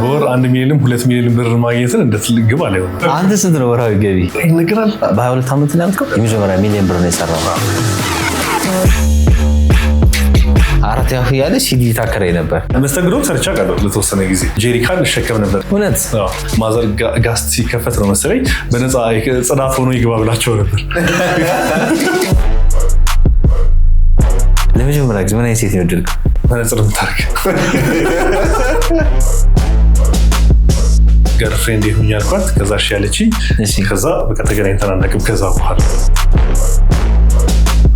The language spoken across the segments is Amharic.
በወር 1 ሚሊዮን 2 ሚሊዮን ብር ማግኘትን እንደ ትልቅ ግብ አለ። አንተ ስንት ነው ወራዊ ገቢ? ይነግራል። በ22 ዓመት ነው ያልከው? የመጀመሪያ ሚሊዮን ብር ነው የሰራው። አራት ያው ያለ ሲዲ ታከራይ ነበር። መስተንግዶም ሰርቻ ቀረው ለተወሰነ ጊዜ ጄሪካን እሸከም ነበር። እውነት ማዘር ጋስት ሲከፈት ነው መሰለኝ በነፃ ጽዳት ሆኖ ይግባ ብላቸው ነበር። ለመጀመሪያ ጊዜ ምን አይነት ሴት ነው የወደድከው? መነጽር የምታደርግ ገርፍሬንድ ይሁን ያልኳት። ከዛ እሺ ያለችኝ። ከዛ በቃ ተገናኝተን አናውቅም። ከዛ በኋላ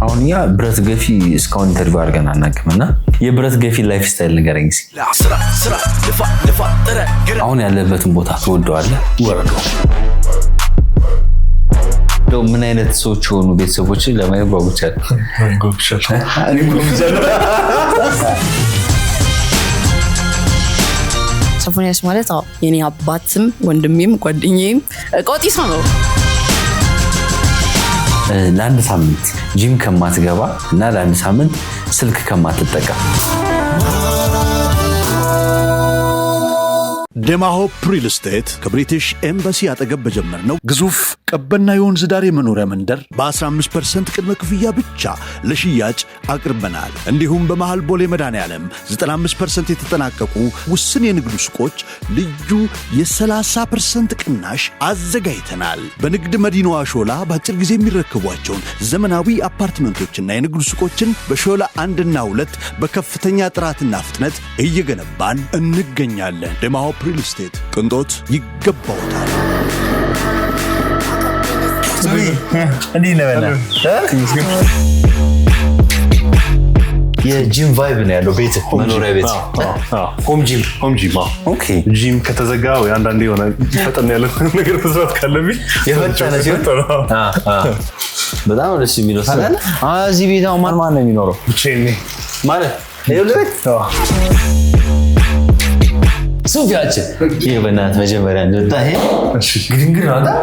አሁን ያ ብረት ገፊ እስካሁን ኢንተርቪው አድርገን አናውቅምና የብረት ገፊ ላይፍ ስታይል ንገረኝ እስኪ። አሁን ያለበትን ቦታ ትወደዋለህ? ወረዶ ምን አይነት ሰዎች ሆኑ ቤተሰቦች ለማየት ጓጉቻለሁ። ሶፎንያስ ማለት የኔ አባትም ወንድሜም ጓደኛዬም ቆጢስ ነው። ለአንድ ሳምንት ጂም ከማትገባ እና ለአንድ ሳምንት ስልክ ከማትጠቀም ደማሆፕ ሪል ስቴት ከብሪቲሽ ኤምባሲ አጠገብ በጀመርነው ግዙፍ ቀበና የወንዝ ዳር የመኖሪያ መንደር በ15% ቅድመ ክፍያ ብቻ ለሽያጭ አቅርበናል። እንዲሁም በመሃል ቦሌ መድኃኔዓለም 95% የተጠናቀቁ ውስን የንግድ ሱቆች ልዩ የ30% ቅናሽ አዘጋጅተናል። በንግድ መዲናዋ ሾላ በአጭር ጊዜ የሚረከቧቸውን ዘመናዊ አፓርትመንቶችና የንግድ ሱቆችን በሾላ 1 እና 2 በከፍተኛ ጥራትና ፍጥነት እየገነባን እንገኛለን። ደማሆፕ ሪል ስቴት ቅንጦት ይገባውታል። የጂም ቫይብ ነው ያለው ቤት መኖሪያ ቤት። ሆም ጂም ኦኬ። ጂም ከተዘጋ ወይ አንዳንዴ የሆነ ፈጠን ያለ ነገር መስራት ካለብኝ የፈጠነ ሲሆን በጣም ደስ የሚለው ታላለ። እዚህ ቤት ማን ነው የሚኖረው? ብቻዬን ማለት ይኸውልህ ሶፊያችን ይሄ በእናትህ መጀመሪያ እንደወጣ ይሄ ግድንግድ ነው አይደል?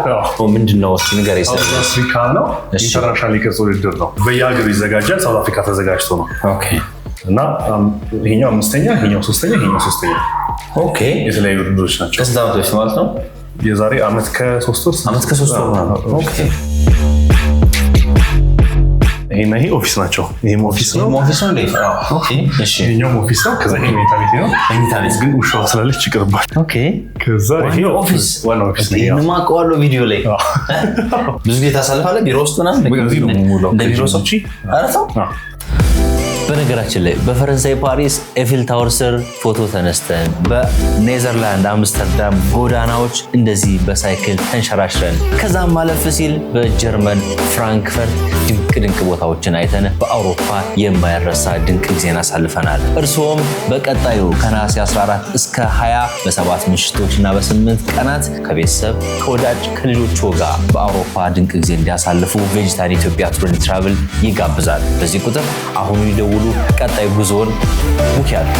ምንድነው እስኪ ንገረኝ። አፍሪካ ነው ኢንተርናሽናል ቅርጽ ውድድር ነው። በየሀገሩ ይዘጋጃል። ሳውዝ አፍሪካ ተዘጋጅቶ ነው። ኦኬ። እና ይሄኛው 5ኛ፣ ይሄኛው 3ኛ፣ ይሄኛው 3ኛ። ኦኬ። የተለያዩ ውድድሮች ናቸው። ከስንት ዓመት በፊት ማለት ነው? የዛሬ ዓመት ከ3 ወር። ዓመት ከ3 ወር ነው። ኦኬ። ይሄ ኦፊስ ናቸው። ይሄም ኦፊስ ነው። ኦፊስ ነው እንዴ? ኦኬ። እሺ። ይሄኛው ኦፊስ ነው። ከዛ ይሄ መኝታ ቤት ነው። መኝታ ቤት ግን ውሻዋ ስላለች ይቅርባል። ኦኬ። ከዛ ይሄ ኦፊስ ዋና ኦፊስ ነው። ይሄን ማቀዋለው ቪዲዮ ላይ ብዙ ጊዜ ታሳልፋለህ ቢሮ ውስጥ ምናምን እንደ ቢሮ ሰው አረፈው። በነገራችን ላይ በፈረንሳይ ፓሪስ ኤፊል ታወር ስር ፎቶ ተነስተን በኔዘርላንድ አምስተርዳም ጎዳናዎች እንደዚህ በሳይክል ተንሸራሽረን ከዛም ማለፍ ሲል በጀርመን ፍራንክፈርት ድንቅ ቦታዎችን አይተን በአውሮፓ የማይረሳ ድንቅ ጊዜን አሳልፈናል። እርስዎም በቀጣዩ ከነሐሴ 14 እስከ 20 በ7 ምሽቶችና በ8 ቀናት ከቤተሰብ ከወዳጅ ከልጆቹ ጋር በአውሮፓ ድንቅ ጊዜ እንዲያሳልፉ ቬጂታን ኢትዮጵያ ቱር ኤንድ ትራቭል ይጋብዛል። በዚህ ቁጥር አሁኑ ይደውሉ። ቀጣይ ጉዞን ቡክ ያድርጉ።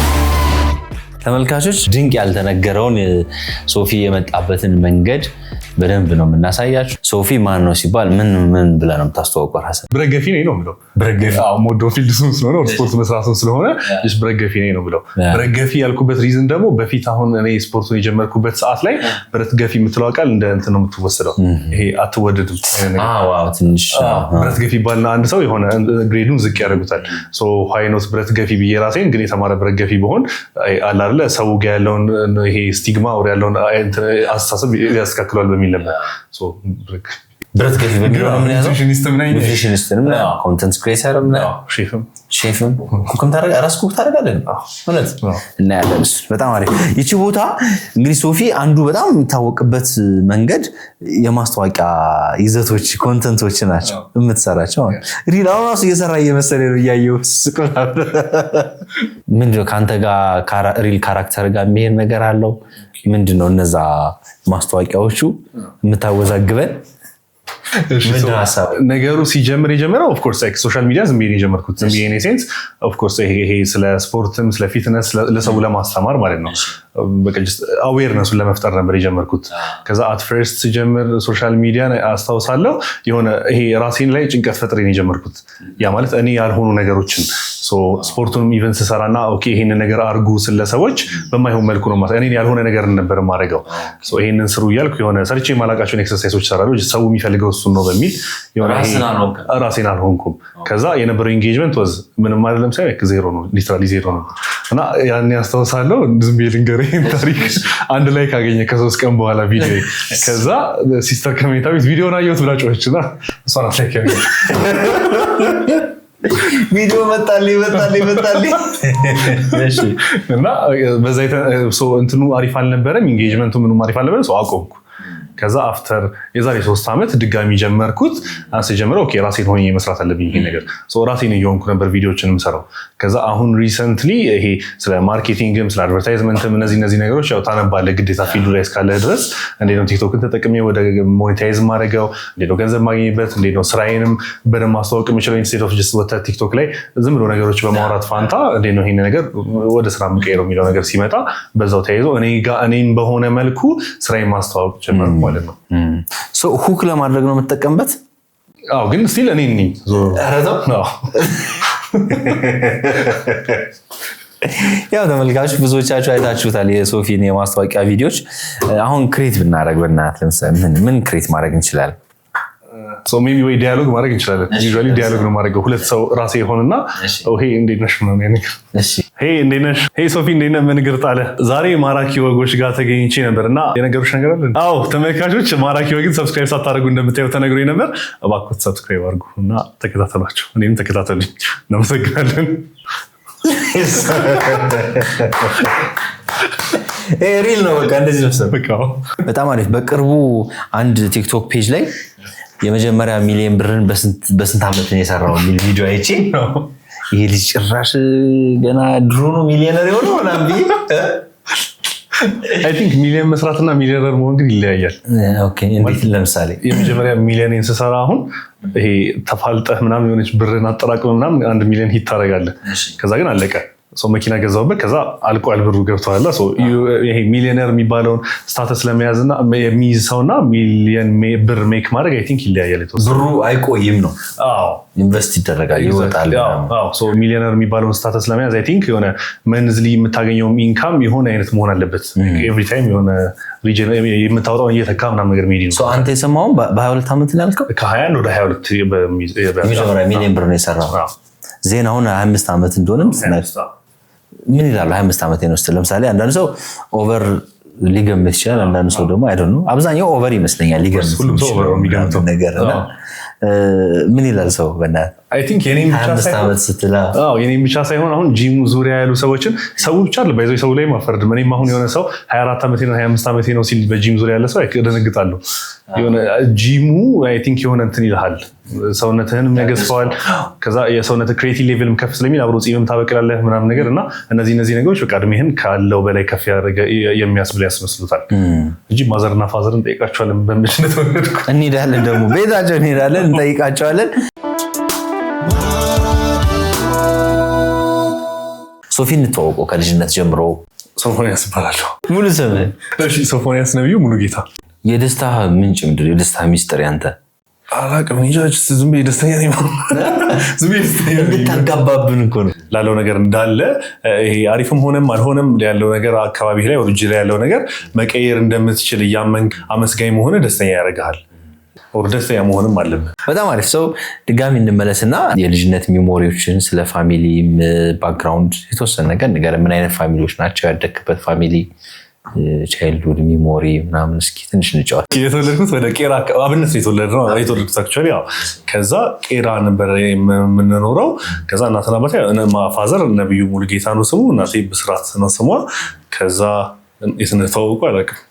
ተመልካቾች ድንቅ ያልተነገረውን ሶፊ የመጣበትን መንገድ በደንብ ነው የምናሳያችሁ። ሶፊ ማን ነው ሲባል ምን ብለህ ነው የምታስተዋውቀው? ራስህ ብረገፊ ነኝ ነው የምለው። ብረገፊ ሞዶ ፊልድ ስለሆነ ስፖርት መስራቱን ስለሆነ ብረገፊ ነኝ ነው የምለው። ብረገፊ ያልኩበት ሪዝን ደግሞ በፊት አሁን እኔ ስፖርቱን የጀመርኩበት ሰዓት ላይ ብረት ገፊ የምትለው ቃል እንደ እንትን ነው የምትወሰደው። ይሄ አትወደድም ትንሽ ብረት ገፊ ባልና አንድ ሰው የሆነ ግሬዱን ዝቅ ያደርጉታል። ሃይኖት ብረት ገፊ ብዬ ራሴን ግን የተማረ ብረት ገፊ በሆን አላለ ሰው ጋር ያለውን ይሄ ስቲግማ ወር ያለውን አስተሳሰብ ያስተካክሏል በሚል ነበር። ብረት ገፊ በሚለው ምን ያዘው? ኑትሪሽኒስትም ኮንተንት ክሬተርም ሼፍም ኩክም ታደርጋለህ። እውነት እናያለን። በጣም አሪፍ። ይቺ ቦታ እንግዲህ ሶፊ አንዱ በጣም የሚታወቅበት መንገድ የማስታወቂያ ይዘቶች ኮንተንቶች ናቸው የምትሰራቸው። ሪል አሁን ራሱ እየሰራ እየመሰለኝ ነው እያየሁ ስቆላል። ምንድነው ከአንተ ጋር ሪል ካራክተር ጋር የሚሄድ ነገር አለው? ምንድነው እነዛ ማስታወቂያዎቹ የምታወዛግበን? ነገሩ ሲጀምር የጀመረው ኦፍ ኮርስ ሶሻል ሚዲያ ዝም ብዬ የጀመርኩት ዝም ብዬ ሴንስ ኦፍ ኮርስ ይሄ ስለ ስፖርትም ስለ ፊትነስ ለሰው ለማስተማር ማለት ነው። በቃ ጀስት አዌርነሱን ለመፍጠር ነበር የጀመርኩት። ከዛ አት ፈርስት ሲጀምር ሶሻል ሚዲያ አስታውሳለሁ የሆነ ይሄ ራሴን ላይ ጭንቀት ፈጥሬ ነው የጀመርኩት። ያ ማለት እኔ ያልሆኑ ነገሮችን ስፖርቱንም ኢቨንት ስሰራና ኦኬ ይሄንን ነገር አርጉ ስለሰዎች በማይሆን መልኩ ነው ማለት እኔ ያልሆነ ነገር ነበር ማረጋው ይሄንን ስሩ እያልኩ የሆነ ሰርቼ ማላቃቸውን ኤክሰርሳይሶች ሰራለሁ ሰው የሚፈልገው እሱ ነው በሚል የሆነ ራሴን አልሆንኩም ከዛ የነበረው ኢንጌጅመንት ወዝ ምንም አይደለም ሳይ ዜሮ ነው ሊትራሊ ዜሮ ነው እና ያን ያስተውሳለሁ ዝም ብዬ ልንገርህ ታሪክ አንድ ላይ ካገኘ ከ3 ቀን በኋላ ቪዲዮ ከዛ ሲስተር ከሜታ ቤት ቪዲዮን አየሁት ብላ ጮኸችና እሷን አትላከኝ ቪዲዮ መጣልኝ እሺ እና በዛ እንትኑ አሪፍ አልነበረም ኢንጌጅመንቱ ምንም አሪፍ አልነበረም አቆምኩ ከዛ አፍተር የዛሬ 3 ዓመት ድጋሚ ጀመርኩት ጀመረው ኦኬ ራሴን ሆኜ መስራት አለብኝ ይሄ ነገር ራሴን እየሆንኩ ነበር ቪዲዮዎችን የምሰራው ከዛ አሁን ሪሰንትሊ ይሄ ስለ ማርኬቲንግም ስለ አድቨርታይዝመንትም እነዚህ ነገሮች ያው ታነባለህ ግዴታ ፊልዱ ላይ እስካለ ድረስ እንዴት ነው ቲክቶክን ተጠቅሜ ወደ ሞኔታይዝ ማድረገው እንዴት ነው ገንዘብ ማግኘት እንዴት ነው ስራዬንም በደንብ ማስተዋወቅ የምችለው ኢንስቴድ ኦፍ ጀስት ወጣ ቲክቶክ ላይ ዝም ብሎ ነገሮች በማውራት ፋንታ እንዴት ነው ይሄን ነገር ወደ ስራ የምቀይረው የሚለው ነገር ሲመጣ በዛው ተያይዞ እኔም በሆነ መልኩ ስራዬን ማስተዋወቅ ጀመርኩ ማለት ነው ሁክ ለማድረግ ነው የምትጠቀምበት ግን ስቲል እኔ ነኝ ያው ተመልካቾች ብዙዎቻችሁ አይታችሁታል የሶፊን የማስታወቂያ ቪዲዮዎች አሁን ክሬት ብናደርግ በእናትህ ለምሳሌ ምን ክሬት ማድረግ እንችላለን ሜቢ ወይ ዲያሎግ ማድረግ እንችላለን ዩዥዋሊ ዲያሎግ ነው ማድረገው ሁለት ሰው ራሴ ይሆንና ሄይ እንዴት ነሽ ነው ሄይ እንዴት ነሽ ሄይ ሶፊ እንዴት ነህ ምን ግርጣለ ዛሬ ማራኪ ወጎች ጋር ተገኝቼ ነበርና የነገሩሽ ነገር አለ አዎ ተመልካቾች ማራኪ ወግን ሰብስክራይብ ሳታደርጉ እንደምታዩ ተነግሮኝ ነበር እባክዎት ሰብስክራይብ አድርጉና ተከታተሏቸው እኔም ተከታተሉኝ እናመሰግናለን ሪል ነው በቃ እንደዚህ ነው በጣም አሪፍ በቅርቡ አንድ ቲክቶክ ፔጅ ላይ የመጀመሪያ ሚሊዮን ብርን በስንት ዓመት ነው የሰራው የሚል ቪዲዮ አይቼ ይሄ ልጅ ጭራሽ ገና ድሮ ነው ሚሊዮነር የሆነው ምናምን አይ ቲንክ ሚሊዮን መስራትና ሚሊዮነር መሆን ግን ይለያያል ኦኬ እንዴት ለምሳሌ የመጀመሪያ ሚሊዮንን ስሰራ አሁን ይሄ ተፋልጠህ ምናምን የሆነች ብርን አጠራቅመህ ምናምን 1 ሚሊዮን ሂት ታደርጋለህ ከዛ ግን አለቀ ሰው መኪና ገዛውበት ከዛ አልቋል ብሩ ገብቷል ይሄ ሚሊዮነር የሚባለውን ስታተስ ለመያዝና የሚይዝ ሰውና ሚሊዮን ብር ሜክ ማድረግ አይ ቲንክ ይለያያል ብሩ አይቆይም ነው ኢንቨስት ይደረጋል ይወጣል ሚሊዮነር የሚባለውን ስታተስ ለመያዝ አይ ቲንክ የሆነ መንዝሊ የምታገኘው ኢንካም የሆነ አይነት መሆን አለበት ኤቭሪ ታይም የሆነ ሪጅን የምታወጣው እየተካ ምናምን ነገር ሜዲ ነው አንተ የሰማውን በ22 ዓመት ነው ያልከው ከ21 ወደ 22 የመጀመሪያ ሚሊዮን ብር ነው የሰራው ዜናውን 25 ዓመት እንደሆነም ምን ይላል 25 ዓመት ነው ስትል ለምሳሌ አንዳንድ ሰው ኦቨር ሊገምት ይችላል አንዳንድ ሰው ደግሞ አይ ዶንት ኖ አብዛኛው ኦቨር ይመስለኛል ሊገምት ሁሉም ሰው ኦቨር የሚገምተው ነገርና ምን ይላል ሰው በእናትህ አይ ቲንክ የኔም ብቻ ሳይሆን አሁን ጂሙ ዙሪያ ያሉ ሰዎችን ሰው ብቻ አለ ባይዘው ሰው ላይ ማፈርድ እኔም አሁን የሆነ ሰው 24 ዓመቴ ነው 25 ዓመቴ ነው ሲል በጂም ዙሪያ ያለ ሰው አይደነግጣለሁ የሆነ ጂሙ አይ ቲንክ የሆነ እንትን ይልሃል ሰውነትህንም ያገዝፈዋል ከዛ የሰውነት ክሬቲቭ ሌቭልም ከፍ ስለሚል አብሮ ጺምም ታበቅላለህ ምናምን ነገር እና እነዚህ ነገሮች በቃ እድሜህን ካለው በላይ ከፍ ያደረገ የሚያስብል ያስመስሉታል እንጂ ማዘርና ፋዘርን ጠይቃቸዋለን በምንድነው ተወለድኩ እንሄዳለን ደግሞ ቤታቸው እንሄዳለን እንጠይቃቸዋለን ሶፊን እንተዋወቀው ከልጅነት ጀምሮ ሶፎንያስ ይባላል ሙሉ ስም እሺ ሶፎንያስ ነብዩ ሙሉ ጌታ የደስታ ምንጭ ምንድን ነው የደስታ ሚስጥር ያንተ አላውቅም እንጂ ዝም ብዬ ደስተኛ ነኝ ዝም ብዬ እንድታጋባብን እኮ ነው ላለው ነገር እንዳለ ይሄ አሪፍም ሆነም አልሆነም ያለው ነገር አካባቢ ላይ ወርጅ ላይ ያለው ነገር መቀየር እንደምትችል እያመንክ አመስጋኝ መሆነ ደስተኛ ያደርግሃል ደስተኛ መሆንም አለብህ በጣም አሪፍ ሰው ድጋሚ እንመለስና የልጅነት ሚሞሪዎችን ስለ ፋሚሊ ባክግራውንድ የተወሰነ ነገር ንገረን ምን አይነት ፋሚሊዎች ናቸው ያደግበት ፋሚሊ ቻይልድሁድ ሚሞሪ ምናምን እስኪ ትንሽ እንጫወት የተወለድኩት ወደ ቄራ አብነት የተወለድኩት አክቹዋሊ ከዛ ቄራ ነበር የምንኖረው ከዛ እናትና አባቴ ፋዘር ነብዩ ሙሉጌታ ነው ስሙ እናቴ ብስራት ነው ስሟ ከዛ የተነተዋወቁ አላውቅም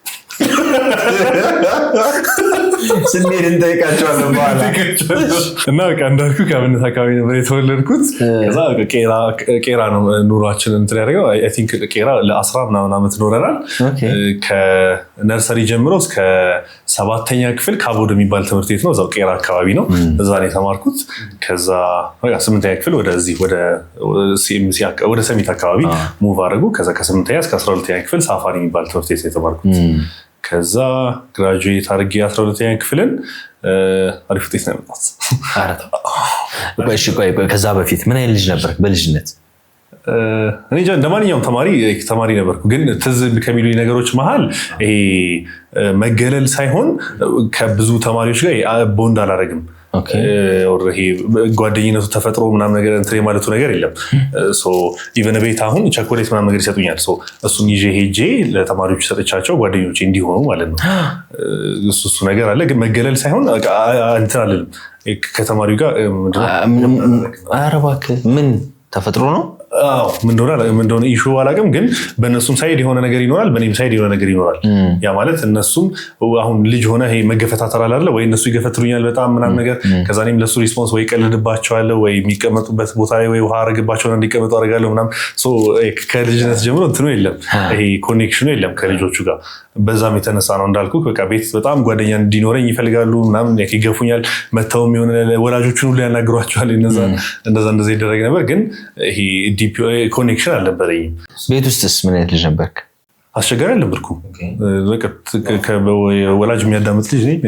ስንሄድ እንጠይቃቸዋለን በኋላ እና በቃ እንዳልኩ ከአብነት አካባቢ ነበር የተወለድኩት ከዛ ቄራ ነው ኑሯችን እንትን ያደርገው አይ ቲንክ ቄራ ለ10 ምናምን ዓመት ኖረናል ከነርሰሪ ጀምሮ እስከ 7ኛ ክፍል ካቦድ የሚባል ትምህርት ቤት ነው እዛው ቄራ አካባቢ ነው እዛ ነው የተማርኩት ከዛ 8ኛ ክፍል ወደ ሰሚት አካባቢ ሙቭ አደረጉ ከዛ ከ8ኛ እስከ 12ኛ ክፍል ሳፋሪ የሚባል ትምህርት ቤት የተማርኩት ከዛ ግራጁዌት አድርጌ 12ኛ ክፍልን አሪፍ ውጤት ነው ያመጣሁት ቆይ ከዛ በፊት ምን አይነት ልጅ ነበር በልጅነት? እኔ እንደማንኛውም ተማሪ ነበርኩ። ግን ትዝ ከሚሉኝ ነገሮች መሀል ይሄ መገለል ሳይሆን ከብዙ ተማሪዎች ጋር ቦንድ አላደረግም። ጓደኝነቱ ተፈጥሮ ምናምን ነገር እንትን የማለቱ ነገር የለም። ኢቨን ቤት አሁን ቸኮሌት ምናምን ነገር ይሰጡኛል። እሱን ይዤ ሄጄ ለተማሪዎች ሰጥቻቸው ጓደኞቼ እንዲሆኑ ማለት ነው። እሱ ነገር አለ። ግን መገለል ሳይሆን እንትን አልልም ከተማሪው ጋር። ኧረ እባክህ ምን ተፈጥሮ ነው? ምን እንደሆነ ኢሹ አላውቅም። ግን በእነሱም ሳይድ የሆነ ነገር ይኖራል፣ በእኔም ሳይድ የሆነ ነገር ይኖራል። ያ ማለት እነሱም አሁን ልጅ ሆነ ይሄ መገፈታተር አለ ወይ እነሱ ይገፈትሩኛል በጣም ምናምን ነገር። ከዛ እኔም ለሱ ሪስፖንስ ወይ ቀልድባቸዋለሁ ወይ የሚቀመጡበት ቦታ ላይ ወይ ውሃ አረግባቸውና እንዲቀመጡ አደርጋለሁ ምናምን። ከልጅነት ጀምሮ እንትኑ የለም፣ ይሄ ኮኔክሽኑ የለም ከልጆቹ ጋር። በዛም የተነሳ ነው እንዳልኩ በቃ ቤት በጣም ጓደኛ እንዲኖረኝ ይፈልጋሉ ምናምን፣ ይገፉኛል። መተውም የሆነ ወላጆቹን ሁሉ ያናግሯቸዋል። እንደዛ ይደረግ ነበር። ግን ይሄ ዲፕ ኮኔክሽን አልነበረኝም። ቤት ውስጥስ ምን አይነት ልጅ ነበርክ? አስቸጋሪ አልነበርኩም። ወላጅ የሚያዳምጥ ልጅ ነኝ።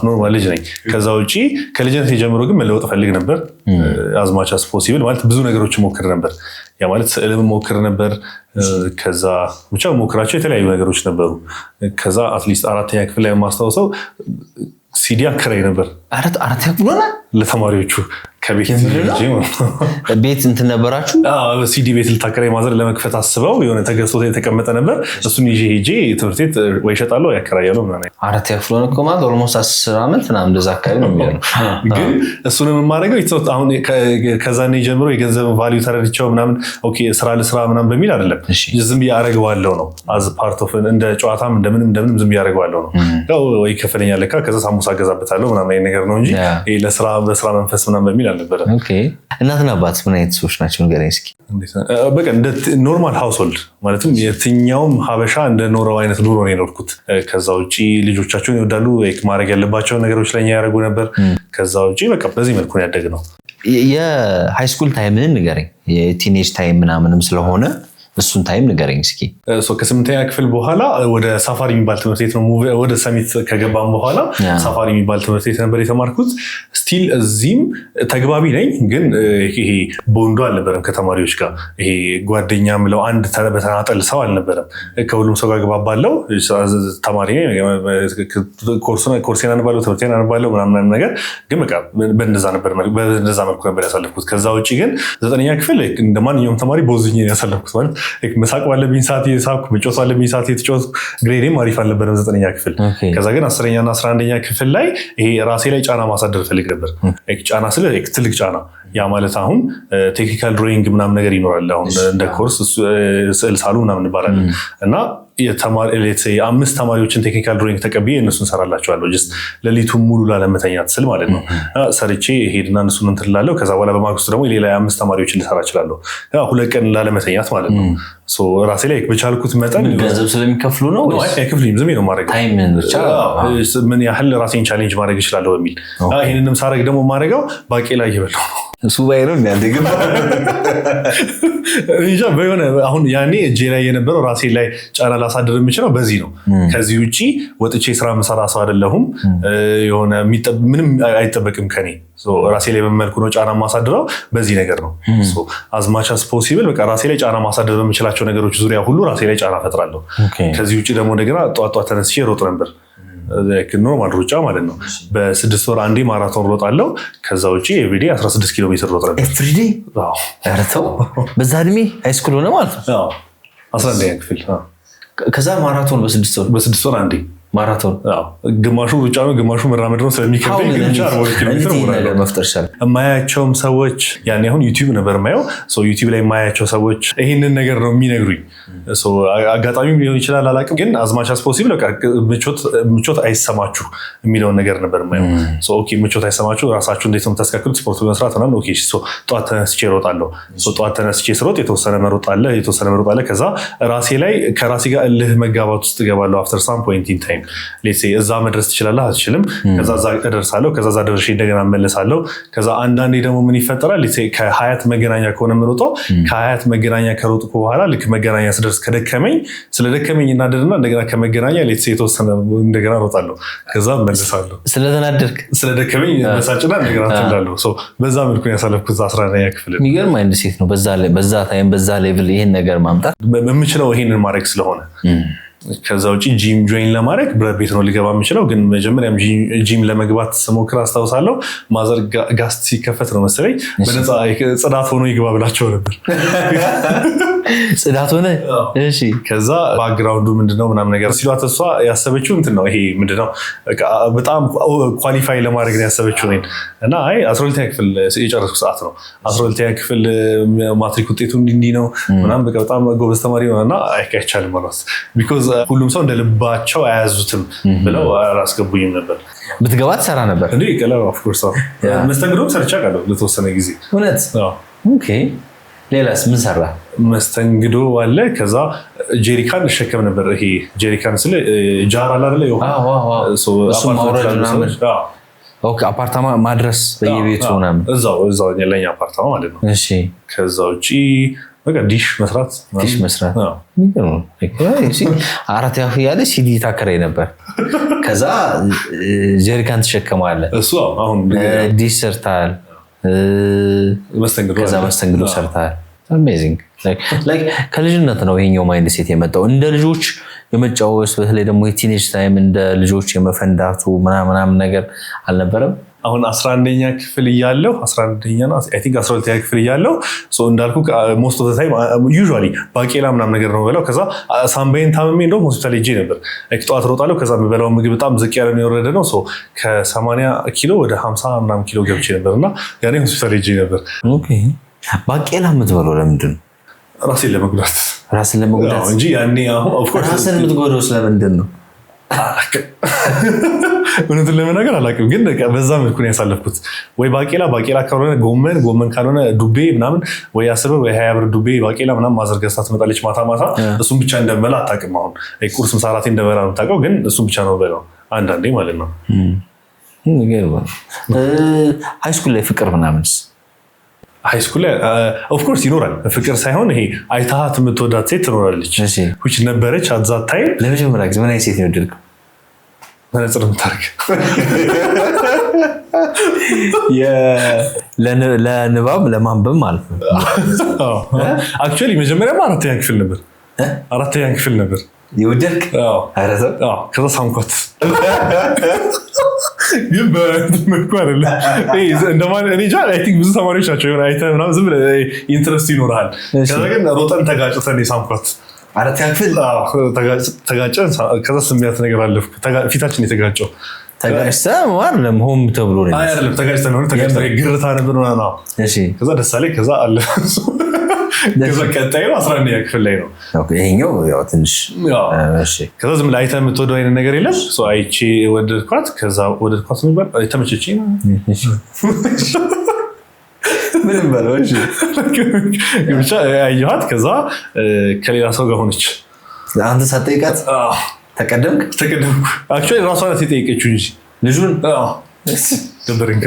ኖርማል ልጅ ነኝ። ከዛ ውጭ ከልጅነት ጀምሮ ግን መለወጥ ፈልግ ነበር። አዝማች አስ ፖሲብል ማለት ብዙ ነገሮች ሞክር ነበር። ያ ማለት ስዕልም ሞክር ነበር። ከዛ ብቻ ሞክራቸው የተለያዩ ነገሮች ነበሩ። ከዛ አትሊስት 4ኛ ክፍል ላይ የማስታውሰው ሲዲ አከራይ ነበር። 4ኛ ክፍል ሆነ ለተማሪዎቹ ከቤት ቤት እንትን ነበራችሁ? ሲዲ ቤት ልታከራይ ማዘር ለመክፈት አስበው የሆነ ተገዝቶ የተቀመጠ ነበር። እሱን ይዤ ሄጄ ትምህርት ቤት ወይ እሸጣለሁ ወይ ያከራያለሁ ምናምን። 4ኛ ክፍል ሆነ እኮ ማለት ኦልሞስት 10 ዓመት ምናምን እንደዛ አካባቢ ነው የሚሆነው። ግን እሱንም የማደርገው አሁን ከዛኔ ጀምሮ የገንዘብ ቫሊዩ ተረድቼው ምናምን ኦኬ ስራ ልስራ ምናምን በሚል አይደለም። ዝም ብዬ አደርገዋለሁ ነው። አዝ ፓርት ኦፍ እንደ ጨዋታም እንደምንም ዝም ብዬ አደርገዋለሁ ነው። ያው ወይ ከፈለኛ ለካ ከዛ ሳሙሳ ገዛበታለሁ ምናምን ነገር ነው እንጂ በስራ መንፈስ ምናምን በሚል አልነበረም። እናትና አባት ምን አይነት ሰዎች ናቸው ንገረኝ እስኪ። በቃ እንደ ኖርማል ሃውስሆልድ ማለትም የትኛውም ሀበሻ እንደ ኖረው አይነት ኑሮ ነው የኖርኩት። ከዛ ውጭ ልጆቻቸውን ይወዳሉ፣ ማድረግ ያለባቸውን ነገሮች ለኛ ያደርጉ ነበር። ከዛ ውጭ በቃ በዚህ መልኩ ነው ያደግነው። የሃይስኩል ታይምን ንገረኝ። የቲኔጅ ታይም ምናምንም ስለሆነ እሱን ታይም ንገረኝ እስኪ። ከ8ኛ ክፍል በኋላ ወደ ሳፋሪ የሚባል ትምህርት ቤት ነው ወደ ሰሚት ከገባም በኋላ ሳፋሪ የሚባል ትምህርት ቤት ነበር የተማርኩት። ስቲል እዚህም ተግባቢ ነኝ፣ ግን ይሄ ቦንዶ አልነበረም ከተማሪዎች ጋር። ይሄ ጓደኛ ምለው አንድ በተናጠል ሰው አልነበረም። ከሁሉም ሰው ጋር ገባባለው። ተማሪ ኮርሴን አንባለው፣ ትምህርቴን አንባለው ምናምን ነገር። ግን በቃ በእንደዛ መልኩ ነበር ያሳለፍኩት። ከዛ ውጭ ግን 9ኛ ክፍል እንደማንኛውም ተማሪ በወዝኝ ያሳለፍኩት ማለት መሳቅ ባለብኝ ሰዓት የሳቅኩ፣ መጫወት ባለብኝ ሰዓት የተጫወትኩ። ግሬዴም አሪፍ አልነበረም 9ኛ ክፍል። ከዛ ግን 10ኛና 11ኛ ክፍል ላይ ይሄ ራሴ ላይ ጫና ማሳደር ፈልግ ነበር። ጫና ስለ ትልቅ ጫና። ያ ማለት አሁን ቴክኒካል ድሮይንግ ምናምን ነገር ይኖራል። አሁን እንደ ኮርስ ስዕል ሳሉ ምናምን እንባላለን እና 5 ተማሪዎችን ቴክኒካል ድሮይንግ ተቀብዬ እነሱን ሰራላቸዋለሁ። ጀስት ሌሊቱን ሙሉ ላለመተኛት ስል ማለት ነው። ሰርቼ ሄድና እነሱን እንትን እላለሁ። ከዛ በኋላ በማግስቱ ደግሞ ሌላ 5 ተማሪዎችን ልሰራ እችላለሁ። 2 ቀን ላለመተኛት ማለት ነው። ራሴ ላይ በቻልኩት መጠን ገንዘብ ስለሚከፍሉ ነው አይከፍሉኝም። ዝም ነው ማድረግ ምን ያህል ራሴን ቻሌንጅ ማድረግ እችላለሁ በሚል። ይህንንም ሳረግ ደግሞ ማድረገው ባቄላ እየበላሁ ነው። ሱባኤ ነው የሚያደግም በሆነ አሁን ያኔ እጄ ላይ የነበረው ራሴ ላይ ጫና ላሳድር የምችለው በዚህ ነው። ከዚህ ውጭ ወጥቼ ስራ መሰራ ሰው አይደለሁም። የሆነ ምንም አይጠበቅም ከኔ። ራሴ ላይ በመልኩ ነው ጫና ማሳድረው በዚህ ነገር ነው። አዝማች አስ ፖሲብል በቃ ራሴ ላይ ጫና ማሳደር በምችላቸው ነገሮች ዙሪያ ሁሉ ራሴ ላይ ጫና ፈጥራለሁ። ከዚህ ውጭ ደግሞ እንደገና ጠዋት ተነስቼ ሮጥ ነበር። ኖርማል ሩጫ ማለት ነው። በ6 ወር አንዴ ማራቶን ሮጣለሁ። ከዛ ውጭ ኤቭሪዴ 16 ኪሎ ሜትር ሮጥ ነበር። ኤቭሪዴ? በዛ እድሜ ሃይስኩል ሆነ ማለት ነው። 11ኛ ክፍል። ከዛ ማራቶን በ6 ወር አንዴ ማራቶን። ግማሹ ሩጫ ነው፣ ግማሹ መራመድ ነው። ስለሚከብደኝ የማያቸውም ሰዎች ያኔ አሁን ዩቲዩብ ነበር የማየው። ዩቲዩብ ላይ የማያቸው ሰዎች ይህንን ነገር ነው የሚነግሩኝ። አጋጣሚም ሊሆን ይችላል አላውቅም፣ ግን አዝማች አስ ፖሲብል ምቾት አይሰማችሁ የሚለውን ነገር ነበር የማየው። ምቾት አይሰማችሁ፣ ራሳችሁ እንዴት ነው የምታስካክሉት? ስፖርት በመስራት ምናምን። ጠዋት ተነስቼ እሮጣለሁ። ጠዋት ተነስቼ ስሮጥ የተወሰነ መሮጥ አለ። ከዛ ራሴ ላይ ከራሴ ጋር እልህ መጋባት ውስጥ እገባለሁ። አፍተር ሳም ፖይንት ኢን ታይም ያገናኘን። ሌትስ ሴይ እዛ መድረስ ትችላለህ አትችልም፣ ከዛ እዛ እደርሳለሁ፣ ከዛ እዛ ደርሼ እንደገና እመለሳለሁ። ከዛ አንዳንዴ ደግሞ ምን ይፈጠራል ሌትስ ሴይ ከሀያት መገናኛ ከሆነ የምሮጠው ከሀያት መገናኛ ከሮጥኩ በኋላ ልክ መገናኛ ስደርስ ከደከመኝ ስለደከመኝ እናደድና እንደገና ከመገናኛ ሌትስ ሴይ የተወሰነ እንደገና እሮጣለሁ፣ ከዛ እመለሳለሁ። ስለተናደድክ ስለደከመኝ መሳጭና እንደገና ትላለሁ። በዛ መልኩ ያሳለፍኩት 11ኛ ክፍል። የሚገርም አይነት ሴት ነው። በዛ ታይም በዛ ሌቭል ይሄን ነገር ማምጣት የምችለው ይሄንን ማድረግ ስለሆነ ከዛ ውጪ ጂም ጆይን ለማድረግ ብረት ቤት ነው ሊገባ የምችለው። ግን መጀመሪያም ጂም ለመግባት ስሞክር አስታውሳለሁ ማዘር ጋስት ሲከፈት ነው መሰለኝ በነፃ ጽዳት ሆኖ ይግባ ብላቸው ነበር። ጽዳት ሆነ። እሺ ከዛ ባክግራውንዱ ምንድነው ምናምን ነገር ሲሏት እሷ ያሰበችው እንትን ነው ይሄ ምንድነው በጣም ኳሊፋይ ለማድረግ ነው ያሰበችው ነኝ እና አይ 12ኛ ክፍል የጨረስኩ ሰዓት ነው 12ኛ ክፍል ማትሪክ ውጤቱ እንዲህ ነው ምናምን በቃ በጣም ጎበዝ ተማሪ ነውና አይቻልም ማለት ቢኮዝ ሁሉም ሰው እንደልባቸው አያዙትም ብለው አላስገቡኝም ነበር። ብትገባ ትሰራ ነበር እንዴ? ቀላል ኦፍ ኮርስ መስተንግዶም ሰርቻ ቃለሁ ለተወሰነ ጊዜ። እውነት? ኦኬ። ሌላስ ምን ሰራ? መስተንግዶ አለ። ከዛ ጄሪካን እሸከም ነበር። ይሄ ጄሪካን ስለ ጃር አለ አይደል? እሱ ማውረድ ምናምን። ኦኬ። አፓርታማ ማድረስ በየቤቱ ምናምን እዛው የለኝ አፓርታማ ማለት ነው። እሺ። ከዛ ውጪ በቃ ዲሽ መስራት አራት ያፍ ያለ ሲዲ ታከራይ ነበር። ከዛ ጀሪካን ተሸከማለ። እሱ አሁን ዲሽ ሰርታል። ከዛ መስተንግዶ ሰርታል። አሜዚንግ ላይክ ከልጅነት ነው ይሄኛው ማይንድ ሴት የመጣው። እንደ ልጆች የመጫወት በተለይ ደግሞ የቲኔጅ ታይም እንደ ልጆች የመፈንዳቱ ምናምን ነገር አልነበረም። አሁን 11ኛ ክፍል እያለሁ 11ኛ ነው አይ ቲንክ 12ኛ ክፍል እያለሁ እንዳልኩ ሞስት ኦፍ ዘ ታይም ዩዥዋሊ ባቄላ ምናምን ነገር ነው በላው። ከዛ ሳምባዬን ታምሜ እንደውም ሆስፒታል ሄጄ ነበር። ጠዋት እሮጣለሁ። ከዛ የምበላው ምግብ በጣም ዝቅ ያለ ነው የወረደ ነው። ከ80 ኪሎ ወደ 50 ምናምን ኪሎ ገብቼ ነበር እና ያኔ ሆስፒታል ሄጄ ነበር። ባቄላ የምትበለው ለምንድን ነው? ራሴን ለመጉዳት እንጂ ያኔ አሁን ኦፍ ኮርስ ራስን የምትጎዳው ስለምንድን ነው? እውነቱን ለመናገር አላውቅም፣ ግን በዛ መልኩ ነው ያሳለፍኩት። ወይ ባቄላ ካልሆነ ጎመን ካልሆነ ዱቤ ምናምን ወይ 10 ብር ወይ 20 ብር ዱቤ ባቄላ ምናምን ማዘር ገዝታ ትመጣለች ማታ። እሱም ብቻ እንደምበላ አታውቅም። አሁን ቁርስ ምሳ እራቴን እንደምበላ ነው የምታውቀው፣ ግን እሱም ብቻ ነው የምበላው አንዳንዴ ማለት ነው። ሃይስኩል ላይ ፍቅር ምናምንስ? ሃይስኩል ላይ ኦፍ ኮርስ ይኖራል ፍቅር ሳይሆን ይሄ አይታት የምትወዳት ሴት ትኖራለች። which ነበረች at that time። ለመጀመሪያ ጊዜ ምን አይነት ሴት ነው የወደድከው? መነጽር የምታደርግ ለንባብ ለማንበብ ማለት ነው። አክቹዋሊ መጀመሪያ አራተኛ ክፍል ነበር የወደድክ? ከዛ ሳምኳት ግን በመልኩ አይደለም። ብዙ ተማሪዎች ናቸው አይተህ ምናምን ዝም ብለህ ኢንትረስት ይኖርሃል። ከዛ ግን ሮጠን ተጋጭተን ሳምኳት። አራተኛ ክፍል ተጋጨን። ከዛ ስሜት ነገር አለፍኩ። ፊታችን የተጋጨው ተጋጭተህ አይደለም ሆም ተብሎ ነው አይደለም። ተጋጭተን ግርታ ነበር ነው። ከዛ ደስ አለኝ። ከዛ አለ ከዛ ቀጣዩ 11ኛ ክፍል ላይ ነው። ይሄኛው ያው ትንሽ ከዛ ዝም ብለህ አይተህ የምትወደው አይነት ነገር የለም። አይቼ ወደድኳት። ከዛ ወደድኳት ነበር ተመቸችኝ። ምንም በለው ብቻ አየኋት። ከዛ ከሌላ ሰው ጋር ሆነች። አንተ ሳትጠይቃት ተቀደምኩ። አክቹዋሊ ራሷ ናት የጠየቀችው እንጂ ልጁን ደበረኝ።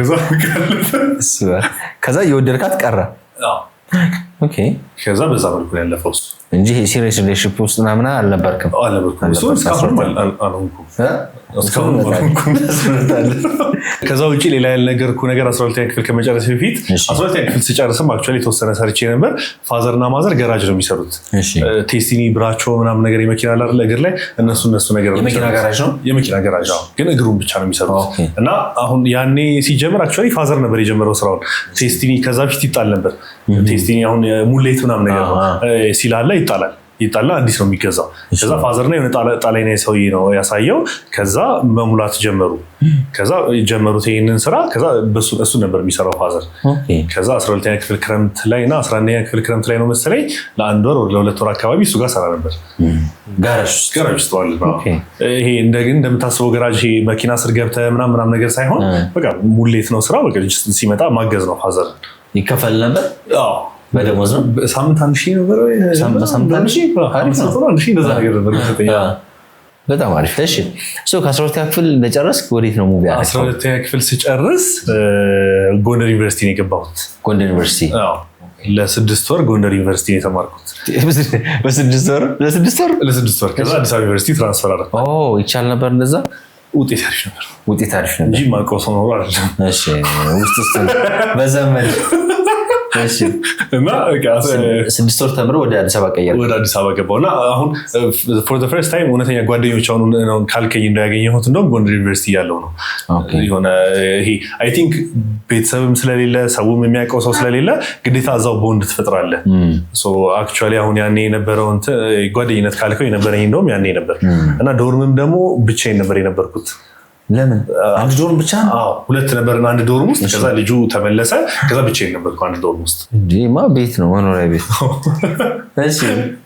ከዛ የወደድካት ቀረ። ኦኬ። ከዛ በዛ መልኩ ነው ያለፈው እንጂ ሲሪየስ ሪሌሽንሺፕ ውስጥ ምናምን አልነበርክም? ከዛ ውጭ ሌላ ያልነገርኩ ነገር 12ኛ ክፍል ከመጨረስ በፊት 12ኛ ክፍል ስጨርስም አክቹዋሊ የተወሰነ ሰርቼ ነበር። ፋዘርና ማዘር ገራጅ ነው የሚሰሩት። ቴስቲኒ ብራቾ ምናምን ነገር የመኪና አይደል እግር ላይ እነሱ ነገር ነው። የመኪና ገራጅ ነው፣ ግን እግሩን ብቻ ነው የሚሰሩት። እና አሁን ያኔ ሲጀምር አክቹዋሊ ፋዘር ነበር የጀመረው ስራውን። ቴስቲኒ ከዛ በፊት ይጣል ነበር። ቴስቲኒ አሁን ሙሌት ምናምን ነገር ሲላላ ይጣላ አዲስ ነው የሚገዛው። ከዛ ፋዘርና የሆነ ጣላይ ነው ሰውዬ ነው ያሳየው። ከዛ መሙላት ጀመሩት ይሄንን ስራ። ከዛ እሱ ነበር የሚሰራው ፋዘር። ከዛ 12ኛ ክፍል ክረምት ላይ እና 11ኛ ክፍል ክረምት ላይ ነው መሰለኝ ለአንድ ወር ለሁለት ወር አካባቢ እሱ ጋር ሰራ ነበር። ጋራጅ ውስጥ ማለት ነው። ይሄ እንደምታስበው ጋራጅ መኪና ስር ገብተህ ምናምን ነገር ሳይሆን በቃ ሙሌት ነው ስራ። በቃ ሲመጣ ማገዝ ነው ፋዘር። ይከፈል ነበር? አዎ በደሞዝ ነው። ሳምንት 1000 ነበር። በጣም አሪፍ። እሺ ከ12ኛ ክፍል እንደጨረስክ ወዴት ነው ሙቪ ያደረግከው? 12ኛ ክፍል ሲጨርስ ጎንደር ዩኒቨርሲቲ ነው የገባሁት። ጎንደር ዩኒቨርሲቲ? አዎ ለ6 ወር ጎንደር ዩኒቨርሲቲ ነው የተማርኩት። በ6 ወር? ለ6 ወር ከዛ አዲስ አበባ ዩኒቨርሲቲ ትራንስፈር አደረኩ። ይቻል ነበር እንደዛ? ውጤት አሪፍ ነበር እንጂ ማውቀው ሰው ኖሮ አይደለም። እሺ ውስጥ በዘመን እና 6 ወር ተምሮ ወደ አዲስ አበባ ቀየረ። ወደ አዲስ አበባ ገባሁ እና አሁን for the first time እውነተኛ ጓደኞች አሁን ካልከኝ እንዳያገኘሁት እንደውም ጎንደር ዩኒቨርሲቲ ያለው ነው። የሆነ ይሄ አይ ቲንክ ቤተሰብም ስለሌለ ሰውም የሚያውቀው ሰው ስለሌለ ግዴታ እዛው ቦንድ ትፈጥራለህ። አክቹዋሊ አሁን ያኔ የነበረውን ጓደኝነት ካልከው የነበረኝ እንደውም ያኔ ነበር እና ዶርምም ደግሞ ብቻዬን ነበር የነበርኩት። ለምን? አንድ ዶርም ብቻ? አዎ 2 ነበርና አንድ ዶርም ውስጥ ከዛ ልጁ ተመለሰ። ከዛ ብቻዬን ነበርኩ አንድ ዶርም ውስጥ። እንዴማ ቤት ነው መኖሪያ ቤት። እሺ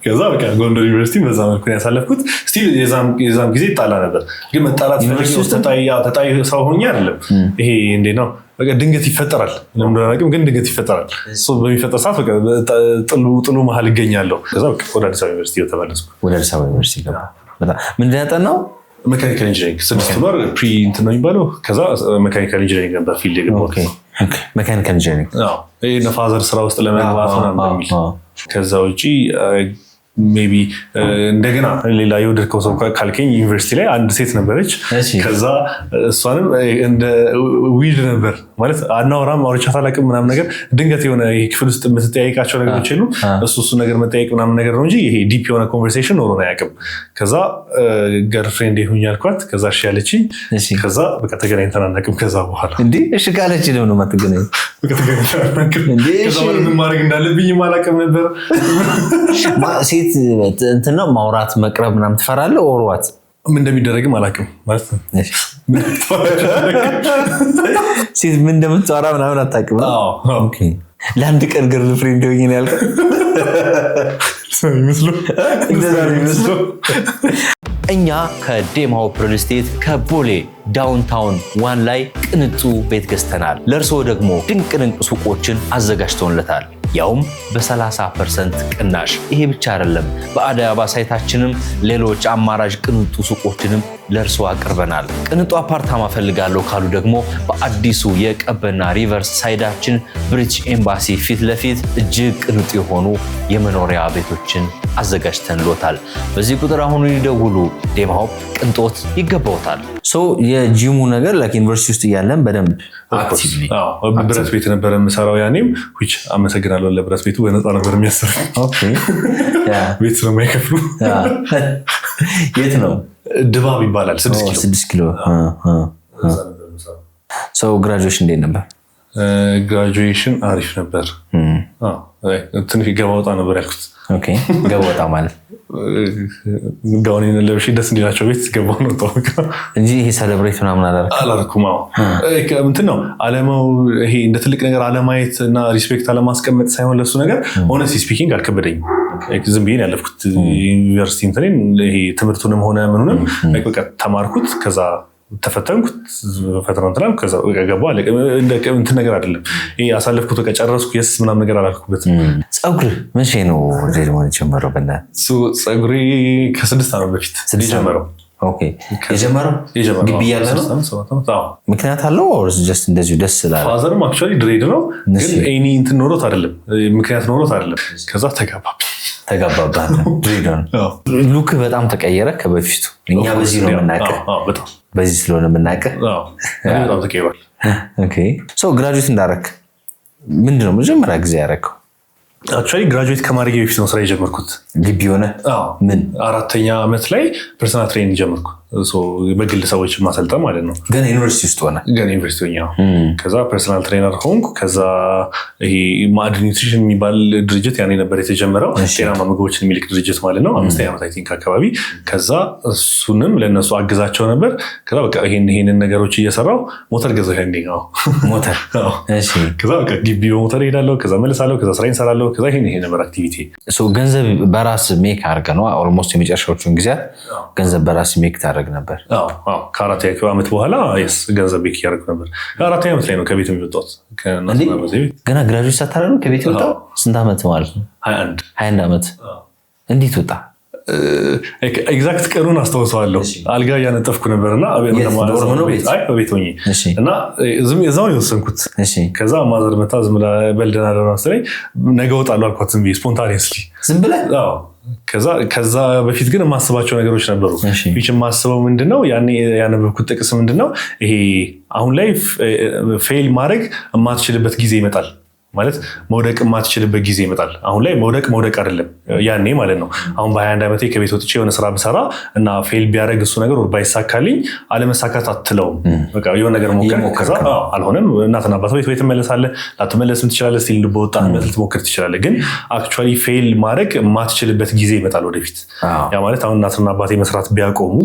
ከዛ በቃ ጎንደር ዩኒቨርሲቲ በዛ መልኩ ነው ያሳለፍኩት። ስቲል የዛም ጊዜ ይጣላ ነበር ግን መጣላት ተጣይ ሰው ሆኜ አይደለም። ይሄ እንዴት ነው በቃ ድንገት ይፈጠራል። ለምንድነው ግን ድንገት ይፈጠራል። በሚፈጠር ሰዓት በቃ ጥሉ መሀል ይገኛለሁ። ከዛ በቃ ወደ አዲስ አበባ ዩኒቨርሲቲ ተመለስኩ። ወደ አዲስ አበባ ዩኒቨርሲቲ ገባ። በጣም ምንድን ያጠናው? ሜካኒካል ኢንጂነሪንግ 6 ወር ፕሪ እንትን ነው የሚባለው። ከዛ ሜካኒካል ኢንጂነሪንግ ነበር ፊልድ የገባሁት። ሜካኒካል ኢንጂነሪንግ ይሄ ነፋዘር ስራ ውስጥ ለመግባት ምናምን በሚል ከዛ ውጪ ሜቢ እንደገና ሌላ የወደድከው ሰው ካልከኝ ዩኒቨርሲቲ ላይ አንድ ሴት ነበረች። ከዛ እሷንም እንደ ዊድ ነበር ማለት አናወራም አውርቻት አላውቅም ምናምን ነገር ድንገት የሆነ ክፍል ውስጥ የምትጠያይቃቸው ነገሮች የሉ እሱ ነገር መጠያየቅ ምናምን ነገር ነው እንጂ ይሄ ዲፕ የሆነ ኮንቨርሴሽን ኖሮን አያውቅም። ከዛ ገርፍሬንድ ይሁኝ ያልኳት። ከዛ እሺ ያለችኝ። ከዛ በቃ ተገናኝተን አናውቅም። ከዛ በኋላ እንዴ እሺ ካለች ለምን ነው የማትገናኙ? በቃ ተገናኝተን አናውቅም። ከዛ ምን ማድረግ እንዳለብኝ አላውቅም ነበር። ሴት እንትን ነው ማውራት መቅረብ ምናምን ትፈራለህ? ኦርዋት ምን እንደሚደረግም አላውቅም ማለት ነው። ሴት ምን እንደምትወራ ምናምን አታውቅም? ኦኬ ለአንድ ቀን ገርል ፍሬንድ ሆኜ ነው ያልከው? ይመስሉ እኛ ከዴማ ሆፕ ሪል ስቴት ከቦሌ ዳውንታውን ዋን ላይ ቅንጡ ቤት ገዝተናል። ለእርስዎ ደግሞ ድንቅ ሱቆችን አዘጋጅተውለታል። ያውም በ30% ቅናሽ። ይሄ ብቻ አይደለም፣ በአዲስ አበባ ሳይታችንም ሌሎች አማራጭ ቅንጡ ሱቆችንም ለእርስዎ አቅርበናል። ቅንጡ አፓርታማ ፈልጋለሁ ካሉ ደግሞ በአዲሱ የቀበና ሪቨርስ ሳይዳችን ብሪቲሽ ኤምባሲ ፊት ለፊት እጅግ ቅንጡ የሆኑ የመኖሪያ ቤቶችን አዘጋጅተንሎታል። በዚህ ቁጥር አሁኑ ይደውሉ። ዴማ ሆፕ ቅንጦት ይገባውታል። የጂሙ ነገር ዩኒቨርሲቲ ውስጥ እያለን በደንብ አክቲቭሊ ብረት ቤት ነበረ የምሰራው ያኔም አመሰግናለሁ ለብረት ቤቱ በነፃ ነበር የሚያሰራ ቤት ስለማይከፍሉ። የት ነው? ድባብ ይባላል። 6 ኪሎ። ግራጁዌሽን እንዴት ነበር? ግራጁዌሽን አሪፍ ነበር። ትንሽ ገባ ወጣ ነበር ያልኩት። ገባ ወጣ ማለት ጋውኔን ለብሼ ደስ እንዲላቸው ቤት ገባሁ ነው እንጂ ይሄ ሰለብሬት ምናምን አላልኩም። እንትን ነው አለማው ይሄ እንደ ትልቅ ነገር አለማየት እና ሪስፔክት አለማስቀመጥ ሳይሆን ለሱ ነገር ሆነስሊ ስፒኪንግ አልከበደኝም። ዝም ብዬ ያለፍኩት ዩኒቨርሲቲ እንትኔን ይሄ ትምህርቱንም ሆነ ምኑንም በቃ ተማርኩት። ከዛ ተፈተንኩት ፈተናውን ትላል ከዛ ገባሁ። እንትን ነገር አይደለም ይሄ ያሳለፍኩት በቃ ጨረስኩ የስ ምናምን ነገር አላልኩበትም። ፀጉር መቼ ነው ዜድሞን የጀመረው? ፀጉሬ ከ6 ዓመት በፊት የጀመረው። የጀመረው ግቢ ያለ ነው? ምክንያት አለው? እንደዚሁ ደስ ስላለ? ፋዘርም አክቹዋሊ ድሬድ ነው ግን ኤኒ እንትን ኖሮት አይደለም ምክንያት ኖሮት አይደለም። ከዛ ተጋባባህ። ድሬዳን ሉክ በጣም ተቀየረ ከበፊቱ። እኛ በዚህ ነው የምናውቅህ፣ በዚህ ስለሆነ የምናውቅህ በጣም ተቀይሯል። ግራጁዌት እንዳረክ ምንድነው መጀመሪያ ጊዜ ያረከው? አክቹዋሊ ግራጁዌት ከማድረግ በፊት ነው ስራ የጀመርኩት። ግቢ ሆነ ምን 4ኛ ዓመት ላይ ፐርሰናል ትሬኒንግ ጀመርኩ። በግል ሰዎች ማሰልጠን ማለት ነው። ገና ዩኒቨርሲቲ ውስጥ ሆነ? ገና ዩኒቨርሲቲ ሆኜ ከዛ ፐርሰናል ትሬነር ሆንኩ። ከዛ ይሄ ማዕድ ኒውትሪሽን የሚባል ድርጅት ያኔ ነበር የተጀመረው። ጤናማ ምግቦችን የሚልክ ድርጅት ማለት ነው። 5ኛ ዓመት አይ ቲንክ አካባቢ። ከዛ እሱንም ለእነሱ አግዛቸው ነበር። ከዛ በቃ ይሄንን ነገሮች እየሰራው ሞተር ገዛሁ። ያኔ ሞተር ከዛ በቃ ግቢ በሞተር እሄዳለሁ። ከዛ መለሳለሁ። ከዛ ስራዬን እሰራለሁ። ከዛ ይሄ ነበር አክቲቪቲ። ገንዘብ በራስ ሜክ አድርገህ ነው ኦልሞስት የመጨረሻዎቹን ጊዜያት ገንዘብ በራስ ሜክ ታደርግ ነበር? ከ4ኛ ዓመት በኋላ ገንዘብ ቤክ እያደረኩ ነበር። 4ኛ ዓመት ላይ ነው ከቤት የሚወጣሁት። ገና ግራጁዌት ሳታደርግ ነው ከቤት የወጣው? ስንት ዓመት ማለት ነው? 21 ዓመት። እንዴት ወጣ? ኤግዛክት ቀኑን አስታውሰዋለሁ። አልጋ እያነጠፍኩ ነበርና በቤት ሆኜ እና እዛው የወሰንኩት። ከዛ ማዘር መታ ዝም ብላ በልደና ደራ ስለኝ ነገ እወጣለሁ አልኳት ዝም ብዬ ስፖንታኒየስሊ ዝም ብለህ። ከዛ በፊት ግን የማስባቸው ነገሮች ነበሩ። ፊች የማስበው ምንድነው ያኔ ያነበብኩት ጥቅስ ምንድነው ይሄ አሁን ላይ ፌል ማድረግ የማትችልበት ጊዜ ይመጣል ማለት መውደቅ የማትችልበት ጊዜ ይመጣል። አሁን ላይ መውደቅ አይደለም ያኔ ማለት ነው። አሁን በ21 ዓመቴ ከቤት ወጥቼ የሆነ ስራ ብሰራ እና ፌል ቢያደርግ እሱ ነገር ባይሳካልኝ አለመሳካት አትለውም። በቃ የሆነ ነገር ሞከር አልሆነም እናትና አባት ቤት ወይ ትመለሳለህ ላትመለስም ትችላለህ። ስቲል በወጣትነት ልትሞክር ትችላለህ። ግን አክቹዋሊ ፌል ማድረግ የማትችልበት ጊዜ ይመጣል ወደፊት። ያ ማለት አሁን እናትና አባቴ መስራት ቢያቆሙ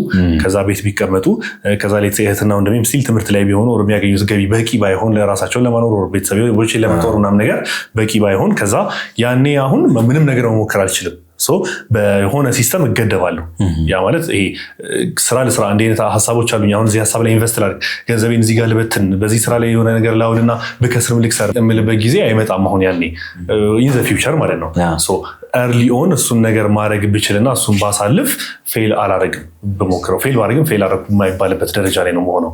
ከዛ ቤት ቢቀመጡ ከዛ ላይ እህትና ወንድሜም ስቲል ትምህርት ላይ ቢሆኑ ወር የሚያገኙት ገቢ በቂ ባይሆን ለራሳቸውን ለማኖር ወር ቤተሰቦች ለመጦር ነገር በቂ ባይሆን ከዛ ያኔ አሁን ምንም ነገር መሞከር አልችልም። በሆነ ሲስተም እገደባለሁ። ያ ማለት ይሄ ስራ ለስራ እንደ አይነት ሀሳቦች አሉኝ። አሁን እዚህ ሀሳብ ላይ ኢንቨስት ላድርግ፣ ገንዘቤን እዚህ ጋር ልበትን፣ በዚህ ስራ ላይ የሆነ ነገር ላውልና ብከስርም ልክሰር የምልበት ጊዜ አይመጣም። አሁን ያኔ ኢን ዘ ፊውቸር ማለት ነው። ኤርሊ ኦን እሱን ነገር ማድረግ ብችልና እሱን ባሳልፍ ፌል አላረግም። በሞክረው ፌል ባረግም ፌል አረግኩ የማይባልበት ደረጃ ላይ ነው መሆነው።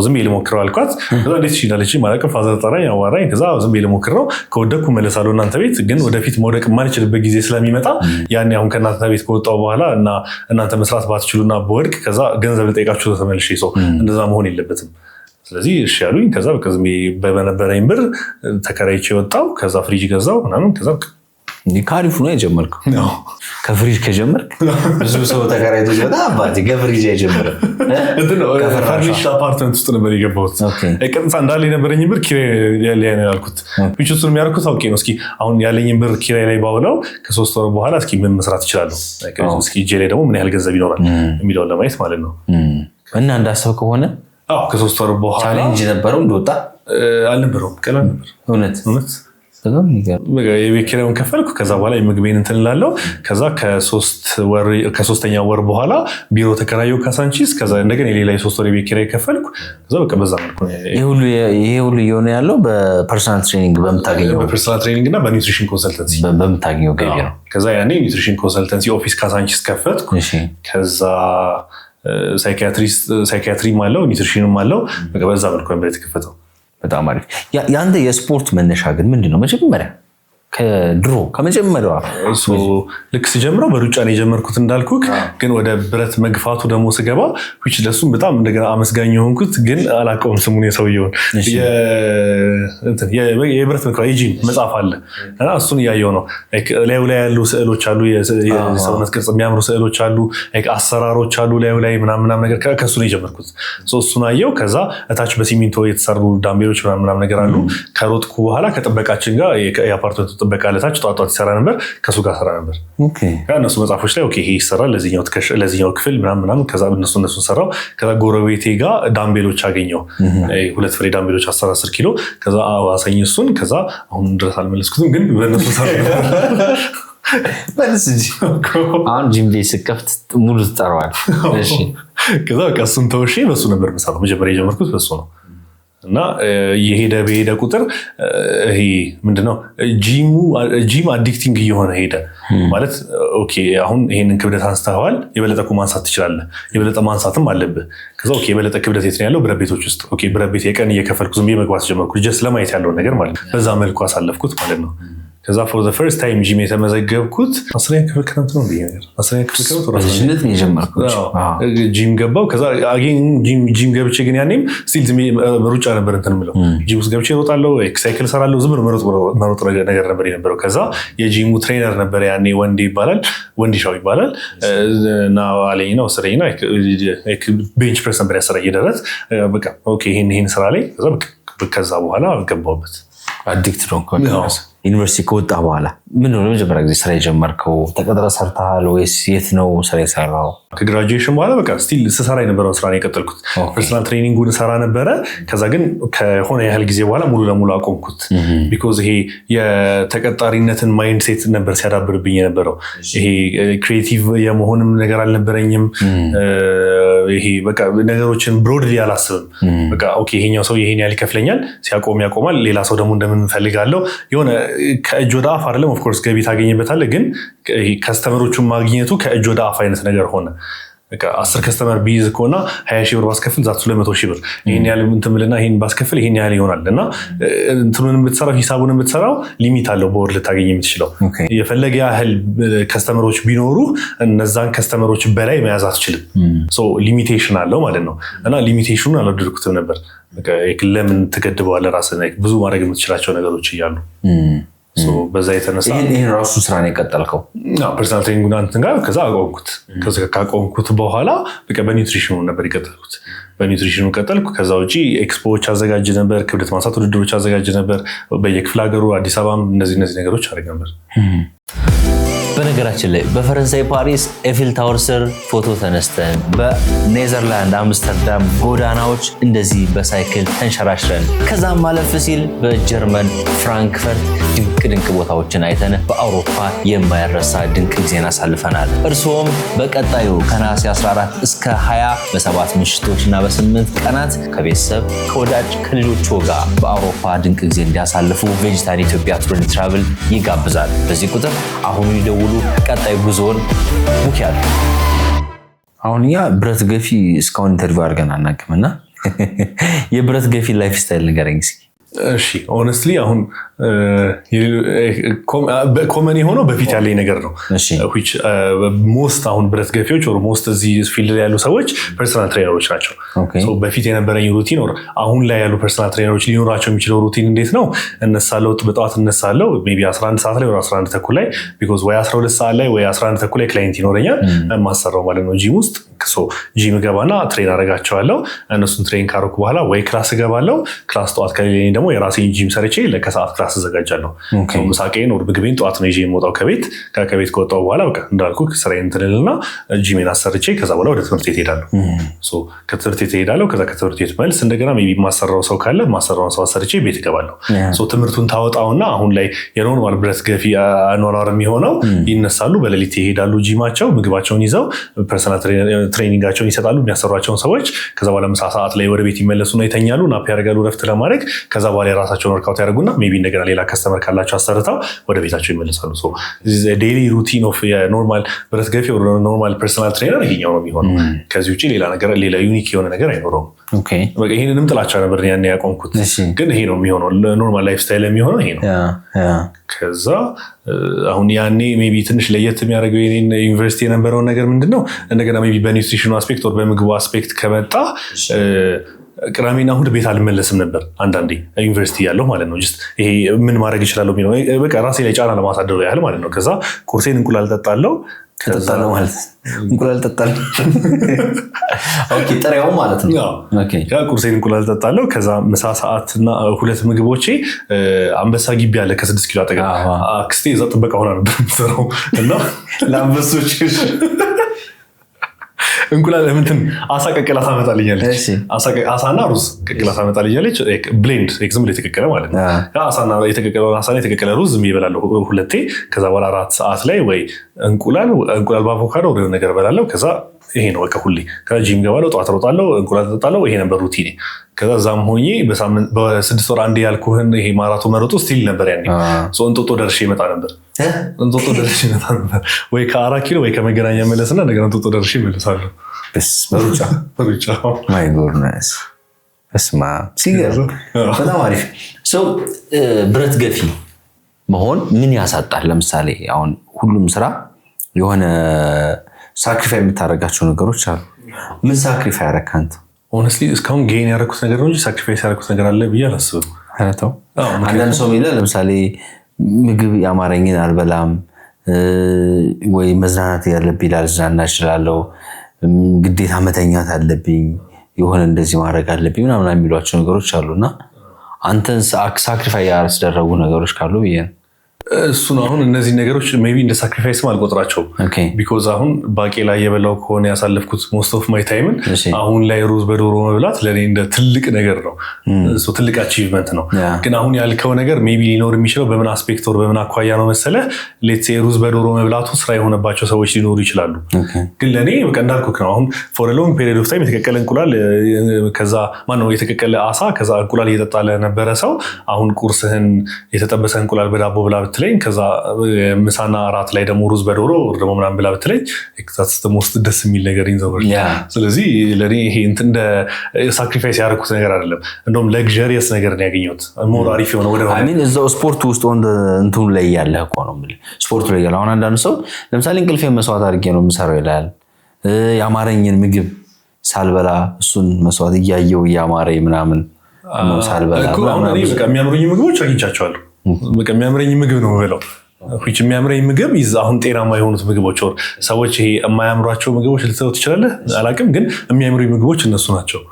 ዝም ብዬ ልሞክረው አልኳት። ከዛ እንዴት ይችላለች ማለቅም ፋዘር ጠራኝ አዋራኝ። ከዛ ዝም ብዬ ልሞክረው ከወደኩ መለሳለሁ እናንተ ቤት። ግን ወደፊት መውደቅ የማልችልበት ጊዜ ስለሚመጣ ያኔ አሁን ከእናንተ ቤት ከወጣሁ በኋላ እና እናንተ መስራት ባትችሉና በወድቅ ከዛ ገንዘብ ልጠይቃችሁ ተመልሼ እንደዛ መሆን የለበትም። ስለዚህ እሺ ያሉኝ። ከዛ በቃ ዝም ብዬ በነበረኝ ብር ተከራይቼ ወጣሁ። ከዛ ፍሪጅ ገዛው ምናምን ከዛ ካሪፉ ነው የጀመርከው። ከፍሪጅ ከጀመርክ ብዙ ሰው ተከራይቶ ሲወጣ አባቴ ከፍሪጅ አይጀምርም። ፈርኒሽድ አፓርትመንት ውስጥ ነበር የገባሁት። ቀጥታ እንዳለ የነበረኝ ብር ኪራይ ላይ ነው ያልኩት። ፒቹን የሚያደርኩት አውቄ ነው። እስኪ አሁን ያለኝን ብር ኪራይ ላይ ባውለው ከ3 ወር በኋላ እስኪ ምን መስራት ይችላሉ፣ እስኪ እጄ ላይ ደግሞ ምን ያህል ገንዘብ ይኖራል የሚለውን ለማየት ማለት ነው። እና እንዳሰብ ከሆነ ከ3 ወር በኋላ ቻሌንጅ ነበረው እንደወጣ አልነበረውም። ቀላል ነበር እውነት። የቤት ኪራዩን ከፈልኩ። ከዛ በኋላ የምግቤን እንትን እላለሁ። ከዛ ከ3ኛ ወር በኋላ ቢሮ ተከራየሁ ካሳንቺስ። ከዛ እንደገና የሌላ የ3 ወር የቤት ኪራይ ከፈልኩ። ከዛ በቃ በዛ መልኩ ይሄ ሁሉ እየሆነ ያለው በፐርሰናል ትሬኒንግ በፐርሰናል ትሬኒንግ እና በኒውትሪሽን ኮንሰልተንሲ በምታገኘው ገቢ ነው። ከዛ ያኔ ኒውትሪሽን ኮንሰልተንሲ ኦፊስ ካሳንቺስ ከፈትኩ። ከዛ ሳይኪያትሪም አለው ኒውትሪሽንም አለው። በቃ በዛ መልኩ ነበር የተከፈተው። በጣም አሪፍ። ያንተ የስፖርት መነሻ ግን ምንድነው? መጀመሪያ ከድሮ ከመጀመሪያዋ ልክ ስጀምረው በሩጫ ነው የጀመርኩት እንዳልኩ። ግን ወደ ብረት መግፋቱ ደግሞ ስገባ which ለሱም በጣም እንደገና አመስጋኝ የሆንኩት ግን አላውቀውም ስሙን የሰውየውን የብረት መግፋት የጂም መጽሐፍ አለ እና እሱን እያየው ነው። ላዩ ላይ ያሉ ስዕሎች አሉ፣ የሰውነት ቅርጽ የሚያምሩ ስዕሎች አሉ፣ አሰራሮች አሉ ላዩ ላይ ምናምን ነገር። ከሱ ነው የጀመርኩት። እሱን አየው። ከዛ እታች በሲሚንቶ የተሰሩ ዳምቤሎች ምናምን ነገር አሉ። ከሮጥኩ በኋላ ከጥበቃችን ጋር የአፓርትመንቱ ጥበቃ ለታች ጧጧት ይሰራ ነበር። ከሱ ጋር ሰራ ነበር። ከእነሱ መጽሐፎች ላይ ይሄ ይሰራል ለዚህኛው ክፍል ምናምን። ከዛ እነሱን ሰራው። ከዛ ጎረቤቴ ጋር ዳምቤሎች አገኘው፣ 2 ፍሬ ዳምቤሎች 10 ኪሎ። ከዛ አዋሳኝ እሱን። ከዛ አሁን ድረስ አልመለስኩትም፣ ግን በእነሱ ሰራ አሁን ጂም ቤት ስከፍት ሙሉ ትጠራዋል። ከዛ በቃ እሱን ተወሼ በሱ ነበር የምሰራው። መጀመሪያ የጀመርኩት በሱ ነው። እና በሄደ ቁጥር ይሄ ምንድነው ጂም አዲክቲንግ እየሆነ ሄደ ማለት ኦኬ አሁን ይሄንን ክብደት አንስተዋል፣ የበለጠ ማንሳት ትችላለህ፣ የበለጠ ማንሳትም አለብህ። ከዛ ኦኬ የበለጠ ክብደት የት ነው ያለው? ብረት ቤቶች ውስጥ። ኦኬ ብረት ቤት የቀን እየከፈልኩ ዝም ብዬ መግባት ጀመርኩ፣ ጀስት ለማየት ያለውን ነገር ማለት ነው። በዛ መልኩ አሳለፍኩት ማለት ነው። ከዛ ፎር ዘ ፈርስት ታይም ጂም የተመዘገብኩት 10ኛ ክፍል ክረምት ነው ብዬ ነገር 10ኛ ክፍል ክረምት በልጅነት ነው የጀመርኩት ጂም ገባው። ከዛ አጌን ጂም ገብቼ ግን ያኔም ስቲል ዝም ሩጫ ነበር እንትን የምለው። ጂም ውስጥ ገብቼ እሮጣለሁ፣ ሳይክል እሰራለሁ፣ ዝም ብሎ መሮጥ ነገር ነበር የነበረው። ከዛ የጂሙ ትሬነር ነበር ያኔ ወንዲሻው ይባላል እና አለኝ ነው ወሰደኝና ቤንች ፕሬስ ነበር ያሰራኝ ደረት። በቃ ኦኬ ይሄን ስራ ላይ ከዛ በኋላ ገባሁበት። አዲክት ነው። ዩኒቨርሲቲ ከወጣ በኋላ ምን ነው ለመጀመሪያ ጊዜ ስራ የጀመርከው? ተቀጥረህ ሰርተሃል ወይስ የት ነው ስራ የሰራው? ከግራጁዌሽን በኋላ በቃ ስቲል ስሰራ የነበረውን ስራ ነው የቀጠልኩት። ፐርሰናል ትሬኒንጉን ሰራ ነበረ። ከዛ ግን ከሆነ ያህል ጊዜ በኋላ ሙሉ ለሙሉ አቆምኩት። ቢኮዝ ይሄ የተቀጣሪነትን ማይንድ ሴት ነበር ሲያዳብርብኝ የነበረው። ይሄ ክሪኤቲቭ የመሆንም ነገር አልነበረኝም። ይሄ በቃ ነገሮችን ብሮድሊ አላስብም። በቃ ኦኬ ይሄኛው ሰው ይሄን ያህል ይከፍለኛል፣ ሲያቆም ያቆማል። ሌላ ሰው ደግሞ እንደምን ፈልጋለሁ የሆነ ከእጅ ወደ አፍ አይደለም። ኦፍ ኮርስ ገቢ ታገኝበታለህ፣ ግን ከስተመሮቹን ማግኘቱ ከእጅ ወደ አፍ አይነት ነገር ሆነ። 10 ከስተመር ቢይዝ ከሆነ 20 ሺህ ብር ባስከፍል ዛት 200 ሺህ ብር ይሄን ያህል እንትን ብልና ይሄን ባስከፍል ይሄን ያህል ይሆናል። እና እንትኑን ብትሰራው ሂሳቡን ብትሰራው ሊሚት አለው በወር ልታገኝ የምትችለው። የፈለገ ያህል ከስተመሮች ቢኖሩ እነዛን ከስተመሮች በላይ መያዝ አትችልም። ሶ ሊሚቴሽን አለው ማለት ነው። እና ሊሚቴሽኑን አልወደድኩትም ነበር። ለምን ትገድበዋለህ ራስህን? ብዙ ማድረግ የምትችላቸው ነገሮች እያሉ በዛ የተነሳ ይሄን ራሱ ስራ ነው የቀጠልከው? ፐርሰናል ትሬኒንግ እንትን ጋር ከዛ አቆምኩት። ካቆምኩት በኋላ በቃ በኒውትሪሽኑ ነበር የቀጠልኩት። በኒውትሪሽኑ ቀጠልኩ። ከዛ ውጪ ኤክስፖዎች አዘጋጅ ነበር፣ ክብደት ማንሳት ውድድሮች አዘጋጅ ነበር በየክፍለ ሀገሩ፣ አዲስ አበባም እነዚህ ነገሮች አድርግ ነበር። በነገራችን ላይ በፈረንሳይ ፓሪስ ኤፊል ታወር ስር ፎቶ ተነስተን በኔዘርላንድ አምስተርዳም ጎዳናዎች እንደዚህ በሳይክል ተንሸራሽረን ከዛም ማለፍ ሲል በጀርመን ፍራንክፈርት ድንቅ ቦታዎችን አይተን በአውሮፓ የማይረሳ ድንቅ ጊዜን አሳልፈናል። እርስዎም በቀጣዩ ከነሐሴ 14 እስከ 20 በ7 ምሽቶችና በ8 ቀናት ከቤተሰብ ከወዳጅ ከልጆቹ ጋር በአውሮፓ ድንቅ ጊዜ እንዲያሳልፉ ቬጂታን ኢትዮጵያ ቱር ኤንድ ትራቭል ይጋብዛል። በዚህ ቁጥር አሁኑ ይደውሉ። ቀጣይ ጉዞን ቡክ ያድርጉ። አሁን ያ ብረት ገፊ እስካሁን ኢንተርቪው አድርገን አናውቅምና የብረት ገፊ ላይፍ ስታይል ንገረኝ እስኪ። እሺ ሆነስትሊ አሁን ኮመን የሆነው በፊት ያለኝ ነገር ነው። ሞስት አሁን ብረት ገፊዎች ወር ሞስት እዚህ ፊልድ ላይ ያሉ ሰዎች ፐርሰናል ትሬነሮች ናቸው። በፊት የነበረኝ ሩቲን ወር አሁን ላይ ያሉ ፐርሰናል ትሬነሮች ሊኖራቸው የሚችለው ሩቲን እንዴት ነው? እነሳለሁ፣ በጠዋት እነሳለሁ ሜይ ቢ 11 ሰዓት ላይ ወይ 11 ተኩል ላይ ቢኮዝ ወይ 12 ሰዓት ላይ ወይ 11 ተኩል ላይ ክላይንት ይኖረኛል የማሰራው ማለት ነው ጂም ውስጥ። ጂም ገባና ትሬን አደርጋቸዋለሁ። እነሱን ትሬን ካረኩ በኋላ ወይ ክላስ እገባለሁ። ክላስ ጠዋት ከሌለኝ ደግሞ የራሴን ጂም ሰርቼ ለከሰዓት ክላስ አዘጋጃለሁ። ምሳቄን ወር ምግቤን ጠዋት ነው ይዤ የምወጣው ከቤት ከወጣሁ በኋላ በቃ እንዳልኩ ስራዬን እንትንልና ጂሜን አሰርቼ ከዛ በኋላ ወደ ትምህርት ቤት እሄዳለሁ። ከትምህርት ቤት እሄዳለሁ። ከዛ ከትምህርት ቤት መልስ እንደገና ሜይ ቢ የማሰራው ሰው ካለ ማሰራውን ሰው አሰርቼ ቤት እገባለሁ። ትምህርቱን ታወጣውና አሁን ላይ የኖርማል ብረት ገፊ አኗኗር የሚሆነው ይነሳሉ፣ በሌሊት ይሄዳሉ ጂማቸው፣ ምግባቸውን ይዘው ፐርሰናል ትሬኒንጋቸውን ይሰጣሉ የሚያሰሯቸውን ሰዎች። ከዛ በኋላ ምሳ ሰዓት ላይ ወደ ቤት ይመለሱና ይተኛሉ፣ ናፕ ያደርጋሉ ረፍት ለማድረግ። ከዛ በኋላ የራሳቸውን ወርካውት ያደርጉና ሜይ ቢ እንደገና ሌላ ከስተመር ካላቸው አሰርተው ወደ ቤታቸው ይመለሳሉ። ዴይሊ ሩቲን ኦፍ የኖርማል ብረት ገፊ ወር ኖርማል ፐርሰናል ትሬነር ይሄኛው ነው የሚሆነው። ከዚህ ውጪ ሌላ ዩኒክ የሆነ ነገር አይኖረውም። ይሄንንም ጥላቻ ነበር ያን ያቆምኩት፣ ግን ይሄ ነው የሚሆነው። ኖርማል ላይፍ ስታይል የሚሆነው ይሄ ነው። ከዛ አሁን ያኔ ሜይ ቢ ትንሽ ለየት የሚያደርገው የኔን ዩኒቨርሲቲ የነበረውን ነገር ምንድነው እንደገና ሜይ ቢ በኒውትሪሽኑ አስፔክት ወር በምግቡ አስፔክት ከመጣ ቅዳሜና እሁድ ቤት አልመለስም ነበር አንዳንዴ ዩኒቨርሲቲ ያለው ማለት ነው። ጀስት ይሄ ምን ማድረግ ይችላለሁ የሚለው በቃ ራሴ ላይ ጫና ለማሳደር ያህል ማለት ነው። ከዛ ቁርሴን እንቁላል ጠጣለሁ ማለት እንቁላል ጠጣለሁ። ኦኬ ጥሬው ማለት ነው። ያ ቁርሴን እንቁላል ጠጣለሁ። ከዛ ምሳ ሰዓትና ሁለት ምግቦቼ አንበሳ ግቢ ያለ ከ6 ኪሎ አጠገብ አክስቴ እዛ ጥበቃ ሆና ነበር የምትሰራው እና ለአንበሶች እንቁላል እንትን አሳ ቀቅላ ታመጣልኛለች። አሳና ሩዝ ቀቅላ ታመጣልኛለች። ብሌንድ ዝም ብሎ የተቀቀለ ማለት ነው። አሳና የተቀቀለውን አሳና የተቀቀለ ሩዝ ዝም ይበላለሁ ሁለቴ። ከዛ በኋላ 4 ሰዓት ላይ ወይ እንቁላል በአቮካዶ ወደ ነገር በላለሁ። ከዛ ይሄ ነው በቃ ሁሌ። ከዛ ጂም ገባለሁ፣ ጠዋት እሮጣለሁ፣ እንቁላል እጠጣለሁ። ይሄ ነበር ሩቲኔ። ከዛ ዛም ሆኜ በ6 ወር አንዴ ያልኩህን ይሄ ማራቶን መሮጡ ስቲል ነበር ያኔ። እንጦጦ ደርሼ ይመጣ ነበር። ወይ ከ4 ኪሎ ወይ ከመገናኛ መለስና እንደገና እንጦጦ ደርሼ ይመለሳለሁ በሩጫ። ማይ ጎድነስ እስማ ሲገርም በጣም አሪፍ። ብረት ገፊ መሆን ምን ያሳጣል? ለምሳሌ አሁን ሁሉም ስራ የሆነ ሳክሪፋይ የምታደርጋቸው ነገሮች አሉ። ምን ሳክሪፋይ ያደረግህ አንተ? ሆነስትሊ እስካሁን ጌን ያደረኩት ነገር ነው እንጂ ሳክሪፋይስ ያደረኩት ነገር አለ ብዬ አላስብም። አንዳንድ ሰው የሚለው ለምሳሌ ምግብ ያማረኝን አልበላም ወይ መዝናናት ያለብኝ ላልዝናና እችላለሁ፣ ግዴታ መተኛት አለብኝ፣ የሆነ እንደዚህ ማድረግ አለብኝ ምናምን የሚሏቸው ነገሮች አሉና አንተን ሳክሪፋይ ያስደረጉ ነገሮች ካሉ ብዬ ነው። እሱ ነው አሁን እነዚህ ነገሮች ሜቢ እንደ ሳክሪፋይስም አልቆጥራቸውም ቢኮዝ አሁን ባቄላ እየበላው ከሆነ ያሳለፍኩት ሞስት ኦፍ ማይ ታይምን አሁን ላይ ሩዝ በዶሮ መብላት ለእኔ እንደ ትልቅ ነገር ነው ትልቅ አቺቭመንት ነው ግን አሁን ያልከው ነገር ሜቢ ሊኖር የሚችለው በምን አስፔክት ወር በምን አኳያ ነው መሰለህ ሌትስ ሩዝ በዶሮ መብላቱ ስራ የሆነባቸው ሰዎች ሊኖሩ ይችላሉ ግን ለእኔ በቃ እንዳልኩህ ነው አሁን ፎር ሎንግ ፔሪድ ኦፍ ታይም የተቀቀለ እንቁላል ከዛ ማነው የተቀቀለ አሳ ከዛ እንቁላል እየጠጣ ለነበረ ሰው አሁን ቁርስህን የተጠበሰ እንቁላል በዳቦ ብላ ብትለኝ ከዛ ምሳና አራት ላይ ደግሞ ሩዝ በዶሮ ደግሞ ምናምን ብላ ብትለኝ ኤግዛክት ሞስት ደስ የሚል ነገር ይንዘበር ስለዚህ ለኔ ይሄ እንደ ሳክሪፋይስ ያደረኩት ነገር አይደለም እንደውም ለግዠሪየስ ነገር ነው ያገኘሁት ሞር አሪፍ የሆነ ወደ አይ ሚን እዛው ስፖርት ውስጥ እንትኑ ላይ ያለህ እኮ ነው ማለት ስፖርቱ ላይ ያለው አሁን አንዳንድ ሰው ለምሳሌ እንቅልፌን መስዋዕት አድርጌ ነው የምሰራው ይላል ያማረኝን ምግብ ሳልበላ እሱን መስዋዕት እያየው ያማረኝ ምናምን ነው ሳልበላ አሁን እኔ በቃ የሚያምሩኝ ምግቦች አግኝቻቸዋለሁ በቃ የሚያምረኝ ምግብ ነው የምበላው የሚያምረኝ ምግብ አሁን ጤናማ የሆኑት ምግቦች ሰዎች ይሄ የማያምሯቸው ምግቦች ልትለው ትችላለህ አላውቅም ግን የሚያምሩኝ ምግቦች እነሱ ናቸው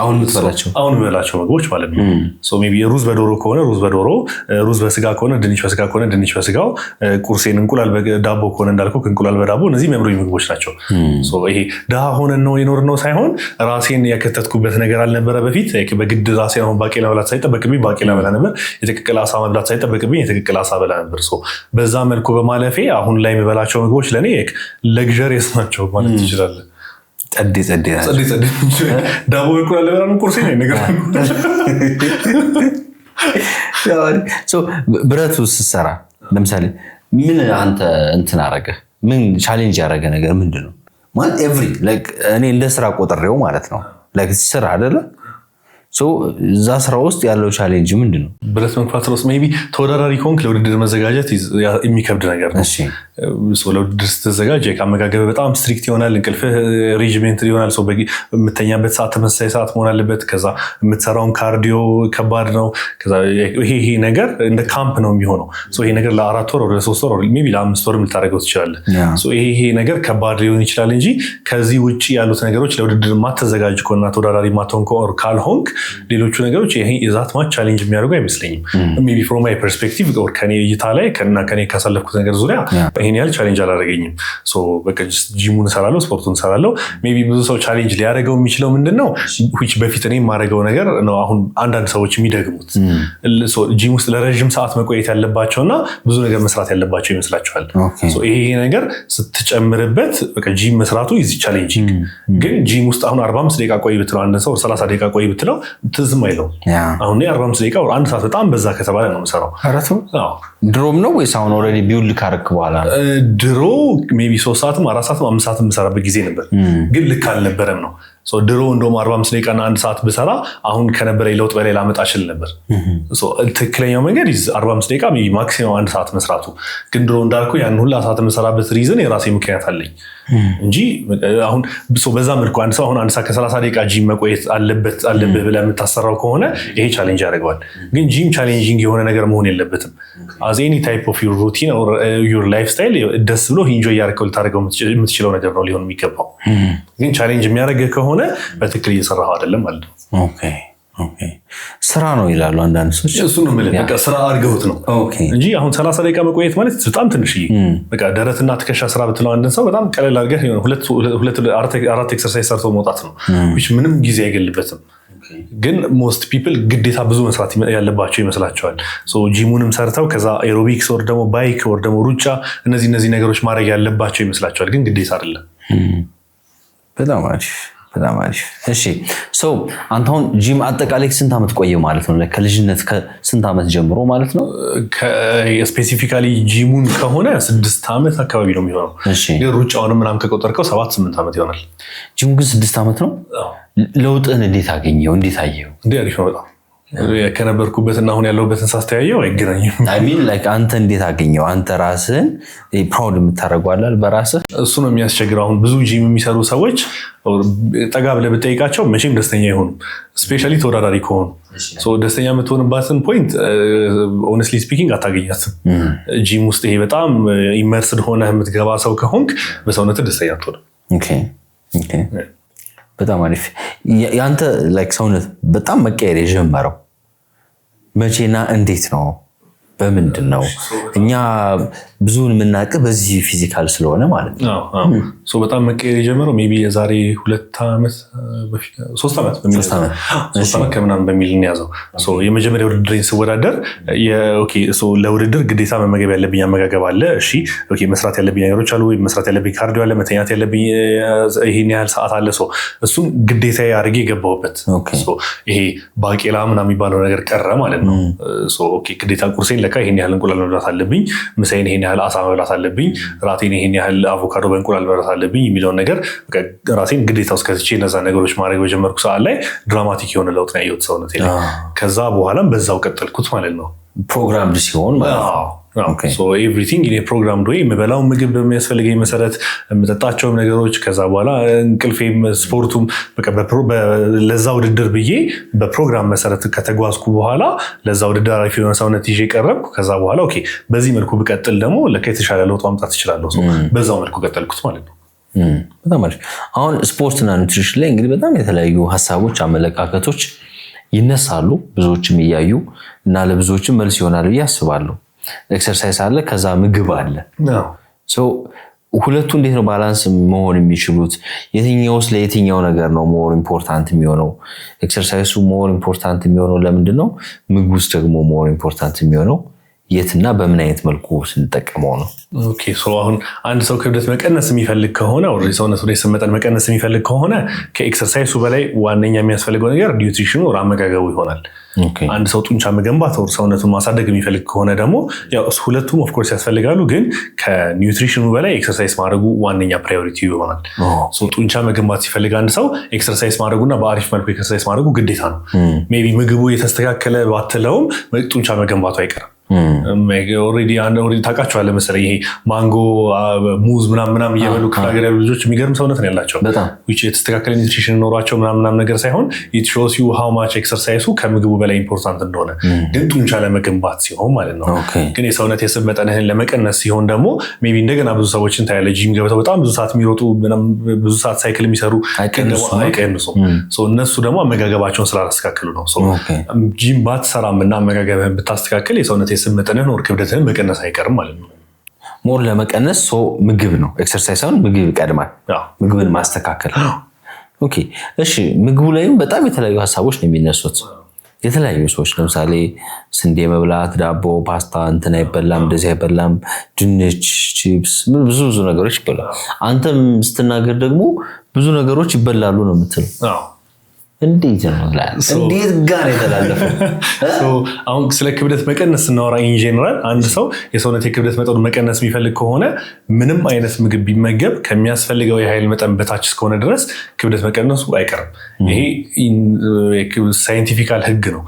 አሁን የምትበላቸው ምግቦች ማለት ነው ሜይ ቢ ሩዝ በዶሮ ከሆነ ሩዝ በዶሮ ሩዝ በስጋ ከሆነ ድንች በስጋ ከሆነ ድንች በስጋው ቁርሴን እንቁላል በዳቦ ከሆነ እንዳልከው እንቁላል በዳቦ እነዚህ የሚያምሩኝ ምግቦች ናቸው ይሄ ድሃ ሆነን ነው የኖር ነው ሳይሆን ራሴን ያከተትኩበት ነገር አልነበረ በፊት በግድ ራሴን አሁን ባቄላ መብላት ሳይጠበቅብኝ ባቄላ በላ ነበር የተቀቀለ አሳ መብላት ሳይጠበቅብኝ የተቀቀለ አሳ በላ ነበር በዛ መልኩ በማለፌ አሁን ላይ የምበላቸው ምግቦች ለእኔ ለግዠሪየስ ናቸው ማለት ትችላለህ ጸዴ ዳቦ እንቁላል ለበራን ቁርሴ ነው ነገር ብረት ውስጥ ስትሰራ ለምሳሌ ምን አንተ እንትን አረገ ምን ቻሌንጅ ያደረገ ነገር ምንድነው ማለት ኤቭሪ ላይክ እኔ እንደ ስራ ቆጥሬው ማለት ነው ላይክ ስራ አይደለ እዛ ስራ ውስጥ ያለው ቻሌንጅ ምንድነው ብረት መግፋት ነው ሜይ ቢ ተወዳዳሪ ኮንክ ለውድድር መዘጋጀት የሚከብድ ነገር ነው ለውድድር ስትዘጋጅ አመጋገብ በጣም ስትሪክት ይሆናል እንቅልፍህ ሬጂሜንት ይሆናል የምተኛበት ሰዓት ተመሳሳይ ሰዓት መሆን አለበት ከዛ የምትሰራውን ካርዲዮ ከባድ ነው ከዛ ይሄ ነገር እንደ ካምፕ ነው የሚሆነው ይሄ ነገር ለ4 ወር ወደ 3 ወር ሜይ ቢ ለ5 ወር ልታደርገው ትችላለህ ይሄ ነገር ከባድ ሊሆን ይችላል እንጂ ከዚህ ውጪ ያሉት ነገሮች ለውድድር ማተዘጋጅ ከሆነና ተወዳዳሪ ማትሆን ካልሆንክ ሌሎቹ ነገሮች ይሄ ዛት ማች ቻሌንጅ የሚያደርጉ አይመስለኝም ሜይ ቢ ፍሮም ማይ ፐርስፔክቲቭ ኦር ከኔ እይታ ላይ ከኔ ካሳለፍኩት ነገር ዙሪያ ይሄን ያህል ቻሌንጅ አላደረገኝም በቃ ጂሙን እሰራለሁ ስፖርቱን እሰራለሁ ሜይ ቢ ብዙ ሰው ቻሌንጅ ሊያደርገው የሚችለው ምንድነው which በፊት እኔ የማደርገው ነገር ነው አሁን አንዳንድ ሰዎች የሚደግሙት ጂም ውስጥ ለረጅም ሰዓት መቆየት ያለባቸውና ብዙ ነገር መስራት ያለባቸው ይመስላቸዋል ይሄ ነገር ስትጨምርበት በቃ ጂም መስራቱ is challenging ግን ጂም ውስጥ አሁን 45 ደቂቃ ቆይ ብትለው አንድ ሰው 30 ደቂቃ ቆይ ብትለው ትዝም አይለው አሁን 45 ደቂቃ ወር አንድ ሰዓት በጣም በዛ ከተባለ ነው የምሰራው አራቱ ድሮም ነው ወይስ አሁን ኦልሬዲ ቢውል ካረክ በኋላ ድሮ ሜቢ 3 ሰዓትም 4 ሰዓትም 5 ሰዓትም የምሰራበት ጊዜ ነበር ግን ልክ አልነበረም ነው ድሮ እንደውም 45 ደቂቃና 1 ሰዓት ብሰራ አሁን ከነበረ ለውጥ በላይ ላመጣ እችል ነበር ትክክለኛው መንገድ 45 ደቂቃ ሜቢ ማክሲመም 1 ሰዓት መስራቱ ግን ድሮ እንዳልኩ ያን ሁላ ሰዓት የምሰራበት ሪዝን የራሴ ምክንያት አለኝ እንጂ አሁን በዛ መልኩ አንድ ሰው አሁን 1 ሰዓት ከ30 ደቂቃ ጂም መቆየት አለብህ ብለህ የምታሰራው ከሆነ ይሄ ቻሌንጅ ያደርገዋል ግን ጂም ቻሌንጂንግ የሆነ ነገር መሆን የለበትም as any type of your routine or your lifestyle ደስ ብሎ ኢንጆይ ያደርገው ልታደርገው የምትችለው ነገር ነው ሊሆን የሚገባው ግን ቻሌንጅ የሚያደርግ ከሆነ በትክክል እየሰራው አይደለም ማለት ነው ኦኬ ስራ ነው ይላሉ አንዳንድ ሰዎች እሱ ነው ማለት በቃ ስራ አድርገውት ነው እንጂ አሁን 30 ደቂቃ መቆየት ማለት በጣም ትንሽዬ በቃ ደረትና ትከሻ ስራ ብትለው አንድ ሰው በጣም ቀለል አድርገህ ሁለት አራት ኤክሰርሳይዝ ሰርቶ መውጣት ነው which ምንም ጊዜ አይገልበትም ግን most people ግዴታ ብዙ መስራት ያለባቸው ይመስላቸዋል ጂሙንም ሰርተው ከዛ ኤሮቢክስ ወር ደግሞ ባይክ ወር ደግሞ ሩጫ እነዚህ ነገሮች ማድረግ ያለባቸው ይመስላቸዋል ግን ግዴታ አይደለም በጣም አሪፍ እሺ አንተ አሁን ጂም አጠቃላይ ስንት አመት ቆየ ማለት ነው ከልጅነት ከስንት አመት ጀምሮ ማለት ነው ስፔሲፊካሊ ጂሙን ከሆነ 6 አመት አካባቢ ነው የሚሆነው ሩጫውን ምናምን ከቆጠርከው 7-8 አመት ይሆናል ጂሙ ግን 6 አመት ነው ለውጥን እንዴት አገኘው እንዴት አየው እንዴ አሪፍ ነው በጣም ከነበርኩበትና አሁን ያለሁበትን ሳስተያየው አይገናኝም I mean like አንተ እንዴት አገኘው አንተ ራስህን ፕራውድ የምታደርገው አይደል በራስህ እሱ ነው የሚያስቸግረው አሁን ብዙ ጂም የሚሰሩ ሰዎች ጠጋ ብለህ ብትጠይቃቸው መቼም ደስተኛ አይሆኑም ስፔሻሊ ተወዳዳሪ ከሆኑ ደስተኛ የምትሆንባትን ፖይንት ሆነስትሊ ስፒኪንግ አታገኛትም ጂም ውስጥ ይሄ በጣም ኢመርስድ ሆነህ የምትገባ ሰው ከሆንክ በሰውነትህ ደስተኛ አትሆንም ኦኬ በጣም አሪፍ ያንተ ላይክ ሰውነት በጣም መቀየር የጀመረው መቼና እንዴት ነው በምንድን ነው? እኛ ብዙውን የምናውቅ በዚህ ፊዚካል ስለሆነ ማለት ነው። በጣም መቀየር የጀመረው ሜይ ቢ የዛሬ 2 ዓመት በፊት 3 ዓመት ከምናምን በሚል እንያዘው። የመጀመሪያ ውድድሬን ስወዳደር ለውድድር ግዴታ መመገብ ያለብኝ አመጋገብ አለ። እሺ መስራት ያለብኝ ነገሮች አሉ። መስራት ያለብኝ ካርዲዮ አለ። መተኛት ያለብኝ ይሄን ያህል ሰዓት አለ። እሱም ግዴታ አድርጌ የገባሁበት ይሄ ባቄላ ምናምን የሚባለው ነገር ቀረ ማለት ነው። ግዴታ ቁርሴን ለካ ይሄን ያህል እንቁላል መብላት አለብኝ፣ ምሳዬን ይሄን ያህል አሳ መብላት አለብኝ፣ ራቴን ይሄን ያህል አቮካዶ በእንቁላል መብላት አለብኝ የሚለውን ነገር ራሴን ግዴታ ውስጥ ከትቼ እነዛ ነገሮች ማድረግ በጀመርኩ ሰዓት ላይ ድራማቲክ የሆነ ለውጥ ነው ያየሁት ሰውነቴ ላይ። ከዛ በኋላም በዛው ቀጠልኩት ማለት ነው። ፕሮግራምድ ሲሆን ማለት ነው። ኤቭሪቲንግ ፕሮግራም ዶ የምበላው ምግብ በሚያስፈልገኝ መሰረት የምጠጣቸውም ነገሮች ከዛ በኋላ እንቅልፌም ስፖርቱም ለዛ ውድድር ብዬ በፕሮግራም መሰረት ከተጓዝኩ በኋላ ለዛ ውድድር አሪፍ የሆነ ሰውነት ይዤ ቀረብኩ። ከዛ በኋላ በዚህ መልኩ ብቀጥል ደግሞ ለካ የተሻለ ለውጥ ማምጣት እችላለሁ። በዛው መልኩ ቀጠልኩት ማለት ነው። በጣም አሪፍ። አሁን ስፖርትና ኑትሪሽን ላይ እንግዲህ በጣም የተለያዩ ሀሳቦች፣ አመለካከቶች ይነሳሉ ብዙዎችም እያዩ እና ለብዙዎችም መልስ ይሆናል ብዬ አስባለሁ። ኤክሰርሳይዝ አለ፣ ከዛ ምግብ አለ። ሁለቱ እንዴት ነው ባላንስ መሆን የሚችሉት? የትኛውስ ለየትኛው ነገር ነው ሞር ኢምፖርታንት የሚሆነው? ኤክሰርሳይሱ ሞር ኢምፖርታንት የሚሆነው ለምንድን ነው? ምግቡስ ደግሞ ሞር ኢምፖርታንት የሚሆነው የትና በምን አይነት መልኩ ስንጠቀመው ነው? አሁን አንድ ሰው ክብደት መቀነስ የሚፈልግ ከሆነ ሰውነቱ ላይ መጠን መቀነስ የሚፈልግ ከሆነ ከኤክሰርሳይሱ በላይ ዋነኛ የሚያስፈልገው ነገር ኒውትሪሽኑ አመጋገቡ ይሆናል። አንድ ሰው ጡንቻ መገንባት ሰውነቱን ማሳደግ የሚፈልግ ከሆነ ደግሞ ሁለቱም ኦፍኮርስ ያስፈልጋሉ፣ ግን ከኒውትሪሽኑ በላይ ኤክሰርሳይዝ ማድረጉ ዋነኛ ፕራዮሪቲ ይሆናል። ጡንቻ መገንባት ሲፈልግ አንድ ሰው ኤክሰርሳይዝ ማድረጉና በአሪፍ መልኩ ኤክሰርሳይዝ ማድረጉ ግዴታ ነው። ሜይ ቢ ምግቡ የተስተካከለ ባትለውም ጡንቻ መገንባቱ አይቀርም። ታውቃቸዋለህ መሰለኝ ይሄ ማንጎ ሙዝ ምናምን እየበሉ ክፍለ ሀገር ያሉ ልጆች የሚገርም ሰውነት ነው ያላቸው። የተስተካከለ ኒውትሪሽን ኖሯቸው ምናምን ነገር ሳይሆን it shows you how much ኤክሰርሳይሱ ከምግቡ በላይ ኢምፖርታንት እንደሆነ፣ ግን ጡንቻ ለመገንባት ሲሆን ማለት ነው። ግን የሰውነት የስብ መጠንህን ለመቀነስ ሲሆን ደግሞ ሜይ ቢ እንደገና ብዙ ሰዎችን ታያለህ ጂም ገብተው በጣም ብዙ ሰዓት የሚሮጡ ብዙ ሰዓት ሳይክል የሚሰሩ አይቀንሱም። እነሱ ደግሞ አመጋገባቸውን ስላላስተካከሉ ነው። ጂም ባትሰራም እና አመጋገብህን ብታስተካከል የሰውነት የስብ መጠንህን ወር ክብደትህን መቀነስ አይቀርም ማለት ነው። ሞር ለመቀነስ ምግብ ነው ኤክሰርሳይዝ ሳይሆን ምግብ ይቀድማል። ምግብን ማስተካከል። እሺ ምግቡ ላይም በጣም የተለያዩ ሀሳቦች ነው የሚነሱት። የተለያዩ ሰዎች ለምሳሌ ስንዴ መብላት፣ ዳቦ፣ ፓስታ እንትን አይበላም፣ እንደዚህ አይበላም፣ ድንች፣ ቺፕስ፣ ብዙ ነገሮች ይበላሉ። አንተም ስትናገር ደግሞ ብዙ ነገሮች ይበላሉ ነው የምትለው። እንዴት ጋር የተላለፈው? አሁን ስለ ክብደት መቀነስ ስናወራ ኢን ጄነራል አንድ ሰው የሰውነት የክብደት መጠኑ መቀነስ የሚፈልግ ከሆነ ምንም አይነት ምግብ ቢመገብ ከሚያስፈልገው የኃይል መጠን በታች እስከሆነ ድረስ ክብደት መቀነሱ አይቀርም። ይሄ ሳይንቲፊካል ህግ ነው፣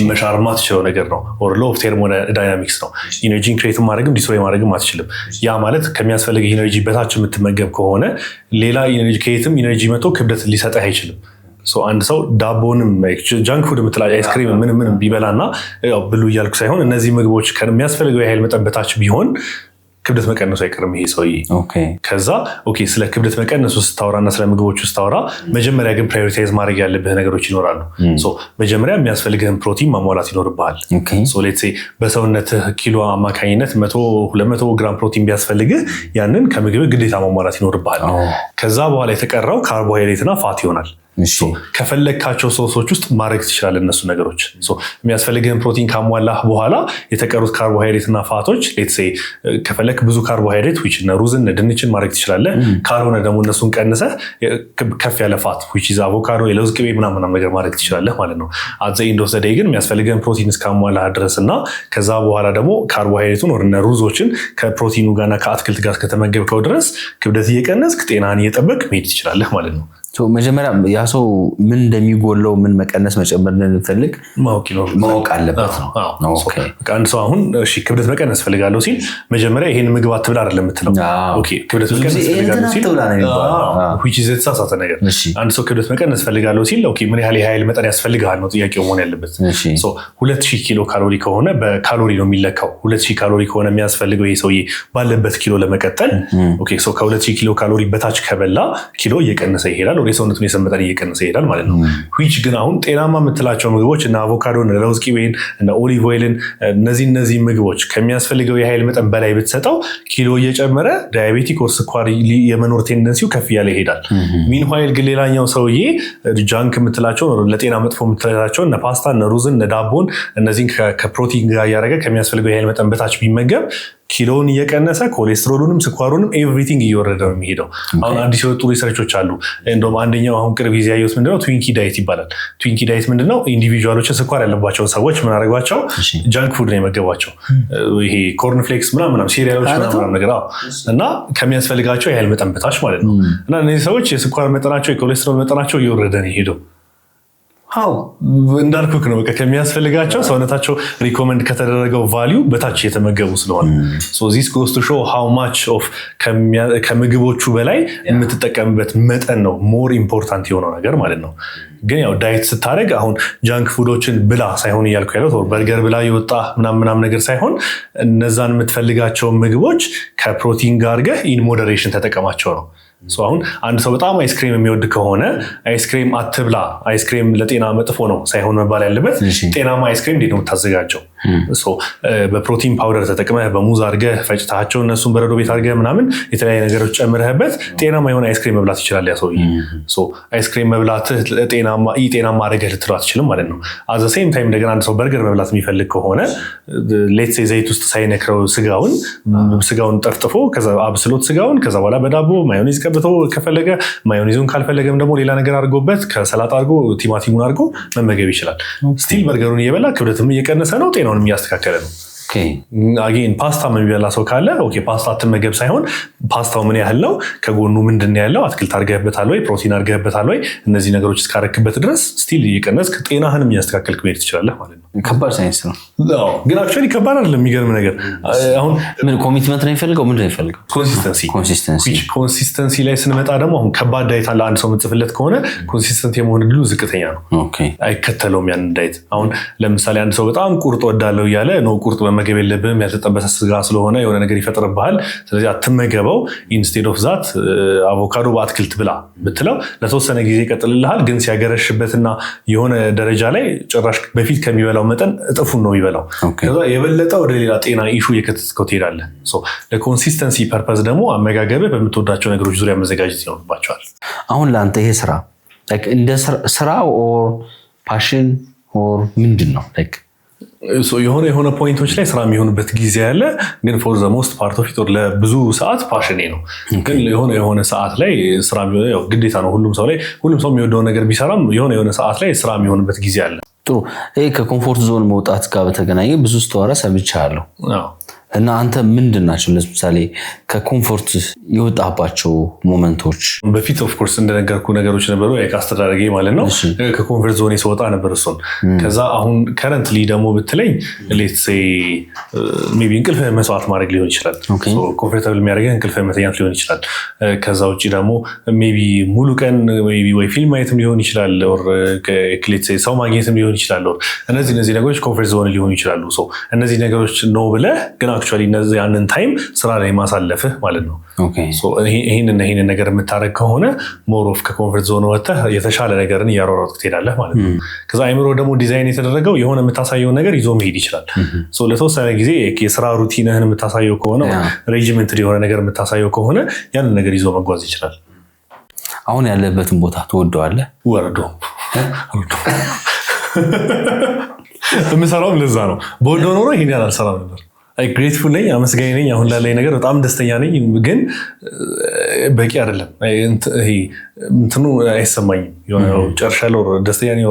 መሻር ማትችለው ነገር ነው። ሎው ኦፍ ቴርሞዳይናሚክስ ነው። ኢነርጂን ክሬት ማድረግም ዲስትሮይ ማድረግም አትችልም። ያ ማለት ከሚያስፈልግ ኢነርጂ በታች የምትመገብ ከሆነ ሌላ ከየትም ኢነርጂ መጥቶ ክብደት ሊሰጥህ አይችልም። አንድ ሰው ዳቦንም ጃንክ ፉድ የምትላ አይስክሪም ምንም ቢበላና ብሉ እያልኩ ሳይሆን እነዚህ ምግቦች ከሚያስፈልገው የኃይል መጠን በታች ቢሆን ክብደት መቀነሱ አይቀርም ይሄ ሰውዬ። ከዛ ስለ ክብደት መቀነሱ ስታወራና ስለ ምግቦቹ ስታወራ መጀመሪያ ግን ፕራዮሪታይዝ ማድረግ ያለብህ ነገሮች ይኖራሉ። መጀመሪያ የሚያስፈልግህን ፕሮቲን ማሟላት ይኖርብሃል። ሌትስ ሴይ በሰውነትህ ኪሎ አማካኝነት 100-200 ግራም ፕሮቲን ቢያስፈልግህ ያንን ከምግብ ግዴታ ማሟላት ይኖርብሃል። ከዛ በኋላ የተቀረው ካርቦሃይድሬትና ፋት ይሆናል። ከፈለግካቸው ሶርሶች ውስጥ ማድረግ ትችላለህ። እነሱ ነገሮች የሚያስፈልግህን ፕሮቲን ካሟላህ በኋላ የተቀሩት ካርቦሃይድሬት እና ፋቶች ሌትስ ሴይ ከፈለክ ብዙ ካርቦሃይድሬት ሩዝን ድንችን ማድረግ ትችላለህ። ካልሆነ ደግሞ እነሱን ቀንሰህ ከፍ ያለ ፋት አቮካዶ፣ የለውዝ ቅቤ ምናምን ነገር ማድረግ ትችላለህ ማለት ነው። አት ዘ ኤንድ ኦፍ ዘ ዴይ ግን የሚያስፈልግህን ፕሮቲን እስካሟላህ ድረስ እና ከዛ በኋላ ደግሞ ካርቦሃይድሬቱን ወርነ ሩዞችን ከፕሮቲኑ ጋርና ከአትክልት ጋር ከተመገብከው ድረስ ክብደት እየቀነስክ ጤናህን እየጠበቅ መሄድ ትችላለህ ማለት ነው። መጀመሪያ ያ ሰው ምን እንደሚጎለው ምን መቀነስ መጨመር እንደሚፈልግ ማወቅ አለበት ነው። አንድ ሰው አሁን ክብደት መቀነስ ፈልጋለሁ ሲል መጀመሪያ ይሄን ምግብ አትብላ አይደለም የምትለው። ክብደት መቀነስ ፈልጋለሁ ሲል የተሳሳተ ነገር። አንድ ሰው ክብደት መቀነስ ፈልጋለሁ ሲል ምን ያህል የኃይል መጠን ያስፈልግሃል ነው ጥያቄው መሆን ያለበት። 2000 ኪሎ ካሎሪ ከሆነ በካሎሪ ነው የሚለካው። 2000 ካሎሪ ከሆነ የሚያስፈልገው ይሄ ሰውዬ ባለበት ኪሎ ለመቀጠል ከ2000 ኪሎ ካሎሪ በታች ከበላ ኪሎ እየቀነሰ ይሄዳል። የሰውነቱን የስብ መጠን እየቀነሰ ይሄዳል ማለት ነው። ዊች ግን አሁን ጤናማ የምትላቸው ምግቦች እና አቮካዶን፣ ለውዝ ቅቤን እና ኦሊቭ ኦይልን እነዚህ ምግቦች ከሚያስፈልገው የኃይል መጠን በላይ ብትሰጠው ኪሎ እየጨመረ ዳያቤቲክ ወር ስኳር የመኖር ቴንደንሲው ከፍ እያለ ይሄዳል። ሚንዋይል ግን ሌላኛው ሰውዬ ጃንክ የምትላቸው ለጤና መጥፎ የምትላቸው እነ ፓስታ፣ እነ ሩዝን፣ እነ ዳቦን እነዚህን ከፕሮቲን ጋር እያደረገ ከሚያስፈልገው የኃይል መጠን በታች ቢመገብ ኪሎውን እየቀነሰ ኮሌስትሮሉንም ስኳሩንም ኤቭሪቲንግ እየወረደ ነው የሚሄደው። አሁን አዲስ የወጡ ሪሰርቾች አሉ። እንደውም አንደኛው አሁን ቅርብ ጊዜ ያየሁት ምንድነው ትዊንኪ ዳይት ይባላል። ትዊንኪ ዳይት ምንድነው? ኢንዲቪጁዋሎችን ስኳር ያለባቸውን ሰዎች ምን አደረጓቸው? ጃንክ ፉድ ነው የመገቧቸው። ይሄ ኮርን ፍሌክስ ምናምን ሲሪያሎች ምናምን ነገር እና ከሚያስፈልጋቸው የኃይል መጠን በታች ማለት ነው። እና እነዚህ ሰዎች የስኳር መጠናቸው የኮሌስትሮል መጠናቸው እየወረደ ነው የሄደው። እንዳልኩክ ነው በቃ ከሚያስፈልጋቸው ሰውነታቸው ሪኮመንድ ከተደረገው ቫሊዩ በታች እየተመገቡ ስለሆነ ዚስ ጎስ ቱ ሾው ሃው ማች ኦፍ ከምግቦቹ በላይ የምትጠቀምበት መጠን ነው ሞር ኢምፖርታንት የሆነው ነገር ማለት ነው። ግን ያው ዳይት ስታደርግ አሁን ጃንክ ፉዶችን ብላ ሳይሆን እያልኩ ያለው በርገር ብላ የወጣ ምናምን ነገር ሳይሆን እነዛን የምትፈልጋቸው ምግቦች ከፕሮቲን ጋር አድርገህ ኢን ሞዴሬሽን ተጠቀማቸው ነው። አሁን አንድ ሰው በጣም አይስክሬም የሚወድ ከሆነ አይስክሬም አትብላ፣ አይስክሬም ለጤና መጥፎ ነው ሳይሆን መባል ያለበት ጤናማ አይስክሬም እንዴት ነው የምታዘጋጀው? በፕሮቲን ፓውደር ተጠቅመህ በሙዝ አድርገህ ፈጭታቸው እነሱን በረዶ ቤት አድርገህ ምናምን የተለያዩ ነገሮች ጨምረህበት ጤናማ የሆነ አይስክሬም መብላት ይችላል ያ ሰውዬ። አይስክሬም መብላትህ ጤናማ አድርገህ ልትለው አትችልም ማለት ነው። አዘ ሴም ታይም እንደገና አንድ ሰው በርገር መብላት የሚፈልግ ከሆነ ሌትስ ሴይ ዘይት ውስጥ ሳይነክረው ስጋውን ጠፍጥፎ አብስሎት ስጋውን ከዛ በኋላ በዳቦ ማዮኔዝ ቀብቶ ከፈለገ ማዮኔዙን ካልፈለገም ደግሞ ሌላ ነገር አድርጎበት ከሰላጣ አድርጎ ቲማቲሙን አድርጎ መመገብ ይችላል። ስቲል በርገሩን እየበላ ክብደትም እየቀነሰ ነው፣ ጤናውንም እያስተካከለ ነው። አጌን ፓስታ የሚበላ ሰው ካለ ፓስታ አትመገብ ሳይሆን ፓስታው ምን ያህል ነው፣ ከጎኑ ምንድን ነው ያለው፣ አትክልት አድርገህበታል ወይ፣ ፕሮቲን አድርገህበታል ወይ፣ እነዚህ ነገሮች እስካረክበት ድረስ ስቲል እየቀነስክ ጤናህንም እያስተካከልክ መሄድ ትችላለህ ማለት ነው። ከባድ ሳይንስ ነው ግን አክቹዋሊ ከባድ አይደለም። የሚገርም ነገር አሁን ምን ኮሚትመንት ነው የሚፈልገው? ምንድን ነው የሚፈልገው? ኮንሲስተንሲ ላይ ስንመጣ ደግሞ አሁን ከባድ ዳይት አለ አንድ ሰው የምጽፍለት ከሆነ ኮንሲስተንት የመሆን እድሉ ዝቅተኛ ነው። አይከተለውም ያንን ዳይት። አሁን ለምሳሌ አንድ ሰው በጣም ቁርጥ ወዳለው እያለ ነው ቁርጥ መመገብ የለብህም ያልተጠበሰ ስጋ ስለሆነ የሆነ ነገር ይፈጥርብሃል፣ ስለዚህ አትመገበው፣ ኢንስቴድ ኦፍ ዛት አቮካዶ በአትክልት ብላ ብትለው ለተወሰነ ጊዜ ይቀጥልልሃል። ግን ሲያገረሽበትና የሆነ ደረጃ ላይ ጭራሽ በፊት ከሚበላው መጠን እጥፉን ነው የሚበላው። ከዛ የበለጠ ወደ ሌላ ጤና ኢሹ የከተትከው ትሄዳለህ። ለኮንሲስተንሲ ፐርፐዝ ደግሞ አመጋገብህ በምትወዳቸው ነገሮች ዙሪያ መዘጋጀት ይኖርባቸዋል። አሁን ለአንተ ይሄ ስራ እንደ ስራ ኦር ፓሽን ኦር ምንድን ነው? የሆነ ፖይንቶች ላይ ስራ የሚሆንበት ጊዜ ያለ፣ ግን ፎር ዘ ሞስት ፓርት ኦፍ ኢት ለብዙ ሰዓት ፓሽኔ ነው። ግን የሆነ ሰዓት ላይ ስራ ግዴታ ነው። ሁሉም ሰው የሚወደውን ነገር ቢሰራም የሆነ ሰዓት ላይ ስራ የሚሆንበት ጊዜ አለ። ጥሩ። ይሄ ከኮምፎርት ዞን መውጣት ጋር በተገናኘ ብዙ ስተዋራ ሰምቻለሁ እና አንተ ምንድን ናቸው ለምሳሌ ከኮምፎርት የወጣባቸው ሞመንቶች? በፊት ኦፍኮርስ እንደነገርኩ ነገሮች ነበሩ አስተዳደጌ ማለት ነው። ከኮምፎርት ዞን ስወጣ ነበር እሱን። ከዛ አሁን ከረንትሊ ደግሞ ብትለኝ ሌትስ ሴይ ሜይ ቢ እንቅልፍ መስዋዕት ማድረግ ሊሆን ይችላል። ኮምፎርታብል የሚያደርገህ እንቅልፍ መተኛት ሊሆን ይችላል። ከዛ ውጭ ደግሞ ሜይ ቢ ሙሉ ቀን ወይ ፊልም ማየትም ሊሆን ይችላል፣ ሌትስ ሴይ ሰው ማግኘትም ሊሆን ይችላል። እነዚህ ነገሮች ኮምፎርት ዞን ሊሆኑ ይችላሉ። እነዚህ ነገሮች ነው ብለህ ግን አክቹዋሊ ያንን ታይም ስራ ላይ ማሳለፍህ ማለት ነው። ይህንን ነገር የምታደርግ ከሆነ ሞር ኦፍ ከኮንፈርት ዞን ወጥተህ የተሻለ ነገርን እያሯሯጥክ ትሄዳለህ ማለት ነው። ከዛ አይምሮ ደግሞ ዲዛይን የተደረገው የሆነ የምታሳየውን ነገር ይዞ መሄድ ይችላል። ለተወሰነ ጊዜ የስራ ሩቲንህን የምታሳየው ከሆነ ሬጂመንት የሆነ ነገር የምታሳየው ከሆነ ያንን ነገር ይዞ መጓዝ ይችላል። አሁን ያለበትን ቦታ ትወደዋለህ? ወርዶ የምሰራውም ለዛ ነው። በወደው ኖሮ ይሄን ያህል አልሰራም ነበር። ግሬትፉል ነኝ፣ አመስጋኝ ነኝ። አሁን ላለኝ ነገር በጣም ደስተኛ ነኝ። ግን በቂ አይደለም። እንትኑ አይሰማኝም። ጨርሻለሁ ደስተኛ ነኝ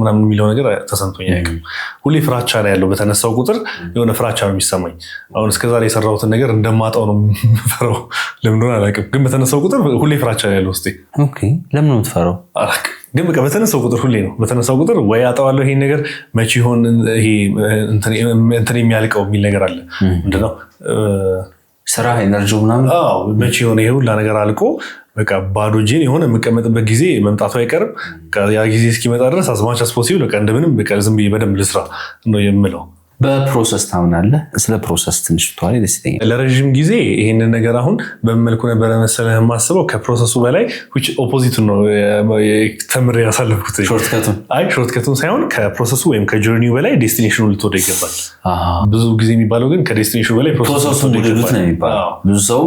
ምናምን የሚለው ነገር ተሰምቶኝ አያውቅም። ሁሌ ፍራቻ ላይ ያለው በተነሳው ቁጥር የሆነ ፍራቻ ነው የሚሰማኝ። አሁን እስከዛሬ የሰራሁትን ነገር እንደማጣው ነው የምፈራው። ለምን እንደሆነ አላውቅም። ግን በተነሳው ቁጥር ሁሌ ፍራቻ ላይ ያለው ውስጤ። ለምን ነው የምትፈራው? አላውቅም። ግን በቃ በተነሳው ቁጥር ሁሌ ነው በተነሳው ቁጥር ወይ አጣዋለሁ ይሄን ነገር መቼ ይሆን ይሄ እንትን የሚያልቀው የሚል ነገር አለ። ምንድነው ስራ ኤነርጂው ምናምን መቼ ይሆን ይሄ ሁላ ነገር አልቆ በቃ ባዶ እጄን የሆነ የምቀመጥበት ጊዜ መምጣቱ አይቀርም። ያ ጊዜ እስኪመጣ ድረስ አዝማች አስፖሲብል በቃ እንደምንም በቃ ዝም ብዬ በደንብ ልስራ ነው የምለው። በፕሮሰስ ታምናለህ? ስለ ፕሮሰስ ትንሽ ተዋሪ ደስ ይለኛል። ለረጅም ጊዜ ይሄንን ነገር አሁን በመልኩ ነበር መሰለህ የማስበው ከፕሮሰሱ በላይ which opposite ነው ተምሬ ያሳለፍኩት። ሾርትከቱን ሳይሆን ከፕሮሰሱ ወይም ከጆርኒው በላይ ዴስቲኔሽኑ ልትወደው ይገባል። ብዙ ጊዜ የሚባለው ግን ከዴስቲኔሽኑ በላይ ፕሮሰሱን ልትወደው ነው የሚባለው። ብዙ ሰው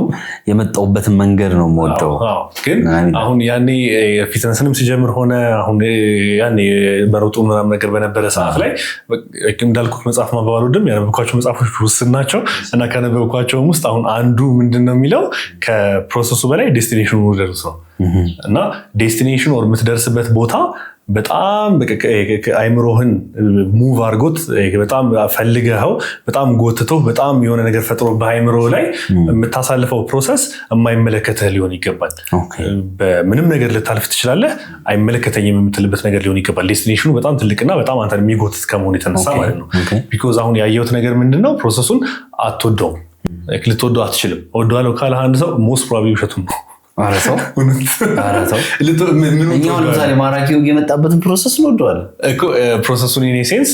የመጣውበትን መንገድ ነው የምወደው። ግን አሁን ያኔ ፊትነስንም ሲጀምር ሆነ አሁን ያኔ በሮጡ ምናምን ነገር በነበረ ሰዓት ላይ እንዳልኩት መጽሐፍ ማንበብ አልወድም። ያነበብኳቸው መጽሐፎች ውስን ናቸው እና ከነበብኳቸውም ውስጥ አሁን አንዱ ምንድነው የሚለው ከፕሮሰሱ በላይ ዴስቲኔሽኑ ውደዱት ነው። እና ዴስቲኔሽኑ ወር የምትደርስበት ቦታ በጣም አይምሮህን ሙቭ አድርጎት በጣም ፈልገኸው በጣም ጎትተው በጣም የሆነ ነገር ፈጥሮ በአይምሮ ላይ የምታሳልፈው ፕሮሰስ የማይመለከትህ ሊሆን ይገባል። በምንም ነገር ልታልፍ ትችላለህ፣ አይመለከተኝም የምትልበት ነገር ሊሆን ይገባል። ዴስቲኔሽኑ በጣም ትልቅና በጣም አንተን የሚጎትት ከመሆኑ የተነሳ ማለት ነው። ቢኮዝ አሁን ያየሁት ነገር ምንድነው ፕሮሰሱን አትወደውም፣ ልትወደው አትችልም። ወደዋለው ካለ አንድ ሰው ሞስት ፕሮባብሊ ውሸቱን ነው። አረሰው እኛው ለምሳሌ ማራኪው የመጣበትን ፕሮሰስ ነው ወደዋል እኮ ፕሮሰሱን ኢን ሴንስ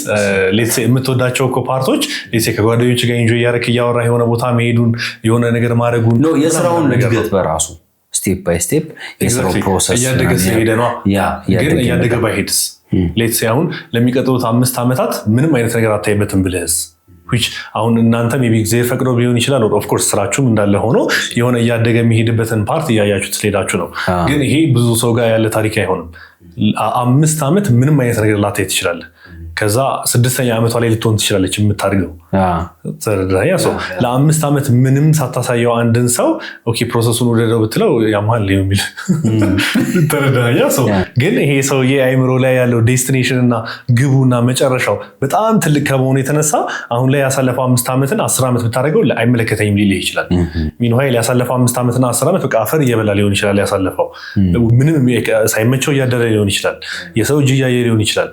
ሌትስ ሴ የምትወዳቸው እኮ ፓርቶች ሌትስ ሴ ከጓደኞች ጋር ኢንጆይ ያረክ ያወራ የሆነ ቦታ መሄዱን የሆነ ነገር ማድረጉን ነው የስራውን እድገት በራሱ ስቴፕ ባይ ስቴፕ የስራው ፕሮሰስ እያደገ ሲሄድ ነው። ግን እያደገ ባይሄድስ ሌትስ ሴ አሁን ለሚቀጥሉት 5 ዓመታት ምንም አይነት ነገር አታይበትም ብለህስ which አሁን እናንተ ሜቢ እግዚአብሔር ፈቅዶ ሊሆን ይችላል ኦፍ ኮርስ ስራችሁም እንዳለ ሆኖ የሆነ እያደገ የሚሄድበትን ፓርት እያያችሁት ስለሄዳችሁ ነው። ግን ይሄ ብዙ ሰው ጋር ያለ ታሪክ አይሆንም። 5 ዓመት ምንም አይነት ነገር ላታይ ትችላለህ። ከዛ 6ኛ ዓመቷ ላይ ልትሆን ትችላለች የምታርገው ተረዳኸኝ? ለ5 ዓመት ምንም ሳታሳየው አንድን ሰው ኦኬ ፕሮሰሱን ወደደው ብትለው ያማል የሚል ተረዳኸኝ? ግን ይሄ ሰውዬ አይምሮ ላይ ያለው ዴስቲኔሽን እና ግቡና መጨረሻው በጣም ትልቅ ከመሆኑ የተነሳ አሁን ላይ ያሳለፈው 5 ዓመትን 10 ዓመት ብታደርገው አይመለከተኝም ሊልህ ይችላል። ሚንዋይል ያሳለፈው 5 ዓመትና 10 ዓመት በቃ አፈር እየበላ ሊሆን ይችላል። ያሳለፈው ምንም ሳይመቸው እያደረ ሊሆን ይችላል። የሰው እጅ እያየ ሊሆን ይችላል።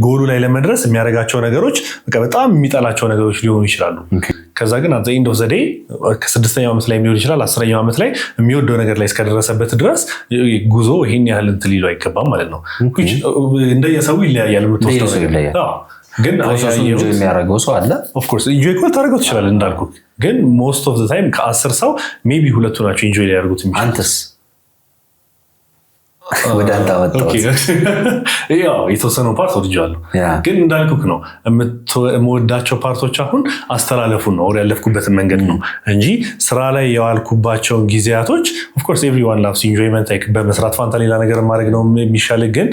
ጎሉ ላይ ለመድረስ የሚያደርጋቸው ነገሮች በቃ በጣም የሚጠላቸው ነገሮች ሊሆኑ ይችላሉ። ከዛ ግን አት ዘ ኤንድ ኦፍ ዘ ዴይ ከ6ኛው ዓመት ላይ ሊሆን ይችላል 10ኛው ዓመት ላይ የሚወደው ነገር ላይ እስከደረሰበት ድረስ ጉዞ ይሄን ያህል እንትን ሊለው አይገባም ማለት ነው። እንደየሰው ይለያያል የምትወስደው ነገር። ግን የሚያደርገው ሰው አለ ኦፍ ኮርስ ኢንጆይ ኮል ታደርገው ትችላለህ እንዳልኩ። ግን ሞስት ኦፍ ዘ ታይም ከ10 ሰው ሜቢ 2 ናቸው ኢንጆይ ሊያደርጉት የሚችሉት። አንተስ ወደ አንተ አወጣሁት። ያው የተወሰነው ፓርት ወድጃለሁ። ግን እንዳልኩክ ነው የምወዳቸው ፓርቶች አሁን አስተላለፉን ነው ያለፍኩበትን መንገድ ነው እንጂ ስራ ላይ የዋልኩባቸውን ጊዜያቶች ኦፍ ኮርስ ኤቭሪዋን ላቭስ ኢንጆይመንት ላይክ በመስራት ፋንታ ሌላ ነገር ማድረግ ነው የሚሻል። ግን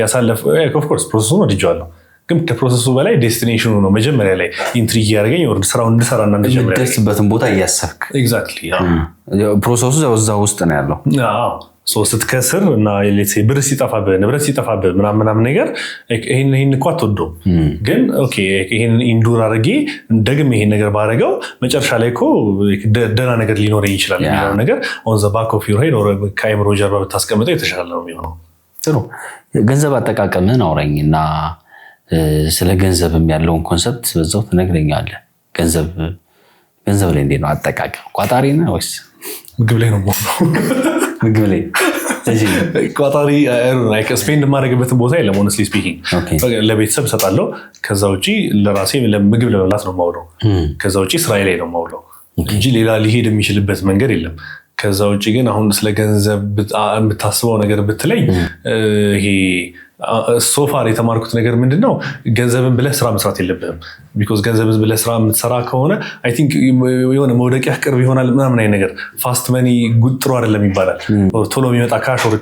ያሳለፍ ኦፍ ኮርስ ፕሮሰሱን ወድጃለሁ። ግን ከፕሮሰሱ በላይ ዴስቲኔሽኑ ነው መጀመሪያ ላይ ኢንትሪግ ያደረገኝ ወር ስራውን እንድሰራና እንደጀመረ የምትደርስበትን ቦታ እያሰብክ ኤግዛክትሊ ፕሮሰሱ እዛ ውስጥ ነው ያለው። አዎ ስትከስር እና ብር ሲጠፋብህ ንብረት ሲጠፋብህ ምናምን ነገር ይሄን እኮ አትወደውም። ግን ኦኬ ይሄን ኢንዱር አድርጌ ደግሜ ይሄን ነገር ባደረገው መጨረሻ ላይ እኮ ደህና ነገር ሊኖረኝ ይችላል የሚለው ነገር ኦን ዘ ባክ ኦፍ ዩር ሄድ ኦር ከአይምሮ ጀርባ ብታስቀምጠው የተሻለ ነው የሚሆነው። ጥሩ ገንዘብ አጠቃቀምህን አውራኝ እና ስለ ገንዘብም ያለውን ኮንሰፕት በዛው ትነግረኛለህ። ገንዘብ ላይ እንዴት ነው አጠቃቀም? ቋጣሪ ነህ ወይስ ምግብ ላይ ነው የምሆነው? ምግብ ላይ ቋጣሪ ስፔንድ የማደርግበትን ቦታ የለም። ሆነስትሊ ስፒኪንግ ለቤተሰብ እሰጣለሁ። ከዛ ውጭ ለራሴ ምግብ ለመብላት ነው የማውለው። ከዛ ውጭ ስራዬ ላይ ነው የማውለው እንጂ ሌላ ሊሄድ የሚችልበት መንገድ የለም። ከዛ ውጭ ግን አሁን ስለ ገንዘብ የምታስበው ነገር ብትለኝ ይሄ ሶፋር የተማርኩት ነገር ምንድነው ገንዘብን ብለህ ስራ መስራት የለብህም። ቢኮዝ ገንዘብን ብለህ ስራ የምትሰራ ከሆነ አይ ቲንክ የሆነ መውደቂያ ቅርብ ይሆናል ምናምን አይነት ነገር። ፋስት መኒ ጥሩ አይደለም ይባላል። ቶሎ የሚመጣ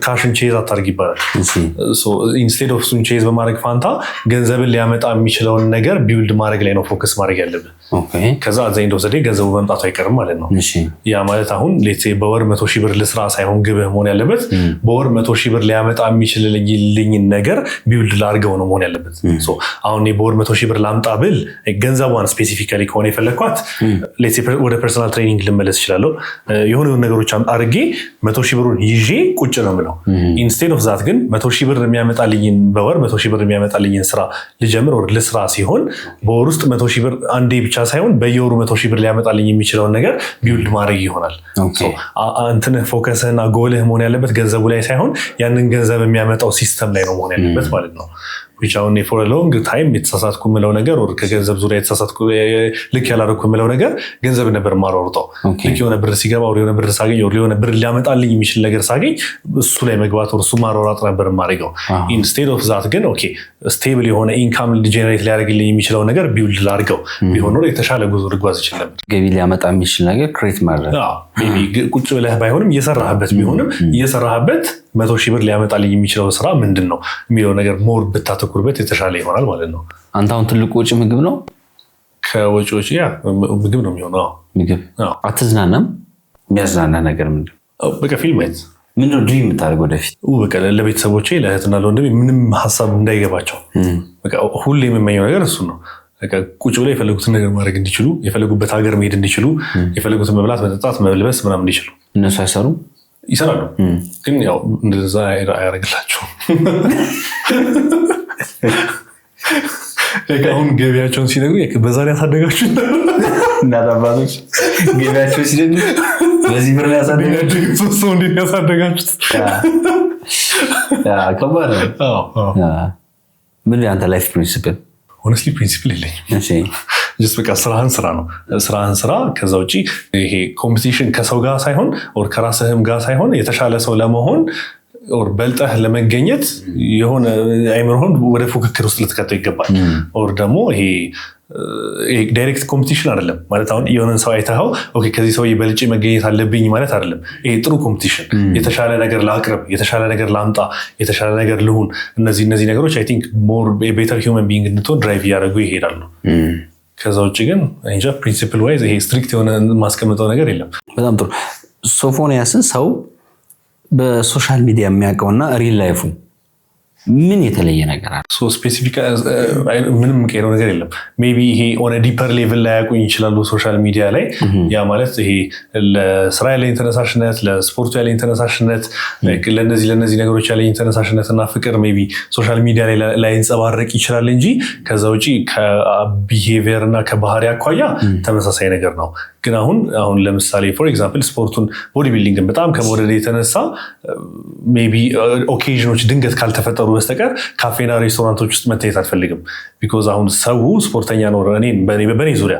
ካሽን ቼዝ አታርግ ይባላል። ኢንስቴድ ኦፍ እሱን ቼዝ በማድረግ ፋንታ ገንዘብን ሊያመጣ የሚችለውን ነገር ቢውልድ ማድረግ ላይ ነው ፎከስ ማድረግ ያለብህ። ከዛ ዘንድ ወሰደ ገንዘቡ መምጣቱ አይቀርም ማለት ነው። ያ ማለት አሁን ሌትስ ሴ በወር 100,000 ብር ልስራ ሳይሆን ግብህ መሆን ያለበት በወር 100,000 ብር ሊያመጣ የሚችልልኝ ነገር ቢውልድ ላድርገው ነው መሆን ያለበት። አሁን በወር 100,000 ብር ላምጣ ብል ገንዘቧን ስፔሲፊካሊ ከሆነ የፈለግኳት ሌትስ ሴ ወደ ፐርሰናል ትሬኒንግ ልመለስ ይችላለሁ። የሆነ ነገሮች አድርጌ 100,000 ብሩን ይዤ ቁጭ ነው የምለው። ኢንስቴድ ኦፍ ዛት ግን 100,000 ብር የሚያመጣልኝን በወር 100,000 ብር የሚያመጣልኝን ስራ ልጀምር ወር ልስራ ሲሆን በወር ውስጥ 100,000 ብር አንዴ ብቻ ሳይሆን በየወሩ 100,000 ብር ሊያመጣልኝ የሚችለውን ነገር ቢውልድ ማድረግ ይሆናል። አንተን ፎከስህና ጎልህ መሆን ያለበት ገንዘቡ ላይ ሳይሆን ያንን ገንዘብ የሚያመጣው ሲስተም ላይ ነው መሆን ያለበት ማለት ነው። which አሁን for a long time የተሳሳትኩ የምለው ነገር or ከገንዘብ ዙሪያ የተሳሳትኩ ልክ ያላደረኩ የምለው ነገር ገንዘብ ነበር ማሯሯጣው ልክ የሆነ ብር ሲገባ or የሆነ ብር ሳገኝ or የሆነ ብር ሊያመጣልኝ የሚችል ነገር ሳገኝ እሱ ላይ መግባት or እሱ ማሯሯጥ ነበር ማድረገው instead of that ግን ኦኬ ስቴብል የሆነ ኢንካም ጀነሬት ሊያደርግልኝ የሚችለው ነገር ቢውልድ ላድርገው ቢሆን ኖሮ የተሻለ ጉዞ ልጓዝ ይችል ነበር ገቢ ሊያመጣ የሚችል ነገር ክሬት ማድረግ ቁጭ ብለህ ባይሆንም እየሰራህበት ቢሆንም እየሰራህበት 100,000 ብር ሊያመጣልኝ የሚችለው ስራ ምንድነው የሚለው ነገር ሞር ብታተኩርበት የተሻለ ይሆናል ማለት ነው አንተ አሁን ትልቁ ወጪ ምግብ ነው ከወጪዎች ምግብ ነው የሚሆነው ምግብ አትዝናናም የሚያዝናና ነገር ምንድነው በቃ ፊልም ማየት ምንድነው ድሪም የምታደርገው ወደፊት በቃ ለቤተሰቦቼ ለእህትና ለወንድሜ ምንም ሀሳብ እንዳይገባቸው በቃ ሁሌ የምመኘው ነገር እሱ ነው በቃ ቁጭ ብለው የፈለጉትን ነገር ማድረግ እንዲችሉ የፈለጉበት ሀገር መሄድ እንዲችሉ የፈለጉትን መብላት መጠጣት መልበስ ምናምን እንዲችሉ እነሱ አይሰሩም ይሰራሉ ግን ያው እንደዛ አያደርግላቸውም አሁን ገቢያቸውን ሲነግሩ በዛ ላይ ያሳደጋችሁ እናታባቶች ገቢያቸውን ሲነግሩ በዚህ ብር ላይ ያሳደጋችሁ ሶስት እንዴት ያሳደጋችሁት ከባድ ነው ምን ያንተ ላይፍ ፕሪንሲፕል honestly principle የለኝም just በቃ ስራህን ስራ ከዛ ውጪ ይሄ ኮምፒቲሽን ከሰው ጋር ሳይሆን or ከራስህም ጋር ሳይሆን የተሻለ ሰው ለመሆን or በልጠህ ለመገኘት የሆነ አይምሮህን ወደ ፉክክር ውስጥ ልትከተው ይገባል or ደግሞ ይሄ ዳይሬክት ኮምፒቲሽን አይደለም ማለት አሁን የሆነን ሰው አይተኸው ኦኬ ከዚህ ሰው በልጬ መገኘት አለብኝ ማለት አይደለም ይሄ ጥሩ ኮምፒቲሽን የተሻለ ነገር ላቅርብ የተሻለ ነገር ላምጣ የተሻለ ነገር ልሁን እነዚህ ነገሮች I think more a better human being እንድትሆን ድራይቭ ያደርጉ ይሄዳሉ ከዛ ውጪ ግን እንጃ ፕሪንሲፕል ዋይዝ ይሄ ስትሪክት የሆነ ማስቀመጠው ነገር የለም በጣም ጥሩ ሶፎንያስን ሰው በሶሻል ሚዲያ የሚያውቀውና ሪል ላይፉ ምን የተለየ ነገር አለ ሶ ስፔሲፊክ ምንም ቀይሮ ነገር የለም ሜቢ ይሄ ኦን ዲፐር ሌቭል ላይ ያውቁኝ ይችላሉ ሶሻል ሚዲያ ላይ ያ ማለት ይሄ ለስራ ያለ ኢንተርናሽናል ለስፖርቱ ያለ ኢንተርናሽናል ለነዚህ ነገሮች ያለ ኢንተርናሽናልና ፍቅር ሜቢ ሶሻል ሚዲያ ላይ እንጸባረቅ ይችላል እንጂ ከዛ ውጪ ከቢሄቪየር እና ከባህሪ አኳያ ተመሳሳይ ነገር ነው ግን አሁን ለምሳሌ ፎር ኤግዛምፕል ስፖርቱን ቦዲ ቢልዲንግን በጣም ከመወደድ የተነሳ ሜቢ ኦኬዥኖች ድንገት ካልተፈጠሩ በስተቀር ካፌና ሬስቶራንቶች ውስጥ መታየት አልፈልግም ቢኮዝ አሁን ሰው ስፖርተኛ ነው በኔ ዙሪያ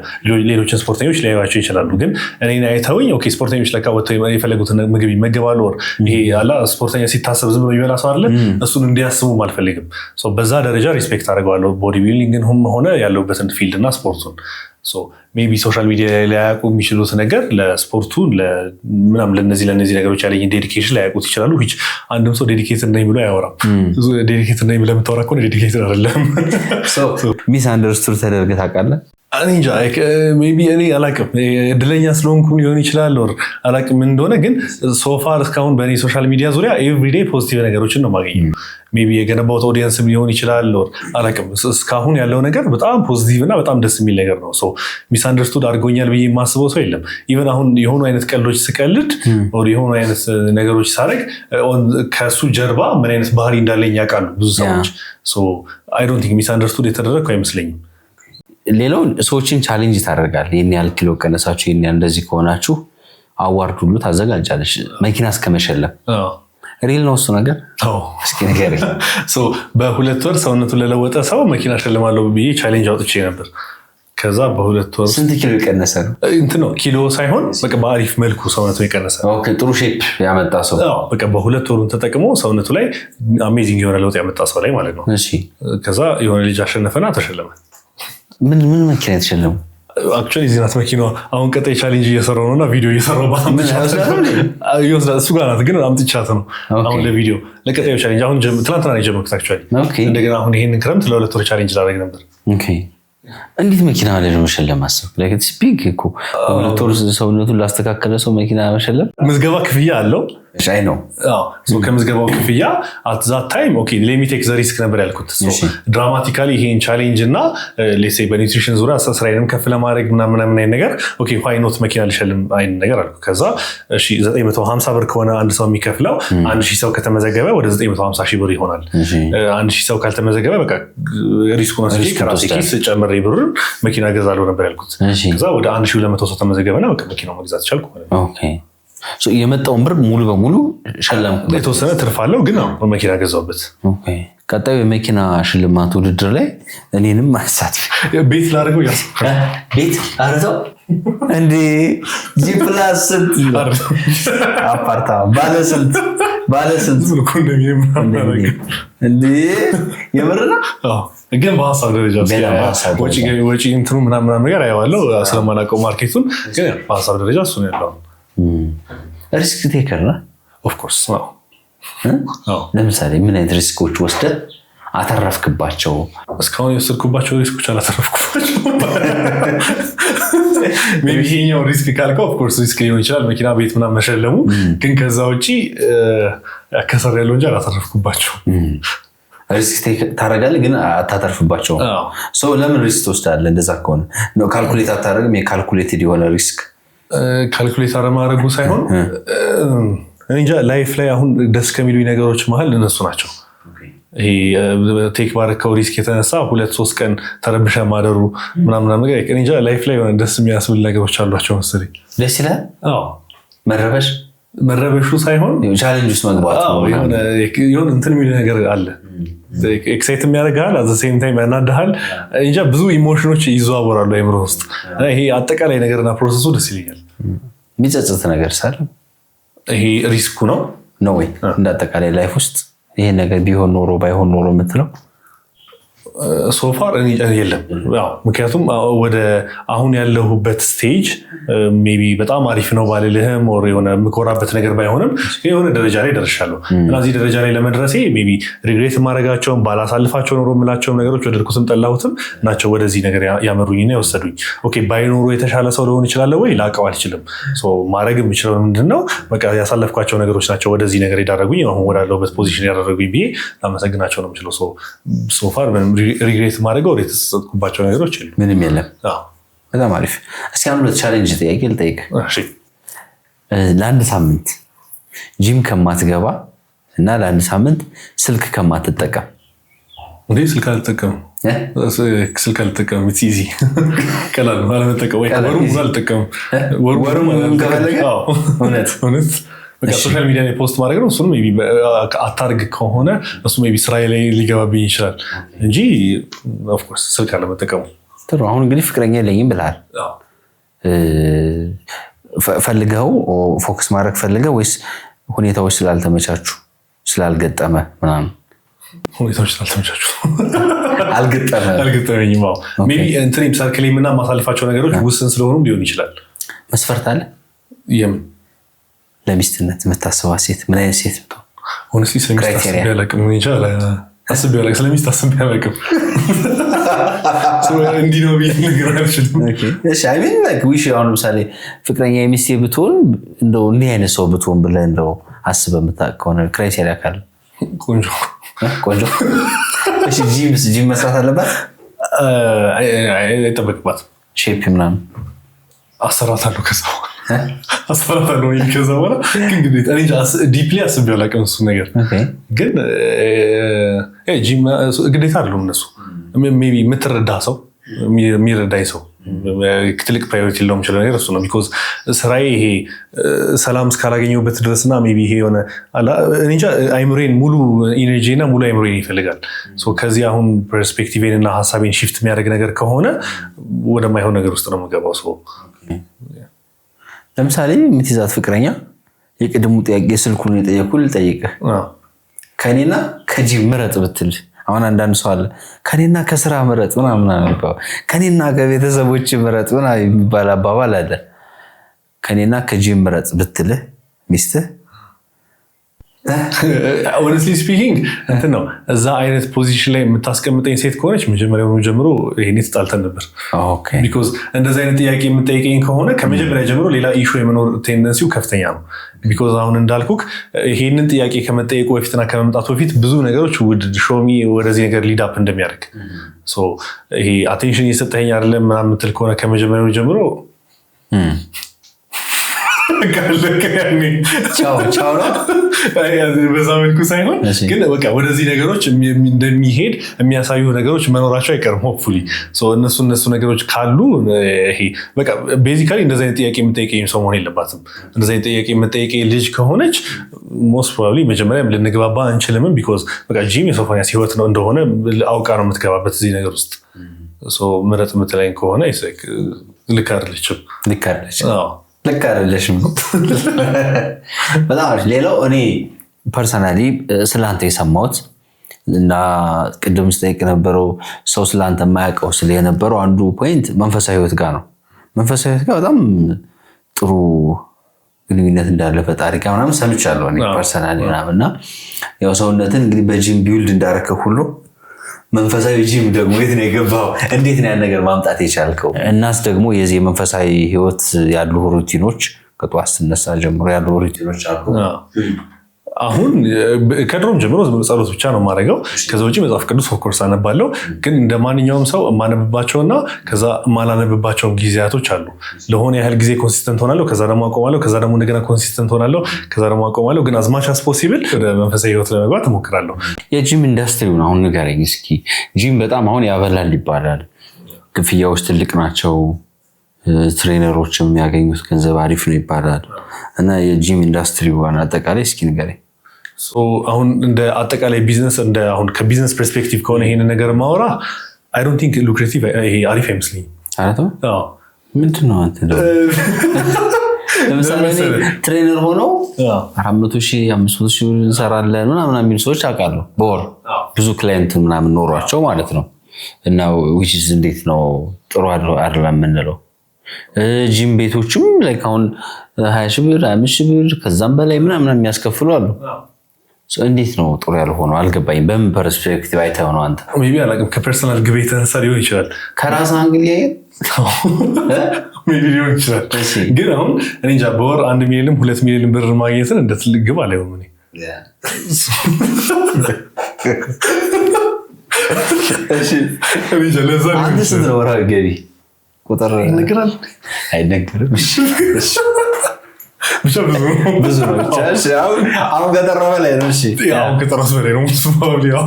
ሌሎችን ስፖርተኞች ሊያዩዋቸው ይችላሉ ግን እኔን አይተውኝ ኦኬ ስፖርተኞች ለካ ወጥተው የፈለጉትን ምግብ ይመገባሉ ይሄ አላ ስፖርተኛ ሲታሰብ ዝም ብሎ የሚበላ ሰው አይደለ እሱን እንዲያስቡም አልፈልግም በዛ ደረጃ ሪስፔክት አደርገዋለሁ ቦዲ ቢልዲንግን ሆነ ያለውበትን ፊልድ እና ስፖርቱን ሜቢ ሶሻል ሚዲያ ላይ ሊያውቁ የሚችሉት ነገር ለስፖርቱ ምናምን ለነዚህ ነገሮች ያለኝ ዴዲኬሽን ሊያውቁት ይችላሉ አንድም ሰው ዴዲኬትድ ነኝ ብሎ አያወራም ዴዲኬትድ ነኝ ብለህ የምታወራ ከሆነ ዴዲኬትድ አይደለም ሚስ አንደርስቱድ ተደርገህ ታውቃለህ እንጃ ሜቢ እኔ አላቅም እድለኛ ስለሆንኩ ሊሆን ይችላል or አላቅም እንደሆነ ግን ሶፋር እስካሁን በእኔ ሶሻል ሚዲያ ዙሪያ ኤቭሪዴይ ፖዚቲቭ ነገሮችን ነው ማገኘው ሜቢ የገነባውት ኦዲየንስም ሊሆን ይችላል or አላቅም እስካሁን ያለው ነገር በጣም ፖዚቲቭ እና በጣም ደስ የሚል ነገር ነው ሚስ አንደርስቱድ አድርጎኛል ብዬ የማስበው ሰው የለም ኢቨን አሁን የሆኑ አይነት ቀልዶች ስቀልድ or የሆኑ አይነት ነገሮች ሳረግ ከሱ ጀርባ ምን አይነት ባህሪ እንዳለኝ ያውቃሉ ብዙ ሰዎች I don't think ሚስ አንደርስቱድ የተደረግኩ አይመስለኝም ሌላው ሰዎችን ቻሌንጅ ታደርጋለህ የኔ ያህል ኪሎ ቀነሳችሁ የኔ ያህል እንደዚህ ከሆናችሁ አዋርድ ሁሉ ታዘጋጃለሽ መኪና እስከመሸለም ሪል ነው እሱ ነገር እስኪ ንገረኝ በሁለት ወር ሰውነቱን ለለወጠ ሰው መኪና ሸልማለሁ ብዬ ቻሌንጅ አውጥቼ ነበር ከዛ በሁለት ወር ስንት ኪሎ የቀነሰ ነው እንት ነው ኪሎ ሳይሆን በቃ በአሪፍ መልኩ ሰውነቱ የቀነሰ ኦኬ ጥሩ ሼፕ ያመጣ ሰው በቃ በሁለት ወሩን ተጠቅሞ ሰውነቱ ላይ አሜዚንግ የሆነ ለውጥ ያመጣ ሰው ላይ ማለት ነው እሺ ከዛ የሆነ ልጅ አሸነፈና ተሸለመ ምን መኪና የተሸለሙ አክቹዋሊ ዚናት መኪናዋ አሁን ቀጣይ ቻሌንጅ እየሰራው ነውና ቪዲዮ እየሰራው ይወስዳል እሱ ጋር ናት ግን አምጥቻት ነው አሁን ለቪዲዮ ለቀጣዩ ቻሌንጅ አሁን ትናንትና ነው የጀመርኩት አክቹዋሊ እንደገና አሁን ይሄንን ክረምት ለሁለት ወር ቻሌንጅ ላደርግ ነበር እንዴት መኪና ላይ መሸለም አሰብ like it's big እኮ ሁለት ወር ሰውነቱን ላስተካከለ ሰው መኪና መሸለም ምዝገባ ክፍያ አለው አይ ነው ከምዝገባው ክፍያ at that time okay let me take the risk ነበር ያልኩት ድራማቲካሊ ይሄን ቻሌንጅ እና let's say በኒውትሪሽን ዙሪያ ስራዬንም ከፍ ለማድረግ ምናምን ነገር okay why not መኪና ልሸልም አይን ነገር አልኩ ከዛ እሺ 950 ብር ከሆነ አንድ ሰው የሚከፍለው 1000 ሰው ከተመዘገበ ወደ 950 ሺህ ብር ይሆናል 1000 ሰው ካልተመዘገበ በቃ ሪስኩን አስኪ ከራሴ ኪስ ጨምሬ ብር መኪና ገዛለሁ ነበር ያልኩት ከዛ ወደ 1200 ሰው ተመዘገበና በቃ መኪናው መግዛት ቻልኩ ማለት ነው ኦኬ የመጣውን ብር ሙሉ በሙሉ ሸለምኩ። የተወሰነ ትርፍ አለው ግን መኪና ገዛውበት። ቀጣዩ የመኪና ሽልማት ውድድር ላይ እኔንም ማሳተፍ ቤት ላደርገው ቤት አርተው እንዴ ጂፕላስ አፓርታማ ባለስንት ኮንዶሚኒየም እንዴ የምርና ግን በሀሳብ ደረጃ ወጪ እንትኑ ምናምን ነገር አየዋለሁ ስለማላውቀው ማርኬቱን ግን በሀሳብ ደረጃ እሱ ነው ያለው። ሪስክ ቴከር ነህ ኦፍኮርስ። ለምሳሌ ምን አይነት ሪስኮች ወስደህ አተረፍክባቸው? እስካሁን የወሰድኩባቸው ሪስኮች አላተረፍኩባቸው። ሜይ ቢ ይሄኛው ሪስክ ካልከው ኦፍኮርስ ሪስክ ሊሆን ይችላል መኪና ቤት ምናምን መሸለሙ፣ ግን ከዛ ውጭ ከሰር ያለው እንጂ አላተረፍኩባቸው። ሪስክ ታደርጋለህ ግን አታተርፍባቸውም። ለምን ሪስክ ትወስዳለህ? እንደዛ ከሆነ ካልኩሌት አታደርግም? የካልኩሌትድ የሆነ ሪስክ ካልኩሌት አለማድረጉ ሳይሆን እንጃ ላይፍ ላይ አሁን ደስ ከሚሉኝ ነገሮች መሀል እነሱ ናቸው። ይሄ ቴክ ባረከው ሪስክ የተነሳ 2-3 ቀን ተረብሻ ማደሩ ምናምን ነገር እንጃ ላይፍ ላይ ደስ የሚያስብል ነገሮች አሏቸው መሰለኝ። ደስ ይላል። መረበሹ ሳይሆን ቻሌንጅ ውስጥ መግባት የሆነ እንትን የሚል ነገር አለ። ኤክሳይት የሚያደርግሃል አዘ ሴም ታይም ያናድሃል። እንጃ ብዙ ኢሞሽኖች ይዘዋወራሉ አይምሮ ውስጥ። ይሄ አጠቃላይ ነገርና ፕሮሰሱ ደስ ይለኛል። የሚጸጽት ነገር ሳለ ይሄ ሪስኩ ነው ወይ? እንደ አጠቃላይ ላይፍ ውስጥ ይሄ ነገር ቢሆን ኖሮ ባይሆን ኖሮ የምትለው ሶፋር የለም። ምክንያቱም ወደ አሁን ያለሁበት ስቴጅ ሜይ ቢ በጣም አሪፍ ነው ባልልህም ወር የሆነ የምኮራበት ነገር ባይሆንም የሆነ ደረጃ ላይ ደርሻለሁ እና እዚህ ደረጃ ላይ ለመድረሴ ሜይ ቢ ሪግሬት የማደርጋቸውን ባላሳልፋቸው ኖሮ የምላቸውን ነገሮች ወደድኩትም ጠላሁትም ናቸው ወደዚህ ነገር ያመሩኝና የወሰዱኝ። ኦኬ ባይኖሩ የተሻለ ሰው ሊሆን ይችላል ወይ? ላውቀው አልችልም። ማድረግ የምችለው ምንድነው በቃ ያሳለፍኳቸው ነገሮች ናቸው ወደዚህ ነገር የዳረጉኝ፣ አሁን ወዳለሁበት ፖዚሽን ያደረጉኝ ብዬ ላመሰግናቸው ነው የምችለው። ሶፋር ሪግሬት ማድረገው የተሰጥኩባቸው ነገሮች የሉም። ምንም የለም። በጣም አሪፍ። እስኪ አንዱ ቻሌንጅ ጥያቄ ልጠይቅህ። ለአንድ ሳምንት ጂም ከማትገባ እና ለአንድ ሳምንት ስልክ ከማትጠቀም። እንዴ ስልክ አልጠቀምም። ኢዚ ቀላል ነው አለመጠቀም። ወይ ወሩን አልጠቀምም። ወሩን እውነት ሶሻል ሚዲያ ላይ ፖስት ማድረግ ነው። እሱንም ሜይ ቢ አታርግ ከሆነ እሱ ሜይ ቢ ስራ ላይ ሊገባብኝ ይችላል እንጂ ኦፍ ኮርስ ስልክ አለመጠቀሙ ጥሩ። አሁን እንግዲህ ፍቅረኛ የለኝም ብለሃል። ፈልገው ፎከስ ማድረግ ፈልገው ወይስ ሁኔታዎች ስላልተመቻቹ ስላልገጠመ ምናምን? ሁኔታዎች ስላልተመቻቹ አልገጠመኝም። ሜይ ቢ እንትን ሰርክል እና ማሳልፋቸው ነገሮች ውስን ስለሆኑ ሊሆን ይችላል። መስፈርት አለ? የምን ለሚስትነት የምታስባት ሴት ምን አይነት ሴት ነው? ሆነስሊ ስለሚስት አስቤ አላውቅም። እንዲህ ነው ብዬ ነገር አልችልም። አሁን ለምሳሌ ፍቅረኛ የሚስቴ ብትሆን እንደው እንዲህ አይነት ሰው ብትሆን ብለህ እንደው አስበህ የምታውቅ ከሆነ ክራይቴሪያ ካለ? ቆንጆ። ጂም መስራት አለባት? አይጠበቅባትም። ሼፕ ምናምን አሰራታለሁ አስፈራታለሁ ከዛ በኋላ እንግዲህ ዲፕሊ አስቤው አላውቅም። እሱ ነገር ግን ግዴታ አይደለም። እነሱ ሜይ ቢ የምትረዳ ሰው የሚረዳኝ ሰው ትልቅ ፕራዮሪቲ የለውም የሚችለው ነገር እሱ ነው። ቢኮዝ ስራዬ ይሄ ሰላም እስካላገኘሁበት ድረስና ሜይ ቢ ይሄ የሆነ እንጃ አይምሮዬን ሙሉ ኢነርጂ እና ሙሉ አይምሮዬን ይፈልጋል። ከዚህ አሁን ፐርስፔክቲቬን እና ሀሳቤን ሺፍት የሚያደርግ ነገር ከሆነ ወደማይሆን ነገር ውስጥ ነው የምገባው። ለምሳሌ የምትይዛት ፍቅረኛ የቅድሙ ጥያቄ ስልኩን የጠየኩህ ልጠይቅህ፣ ከኔና ከጂም ምረጥ ብትል። አሁን አንዳንድ ሰው አለ ከኔና ከስራ ምረጥ ምናምን የሚባል፣ ከኔና ከቤተሰቦች ምረጥ ምናምን የሚባል አባባል አለ። ከኔና ከጂም ምረጥ ብትልህ ሚስትህ ሆነስትሊ ስፒኪንግ እንትን ነው እዛ አይነት ፖዚሽን ላይ የምታስቀምጠኝ ሴት ከሆነች መጀመሪያውኑ ጀምሮ ይሄኔ ተጣልተን ነበር። ቢኮዝ እንደዚ አይነት ጥያቄ የምጠይቀኝ ከሆነ ከመጀመሪያ ጀምሮ ሌላ ኢሹ የመኖር ቴንደንሲው ከፍተኛ ነው። ቢኮዝ አሁን እንዳልኩክ ይሄንን ጥያቄ ከመጠየቁ በፊትና ከመምጣቱ በፊት ብዙ ነገሮች ውድ ሾሚ ወደዚህ ነገር ሊዳፕ እንደሚያደርግ ይሄ አቴንሽን እየሰጠኝ አይደለም ምናምን የምትል ከሆነ ከመጀመሪያው ጀምሮ ቻው ነው በዛ መልኩ ሳይሆን ግን በቃ ወደዚህ ነገሮች እንደሚሄድ የሚያሳዩ ነገሮች መኖራቸው አይቀርም ሆፕፉሊ እነሱ ነገሮች ካሉ ይሄ በቃ ቤዚካሊ እንደዚህ አይነት ጥያቄ የምጠይቀኝ ሰው መሆን የለባትም እንደዚህ አይነት ጥያቄ የምጠይቀኝ ልጅ ከሆነች ሞስት ፕሮባብሊ መጀመሪያም ልንግባባ አንችልም ቢኮዝ በቃ ጂም የሶፎንያስ ህይወት ነው እንደሆነ አውቃ ነው የምትገባበት እዚህ ነገር ውስጥ ምረጥ የምትለኝ ከሆነ ልክ አይደለሽም በጣም ሌላው እኔ ፐርሰናሊ ስለአንተ የሰማሁት እና ቅድም ስጠይቅ ነበረው ሰው ስለአንተ የማያውቀው ስለነበረው አንዱ ፖይንት መንፈሳዊ ህይወት ጋር ነው መንፈሳዊ ህይወት ጋር በጣም ጥሩ ግንኙነት እንዳለ ፈጣሪ ጋር ምናምን ሰምቻለሁ እኔ ፐርሰናሊ ምናምንና ያው ሰውነትን እንግዲህ በጂም ቢውልድ እንዳረከ ሁሉ መንፈሳዊ ጂም ደግሞ የት ነው የገባው እንዴት ነው ያን ነገር ማምጣት የቻልከው እናስ ደግሞ የዚህ መንፈሳዊ ህይወት ያሉ ሩቲኖች ከጧት ስነሳ ጀምሮ ያሉ ሩቲኖች አሉ አሁን ከድሮም ጀምሮ ጸሎት ብቻ ነው ማድረገው ከዛ ውጪ መጽሐፍ ቅዱስ ኦፍ ኮርስ አነባለሁ ግን እንደማንኛውም ሰው ማነብባቸውና ከዛ ማላነብባቸው ጊዜያቶች አሉ ለሆነ ያህል ጊዜ ኮንሲስተንት ሆናለሁ ከዛ ደግሞ አቆማለሁ ከዛ ደግሞ እንደገና ኮንሲስተንት ሆናለሁ ከዛ ደግሞ አቆማለሁ ግን as much as possible ወደ መንፈሳዊ ህይወት ለመግባት እሞክራለሁ የጂም ኢንዱስትሪው ነው አሁን ንገረኝ እስኪ ጂም በጣም አሁን ያበላል ይባላል ክፍያዎች ትልቅ ናቸው ትሬነሮችም የሚያገኙት ገንዘብ አሪፍ ነው ይባላል እና የጂም ኢንዱስትሪው አጠቃላይ እስኪ ንገረኝ አሁን እንደ አጠቃላይ ቢዝነስ እንደ አሁን ከቢዝነስ ፐርስፔክቲቭ ከሆነ ይሄን ነገር ማውራ I don't think lucrative ይሄ አሪፍ አይመስልኝም አራተው ምንድነው አንተ ለምሳሌ ትሬነር ሆኖ 400,000 500,000 እንሰራለን ምናምን የሚሉ ሰዎች አውቃለሁ በወር ብዙ ክላይንት ምናምን ኖሯቸው ማለት ነው እና which is እንዴት ነው ጥሩ አይደለም የምንለው ጂም ቤቶችም ላይክ አሁን 20,000 ብር 5,000 ብር ከዛም በላይ ምናምን የሚያስከፍሉ አሉ እንዴት ነው ጥሩ ያልሆነው አልገባኝም በምን ፐርስፔክቲቭ አይተው ነው አንተ ሜቢ አላውቅም ከፐርሰናል ግቤት ተነሳ ሊሆን ይችላል ከራስ አንግል ሜቢ ሊሆን ይችላል ግን አሁን እኔ እንጃ በወር 1 ሚሊዮን 2 ሚሊዮን ብር ማግኘትን እንደ ትልቅ ግብ አላየውም እኔ አንተ ስንት ነው ወራዊ ገቢ ቁጥር ይነግራል አይነገርም ብቻ ብዙ ነው ብቻ አሁን ከተረፈ ላይ ነው እሺ አሁን ከተረፈ በላይ ነው ሙስባው ያው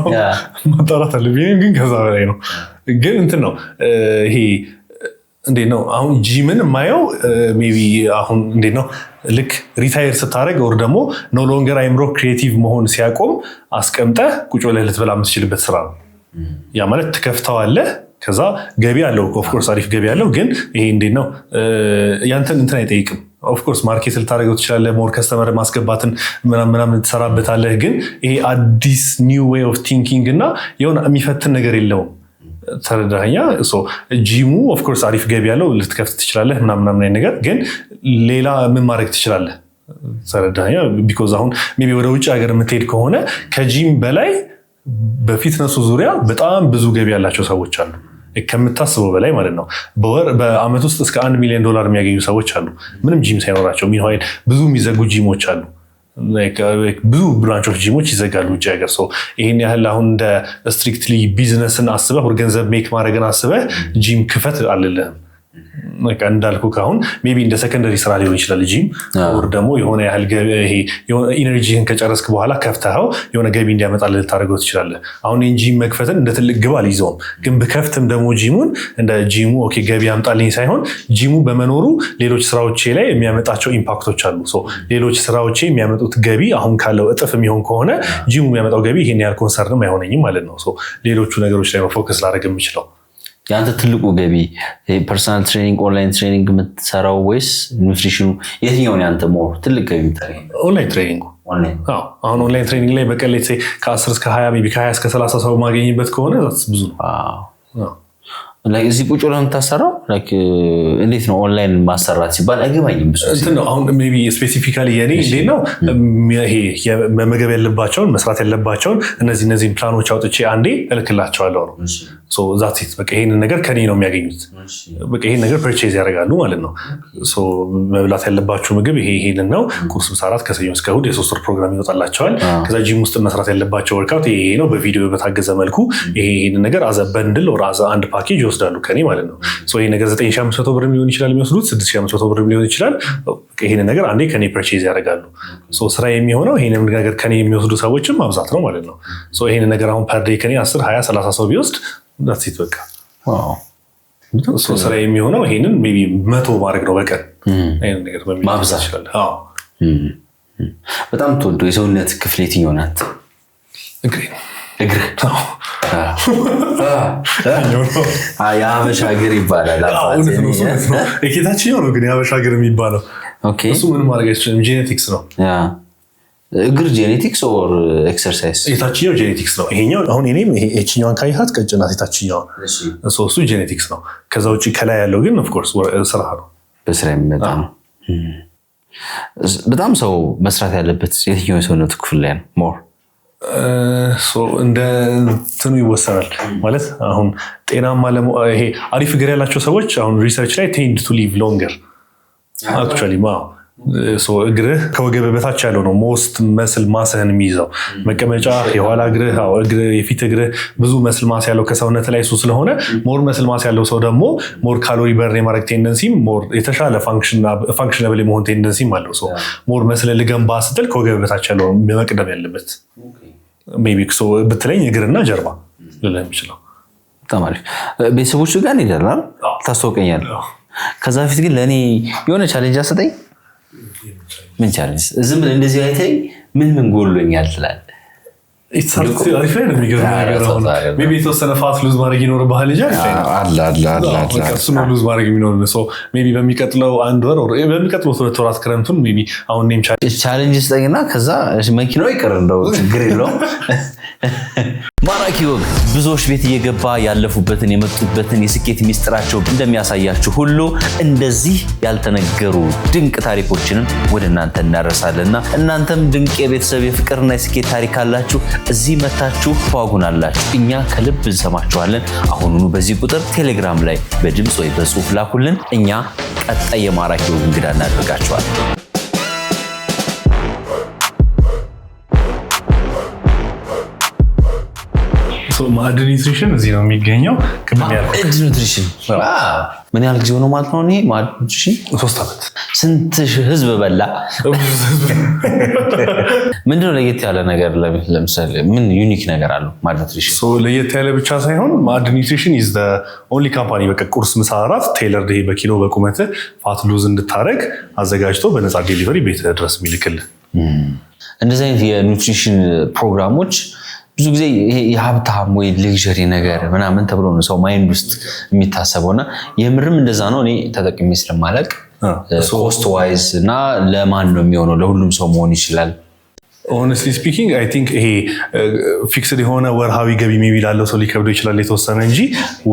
ማጣራት አለብኝ ግን ከዛ በላይ ነው ግን እንትን ነው ይሄ እንዴት ነው አሁን ጂምን ማየው ሜቢ አሁን እንዴት ነው ልክ ሪታየር ስታደርግ ወር ደግሞ ኖ ሎንገር አይምሮ ክሪኤቲቭ መሆን ሲያቆም አስቀምጠህ ቁጭ ብለህ ልትበላ የምትችልበት ስራ ነው ያ ማለት ትከፍተዋለህ ከዛ ገቢ አለው ኦፍ ኮርስ አሪፍ ገቢ አለው ግን ይሄ እንዴት ነው ያንተን እንትን አይጠይቅም ኦፍ ኮርስ ማርኬት ልታደርገው ትችላለህ ሞር ከስተመር ማስገባትን ምናምን ትሰራበታለህ ግን ይሄ አዲስ ኒው ዌይ ኦፍ ቲንኪንግ እና የሆነ የሚፈትን ነገር የለውም ተረዳኸኛ ጂሙ ኦፍ ኮርስ አሪፍ ገቢ ያለው ልትከፍት ትችላለህ ምናምን ነገር ግን ሌላ ምን ማድረግ ትችላለህ ተረዳኸኛ ቢኮዝ አሁን ሜቢ ወደ ውጭ ሀገር የምትሄድ ከሆነ ከጂም በላይ በፊትነሱ ዙሪያ በጣም ብዙ ገቢ ያላቸው ሰዎች አሉ ከምታስበው በላይ ማለት ነው በአመት ውስጥ እስከ $1 ሚሊዮን የሚያገኙ ሰዎች አሉ ምንም ጂም ሳይኖራቸው ሚንዋይል ብዙ የሚዘጉ ጂሞች አሉ ብዙ ብራንቾች ጂሞች ይዘጋሉ ውጭ ሀገር ይሄን ያህል አሁን እንደ ስትሪክትሊ ቢዝነስን አስበህ ወር ገንዘብ ሜክ ማድረግን አስበህ ጂም ክፈት አልልህም እንዳልኩ ካሁን ሜቢ እንደ ሰከንደሪ ስራ ሊሆን ይችላል ጂም ወር ደግሞ የሆነ ያህል ኢነርጂህን ከጨረስክ በኋላ ከፍተኸው የሆነ ገቢ እንዲያመጣልህ ልታደርገው ትችላለህ አሁን ጂም መክፈትን እንደ ትልቅ ግብ አልይዘውም ግን ብከፍትም ደግሞ ጂሙን እንደ ጂሙ ኦኬ ገቢ ያምጣልኝ ሳይሆን ጂሙ በመኖሩ ሌሎች ስራዎቼ ላይ የሚያመጣቸው ኢምፓክቶች አሉ ሌሎች ስራዎቼ የሚያመጡት ገቢ አሁን ካለው እጥፍ የሚሆን ከሆነ ጂሙ የሚያመጣው ገቢ ይሄን ያህል ኮንሰርንም አይሆነኝም ማለት ነው ሌሎቹ ነገሮች ላይ ነው ፎከስ ላደርግ የምችለው ያንተ ትልቁ ገቢ ፐርሰናል ትሬኒንግ ኦንላይን ትሬኒንግ የምትሰራው ወይስ ኒውትሪሽኑ የትኛው ነው ያንተ ሞር ትልቅ ገቢ የምታገኘው ኦንላይን ትሬኒንግ አሁን ኦንላይን ትሬኒንግ ላይ በቀን ከ10 እስከ 20 ሜቢ ከ20 እስከ 30 ሰው ማገኝበት ከሆነ ብዙ ነው ላይክ እዚህ ቁጭ ብለህ የምታሰራው ላይክ እንዴት ነው ኦንላይን ማሰራት ሲባል አይገባኝም ብዙ እንትን ነው አሁን ሜቢ ስፔሲፊካሊ የኔ እንዴት ነው ይሄ መመገብ ያለባቸውን መስራት ያለባቸውን እነዚህ ፕላኖች አውጥቼ አንዴ እልክላቸዋለሁ ነው ሶ ዛት ኢት በቃ ይሄንን ነገር ከኔ ነው የሚያገኙት በቃ ይሄን ነገር ፐርቼዝ ያደርጋሉ ማለት ነው ሶ መብላት ያለባችሁ ምግብ ይሄንን ነው ቁርስ ምሳ እራት ከሰኞ እስከ እሑድ የ3 ወር ፕሮግራም ይወጣላቸዋል ከዛ ጂም ውስጥ መስራት ያለባቸው ወርክአውት ይሄ ነው በቪዲዮ በታገዘ መልኩ ይሄንን ነገር አዘ በንድል ኦር አዘ አንድ ፓኬጅ ይወስዳሉ ከኔ ማለት ነው ሶ ይሄ ነገር 9500 ብር ሊሆን ይችላል የሚወስዱት 6500 ብር ሊሆን ይችላል ይሄንን ነገር አንዴ ከኔ ፐርቼዝ ያደርጋሉ ሶ ስራ የሚሆነው ይሄንን ነገር ከኔ የሚወስዱ ሰዎችም ማብዛት ነው ማለት ነው ሶ ይሄንን ነገር አሁን ፐር ዴይ ከኔ 10 20 30 ሰው ቢወስድ that's it በቃ ዋው ሶ ስራ የሚሆነው ይሄንን ሜቢ 100 ማድረግ ነው በቀን ይሄንን ነገር ማብዛት ይችላል አዎ በጣም ተወዶ የሰውነት ክፍል የትኛው ናት እግር የሀበሻ እግር ይባላል የኬታችኛው ነው ግን የሀበሻ እግር የሚባለው እሱ ምንም ማድረግ አይችልም ጄኔቲክስ ነው እግር ጄኔቲክስ ኦር ኤክሰርሳይዝ የታችኛው ጄኔቲክስ ነው ይሄኛው አሁን እኔም ይሄኛውን ካይሃት ቀጭናት የታችኛው እሱ ጄኔቲክስ ነው ከዛ ውጪ ከላይ ያለው ግን ኦፍ ኮርስ ስራ ነው በስራ የሚመጣ ነው በጣም ሰው መስራት ያለበት የትኛው የሰውነቱ ክፍል ላይ ነው ሞር እንደ እንትኑ ይወሰናል ማለት አሁን ጤናማ ይሄ አሪፍ እግር ያላቸው ሰዎች አሁን ሪሰርች ላይ ቴንድ ቱ ሊቭ ሎንገር አክቹዋሊ እግርህ ከወገብ በታች ያለው ነው ሞስት መስል ማስህን የሚይዘው መቀመጫ የኋላ እግርህ የፊት እግርህ ብዙ መስል ማስ ያለው ከሰውነት ላይ እሱ ስለሆነ ሞር መስል ማስ ያለው ሰው ደግሞ ሞር ካሎሪ በርን የማድረግ ቴንደንሲም ሞር የተሻለ ፋንክሽናብል የመሆን ቴንደንሲም አለው ሞር መስል ልገንባ ስትል ከወገብ በታች ያለው መቅደም ያለበት ሜቢ ብትለኝ እግርና ጀርባ ልልህ የምችለው በጣም አሪፍ ቤተሰቦቹ ጋር እንሄዳለን ታስተዋውቀኛል ከዛ በፊት ግን ለእኔ የሆነ ቻሌንጅ አሰጠኝ ምን ቻሌንጅ ዝም ብለህ እንደዚህ አይተኝ ምን ጎሎኛል ትላለህ አሪፍ ላይ ነው የሚገርም ነገር አሁን ሜቢ የተወሰነ ፋት ሉዝ ማድረግ ይኖርብሃል እንጂ እሱ ነው ሉዝ ማድረግ የሚኖርብህ ሜቢ በሚቀጥለው 1 ወር በሚቀጥለው 2 ወራት ክረምቱን ሜቢ አሁን እኔም ቻሌንጅ ስጠኝና ከዛ መኪናው ይቀር እንደው ችግር የለውም ማራኪ ወግ ብዙዎች ቤት እየገባ ያለፉበትን የመጡበትን የስኬት ሚስጥራቸው እንደሚያሳያችሁ ሁሉ እንደዚህ ያልተነገሩ ድንቅ ታሪኮችንም ወደ እናንተ እናደርሳለንና እናንተም ድንቅ የቤተሰብ የፍቅርና የስኬት ታሪክ አላችሁ እዚህ መታችሁ ተዋጉናላችሁ እኛ ከልብ እንሰማችኋለን አሁኑኑ በዚህ ቁጥር ቴሌግራም ላይ በድምጽ ወይ በጽሁፍ ላኩልን እኛ ቀጣይ የማራኪ ወግ እንግዳ እናደርጋችኋለን ማዕድን ኒውትሪሽን እዚህ ነው የሚገኘው ማዕድን ኒውትሪሽን ምን ያህል ጊዜ ሆኖ ማለት ነው እኔ ማዕድን ኒውትሪሽን 3 ዓመት ስንት ህዝብ በላ ምንድነው ለየት ያለ ነገር ለምሳሌ ምን ዩኒክ ነገር አለው ማዕድን ኒውትሪሽን ለየት ያለ ብቻ ሳይሆን ማዕድን ኒውትሪሽን is the only company በቃ ቁርስ ምሳ እራት ቴይለርድ በኪሎ በቁመት ፋት ሉዝ እንድታረግ አዘጋጅቶ በነፃ ዴሊቨሪ ቤት ድረስ የሚልክልህ እንደዚህ አይነት የኒውትሪሽን ፕሮግራሞች ብዙ ጊዜ የሀብታም ወይ ሌክዠሪ ነገር ምናምን ተብሎ ነው ሰው ማይንድ ውስጥ የሚታሰበውና የምርም እንደዛ ነው እኔ ተጠቅሜ ስለማላውቅ ኮስት ዋይዝ እና ለማን ነው የሚሆነው ለሁሉም ሰው መሆን ይችላል honestly speaking I think ይሄ ፊክስድ የሆነ ወርሃዊ ገቢ ሜቢ ላለው ሰው ሊከብደው ይችላል የተወሰነ እንጂ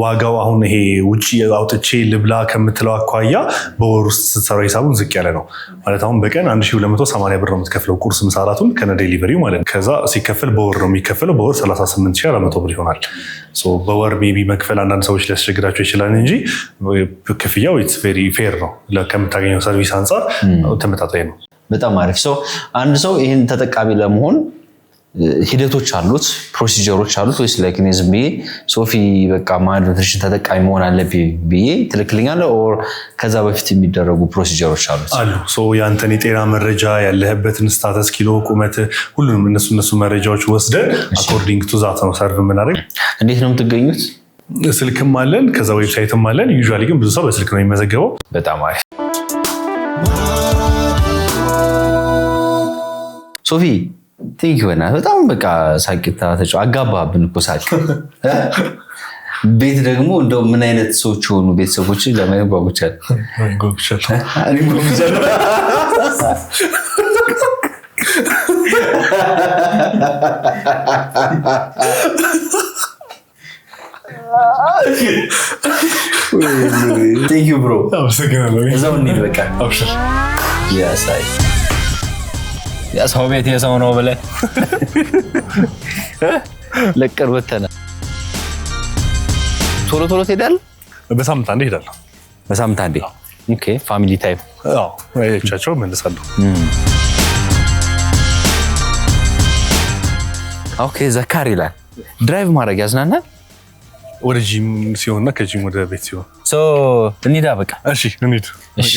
ዋጋው አሁን ይሄ ውጪ አውጥቼ ልብላ ከምትለው አኳያ በወር ውስጥ ስትሰራው ሂሳቡን ዝቅ ያለ ነው ማለት አሁን በቀን 1280 ብር ነው የምትከፍለው ቁርስ ምሳ እራቱን ከነ ዴሊቨሪው ማለት ነው ከዛ ሲከፈል በወር ነው የሚከፈለው በወር 38400 ብር ይሆናል ሶ በወር ሜቢ መክፈል አንዳንድ ሰዎች ሊያስቸግራቸው ይችላል እንጂ ክፍያው it's very fair ነው ከምታገኘው ሰርቪስ አንፃር ተመጣጣኝ ነው በጣም አሪፍ አንድ ሰው ይሄን ተጠቃሚ ለመሆን ሂደቶች አሉት ፕሮሲጀሮች አሉት ወይስ ላይክ እኔ ዝም ብዬ ሶፊ በቃ ማዕድን ኒውትሪሽን ተጠቃሚ መሆን አለብኝ ብዬ ትልክልኛለህ ኦር ከዛ በፊት የሚደረጉ ፕሮሲጀሮች አሉት አሉ ያንተን የጤና መረጃ ያለህበትን ስታተስ ኪሎ ቁመት ሁሉንም እነሱ መረጃዎች ወስደን አኮርዲንግ ቱ ዛት ነው ሰርቭ የምናደርግ እንዴት ነው የምትገኙት ስልክም አለን ከዛ ዌብሳይትም አለን ዩዥዋሊ ግን ብዙ ሰው በስልክ ነው የሚመዘገበው በጣም አሪፍ ሶፊ ቲንክ ይሆና በጣም በቃ ሳቂታ ተጫው አጋባብን እኮ ሳቂ ቤት ደግሞ እንደው ምን አይነት ሰዎች ሆኑ ቤተሰቦች ለማየት ጓጉቻል Thank you bro እዛው እንሂድ በቃ ያሳይ ያሳው ቤት የሰው ነው ብለህ ለቅርበተና ቶሎ ቶሎ ትሄዳለህ? በሳምንት አንዴ እሄዳለሁ። በሳምንት አንዴ። ኦኬ ፋሚሊ ታይም። አዎ አይቻቸው መልሳለሁ። ኦኬ ዘካር ይላል ድራይቭ ማድረግ ያዝናናል? ወደ ጂም ሲሆንና ከጂም ወደ ቤት ሲሆን እንሂዳ በቃ። እሺ እንሂድ። እሺ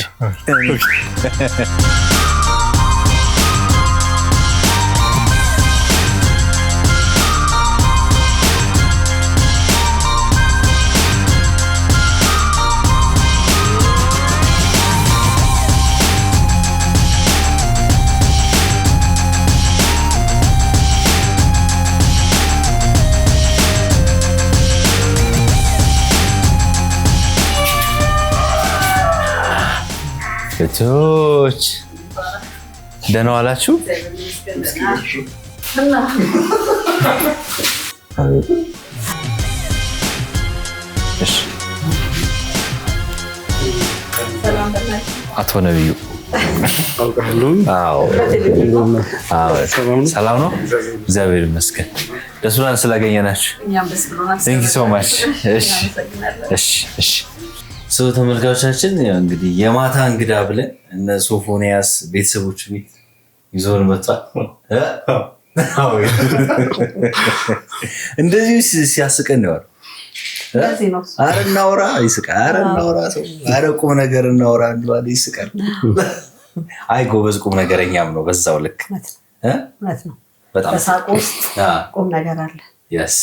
ቤቶች ደህና ዋላችሁ? አቶ ነብዩ ሰላም ነው? እግዚአብሔር ይመስገን። ደስ ብሎናል ስላገኘናችሁ። ቴንክ ዩ ሶ ማች። እሺ ሰው ተመልካቾቻችን እንግዲህ የማታ እንግዳ ብለን እነ ሶፎንያስ ቤተሰቦች ቤት ይዞን መጣ። እንደዚህ ሲያስቀን ነው። አረ እናውራ ይስቃል። አረ እናውራ ሰው አረ ቁም ነገር እናውራ እንዴ ይስቃል። አይ ጎበዝ ቁም ነገረኛም ነው በዛው ልክ ማለት ነው። በጣም በሳቅ ውስጥ ቁም ነገር አለ። yes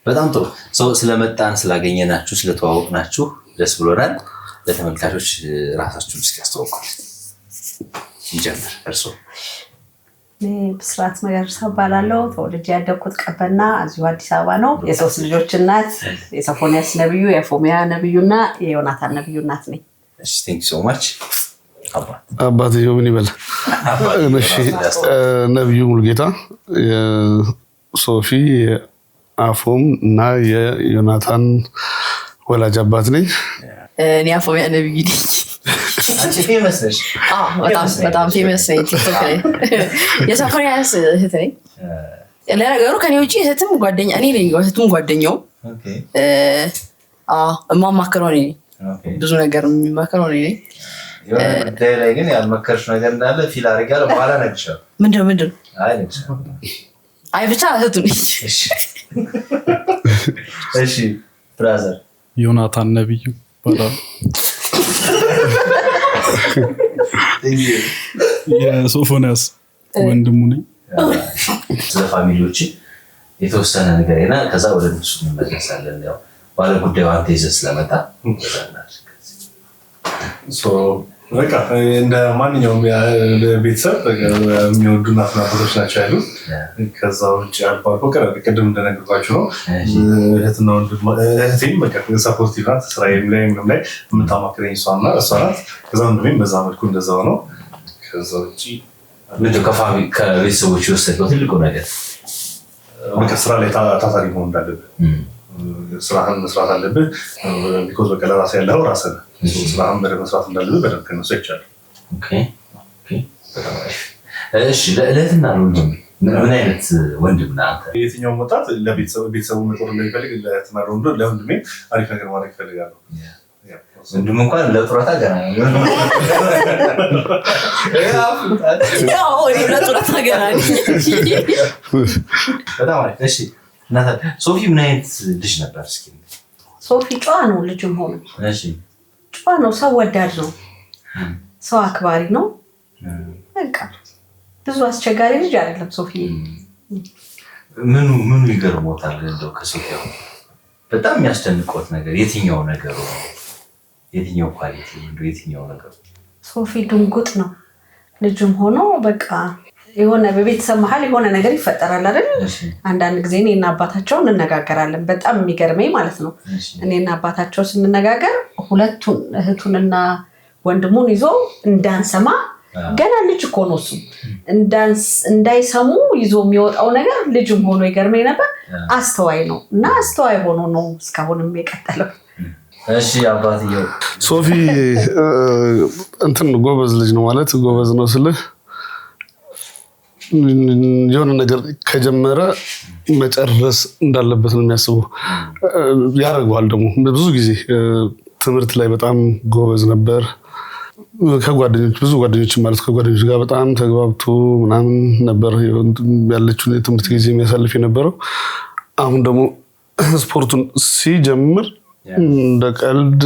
በጣም ጥሩ ሰው ስለመጣን ስላገኘናችሁ ስለተዋወቅናችሁ ደስ ብሎናል። ለተመልካቾች ራሳችሁን እስኪ አስተዋውቁ። ይጀምር እርሶ። ብስራት መገርሳ እባላለሁ። ተወልጄ ያደግኩት ቀበና እዚሁ አዲስ አበባ ነው። የሶስት ልጆች እናት፣ የሶፎንያስ ነብዩ፣ የፎሚያ ነብዩና የዮናታን ነብዩ እናት ነኝ። እሺ ቴንክ ዩ ሶ ማች። አባትየው ምን ይበል? እሺ ነብዩ ሙልጌታ የሶፊ አፎም እና የዮናታን ወላጅ አባት ነኝ። እኔ ፎሚያ ነብዩ ነኝ። አንቺ ፌመስ ነሽ? በጣም ፌመስ ነኝ ቲክቶክ ላይ። የሶፎንያስ እህት ነኝ። ለነገሩ ከኔ ውጪ እህትም ጓደኛ እኔ ነኝ። እህቱም ጓደኛው እማማክረው ነኝ። ብዙ ነገር የሚማክረው ነኝ። የሆነ ጉዳይ ላይ ግን ያልመከርሽ ነገር እንዳለ ፊል አድርጊያለሁ። በኋላ እነግርሻለሁ። ምንድን ነው? አይ ብቻ እህቱ ነኝ። እሺ ብራዘር ዮናታን ነብዩ ባላው የሶፎንያስ ወንድሙ ነኝ። ስለ ፋሚሊዎች የተወሰነ ነገር እና ከዛ ወደ እነሱ እንመለሳለን። ያው ባለ ጉዳዩ አንተ ይዘህ ስለመጣ በቃ እንደ ማንኛውም ቤተሰብ የሚወዱ እናትና አባቶች ናቸው ያሉት። ከዛ ውጭ አልፎ አልፎ ቅድም እንደነገርኳችሁ ነው እህትና ወንድም እህቴም በቃ ሰፖርቲቭ ናት። ስራዬም ላይ ምንም ላይ የምታማክረኝ እሷ ናት። ከዛ ወንድሜም በዛ መልኩ እንደዛው ነው። ከዛ ውጭ ምንድን ከቤተሰቦች የወሰድከው ትልቁ ነገር? በቃ ስራ ላይ ታታሪ መሆን እንዳለብህ፣ ስራህን መስራት አለብህ። ቢኮዝ በቃ ለራስህ ያለው ራስህ ነህ። ስራህን በደንብ መስራት እንዳለብህ በደንብ ከነሱ ይቻላል። እሺ ለእህትና ለወንድም ምን አይነት ወንድም ነህ አንተ? የትኛውም ወጣት ለቤተሰቡ መጦር እንደሚፈልግ ለእህትና ለወንድሜ አሪፍ ነገር ማድረግ ይፈልጋለሁ። ወንድም እንኳን ለጡረታ ገና ነው። ለጡረታ ገና ነው። በጣም አሪፍ። እሺ ሶፊ ምን አይነት ልጅ ነበር? እስኪ ሶፊ ጨዋ ነው። ልጅም ሆኖ ጨዋ ነው። ሰው ወዳድ ነው። ሰው አክባሪ ነው። በቃ ብዙ አስቸጋሪ ልጅ አይደለም ሶፊ። ምኑ ይገርሞታል? እንደው ከሶፊ በጣም የሚያስደንቆት ነገር የትኛው ነገሩ ነው? የትኛው ኳሊቲ እንደው የትኛው ነገር? ሶፊ ድንጉጥ ነው። ልጅም ሆኖ በቃ የሆነ በቤተሰብ መሀል የሆነ ነገር ይፈጠራል አይደል? አንዳንድ ጊዜ እኔና አባታቸው እንነጋገራለን። በጣም የሚገርመኝ ማለት ነው እኔና አባታቸው ስንነጋገር ሁለቱን እህቱንና ወንድሙን ይዞ እንዳንሰማ ገና ልጅ እኮ ነው እሱ እንዳይሰሙ ይዞ የሚወጣው ነገር ልጅም ሆኖ ይገርመኝ ነበር። አስተዋይ ነው እና አስተዋይ ሆኖ ነው እስካሁንም የቀጠለው። እሺ አባትየው ሶፊ እንትን ጎበዝ ልጅ ነው ማለት ጎበዝ ነው ስልህ የሆነ ነገር ከጀመረ መጨረስ እንዳለበት ነው የሚያስበው። ያደርገዋል ደግሞ ብዙ ጊዜ ትምህርት ላይ በጣም ጎበዝ ነበር። ብዙ ጓደኞች ማለት ከጓደኞች ጋር በጣም ተግባብቶ ምናምን ነበር ያለችውን የትምህርት ጊዜ የሚያሳልፍ የነበረው። አሁን ደግሞ ስፖርቱን ሲጀምር እንደ ቀልድ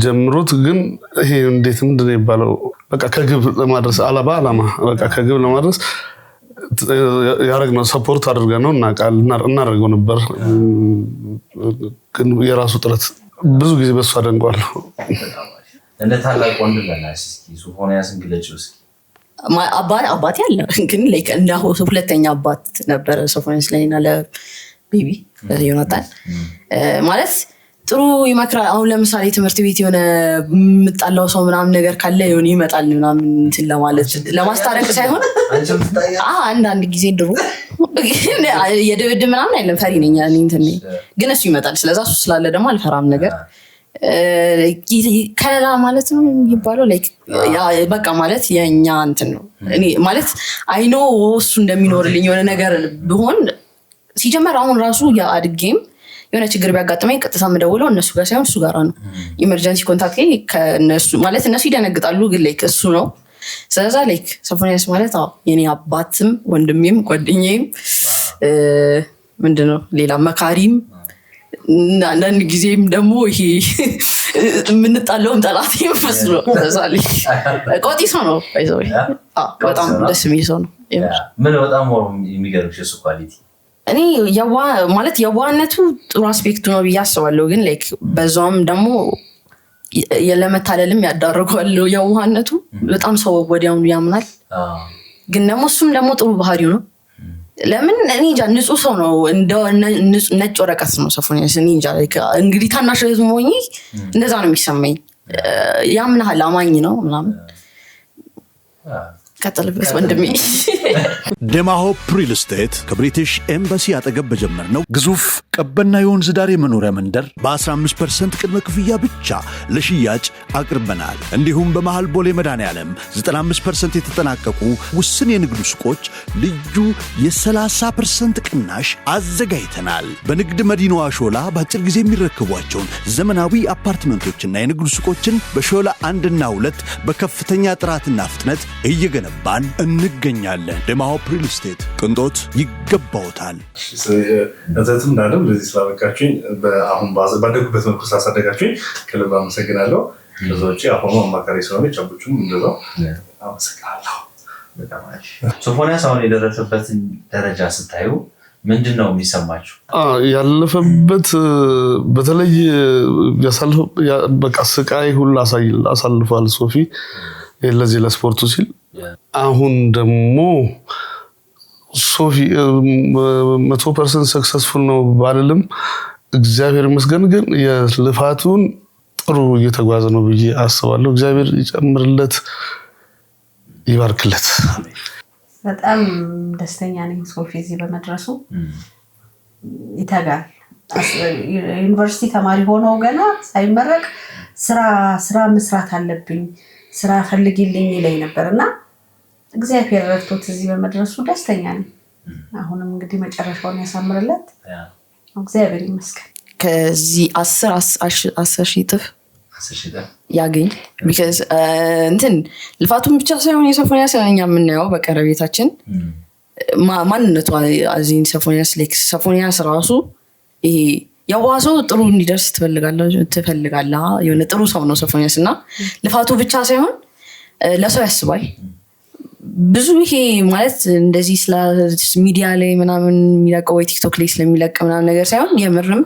ጀምሮት ግን ይሄ እንዴት ምንድን ነው የሚባለው በቃ ከግብ ለማድረስ ዓላማ በቃ ከግብ ለማድረስ ያደረግነው ሰፖርት አድርገነው እናደርገው ነበር። ግን የራሱ ጥረት ብዙ ጊዜ በሱ አደንቀዋለሁ። እንደ ታላቅ ወንድ ለናስ እስኪ ሶፎንያስን ግለጪው እስኪ። አባቴ አለ ግን ላይክ እንደ ሁለተኛ አባት ነበረ ሶፎንያስ ለኔና ለቤቢ ለዮናታን ማለት ጥሩ ይመክራል። አሁን ለምሳሌ ትምህርት ቤት የሆነ የምጣላው ሰው ምናምን ነገር ካለ የሆነ ይመጣል ምናምን እንትን ለማለት ለማስታረቅ ሳይሆን አንዳንድ ጊዜ ድሮ የድብድብ ምናምን አይደለም ፈሪ ነኝ እኔ እንትን ግን እሱ ይመጣል። ስለዛ እሱ ስላለ ደግሞ አልፈራም ነገር ከለላ ማለት ነው የሚባለው ላይክ በቃ ማለት የኛ እንትን ነው። እኔ ማለት አይኖ እሱ እንደሚኖርልኝ የሆነ ነገር ቢሆን ሲጀመር አሁን ራሱ አድጌም የሆነ ችግር ቢያጋጥመኝ ቀጥታ የምደውለው እነሱ ጋር ሳይሆን እሱ ጋር ነው። ኢመርጀንሲ ኮንታክት ከነሱ ማለት እነሱ ይደነግጣሉ ግን ላይክ እሱ ነው። ስለዛ ላይክ ሶፎንያስ ማለት የኔ አባትም ወንድሜም ጓደኛዬም ምንድነው ሌላ መካሪም አንዳንድ ጊዜም ደግሞ ይሄ የምንጣለውም ጠላት ይመስል ነው። ለዛሊ ቆጢ ሰው ነው ባይዘው በጣም ደስ የሚል ሰው ነው። ምን በጣም የሚገርምሽ እሱ ኳሊቲ እኔ ማለት የዋህነቱ ጥሩ አስፔክቱ ነው ብዬ አስባለሁ። ግን ላይክ በዛውም ደግሞ ለመታለልም ያዳርገዋል። የዋህነቱ በጣም ሰው ወዲያውኑ ያምናል። ግን ደግሞ እሱም ደግሞ ጥሩ ባህሪው ነው። ለምን እኔ እንጃ ንጹህ ሰው ነው። እንደ ነጭ ወረቀት ነው ሶፎንያስ። እኔ እንጃ እንግዲህ ታናሽ እህቱ ሆኜ እንደዛ ነው የሚሰማኝ። ያምናል፣ አማኝ ነው ምናምን። ቀጥልበት ወንድሜ። ደማሆፕ ሪል ስቴት ከብሪቲሽ ኤምባሲ አጠገብ በጀመርነው ግዙፍ ቀበና የወንዝ ዳር የመኖሪያ መንደር በ15% ቅድመ ክፍያ ብቻ ለሽያጭ አቅርበናል። እንዲሁም በመሃል ቦሌ መድኃኔዓለም 95% የተጠናቀቁ ውስን የንግድ ሱቆች ልዩ የ30% ቅናሽ አዘጋጅተናል። በንግድ መዲናዋ ሾላ በአጭር ጊዜ የሚረከቧቸውን ዘመናዊ አፓርትመንቶችና የንግድ ሱቆችን በሾላ 1 እና 2 በከፍተኛ ጥራትና ፍጥነት እየገነባን እንገኛለን። ደማሆፕ ሪል ስቴት ቅንጦት ይገባውታል። እዘትም እንዳለም ለዚህ ስላበቃችሁኝ አሁን ባደጉበት መልኩ ስላሳደጋችሁኝ ከልብ አመሰግናለሁ። ከዛ ውጭ አሁኑ አማካሪ ስለሆነ ጨቡቹም እንደዛው አመሰግናለሁ። ሶፎንያስ አሁን የደረሰበትን ደረጃ ስታዩ ምንድን ነው የሚሰማችሁ? ያለፈበት በተለይ ያሳልፈው በቃ ስቃይ ሁሉ አሳልፏል ሶፊ ለዚህ ለስፖርቱ ሲል። አሁን ደግሞ ሶፊ 100% ሰክሰስፉል ነው ባልልም እግዚአብሔር ይመስገን ግን የልፋቱን ጥሩ እየተጓዘ ነው ብዬ አስባለሁ። እግዚአብሔር ይጨምርለት፣ ይባርክለት። በጣም ደስተኛ ነኝ ሶፊ እዚህ በመድረሱ። ይተጋል። ዩኒቨርሲቲ ተማሪ ሆኖ ገና ሳይመረቅ ስራ መስራት አለብኝ ስራ ፈልጊልኝ ይለኝ ነበርና እግዚአብሔር ረድቶት እዚህ በመድረሱ ደስተኛ ነኝ። አሁንም እንግዲህ መጨረሻውን ያሳምርለት እግዚአብሔር ይመስገን። ከዚህ 10 ሺህ እጥፍ ያገኝ because እንትን ልፋቱን ብቻ ሳይሆን የሶፎንያስ ለኛ የምናየው በቀረቤታችን ማንነቱ አዚን ሶፎንያስ ራሱ ይሄ ያዋሰው ጥሩ እንዲደርስ ትፈልጋለህ የሆነ ጥሩ ሰው ነው ሶፎንያስ እና ልፋቱ ብቻ ሳይሆን ለሰው ያስባል። ብዙ ይሄ ማለት እንደዚህ ስለ ሚዲያ ላይ ምናምን የሚለቀው ወይ ቲክቶክ ላይ ስለሚለቀ ምናምን ነገር ሳይሆን የምርም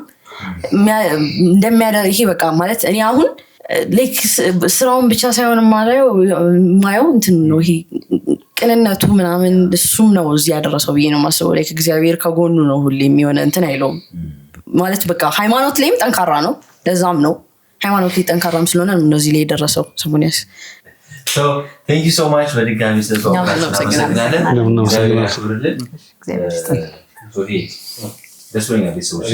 እንደሚያደርግ ይሄ በቃ ማለት እኔ አሁን ላይክ ስራውን ብቻ ሳይሆን ማየው እንትን ነው ይሄ ቅንነቱ ምናምን እሱም ነው እዚህ ያደረሰው ብዬ ነው የማስበው። ላይክ እግዚአብሔር ከጎኑ ነው ሁሌም የሆነ እንትን አይለውም ማለት በቃ ሃይማኖት ላይም ጠንካራ ነው። ለዛም ነው ሃይማኖት ላይ ጠንካራም ስለሆነ ነው እንደዚህ ላይ የደረሰው ሶፎንያስ። So thank you so much በድጋሚ ስለተወያየን እናመሰግናለን። ደስ ብሎኛል ቤተሰቦች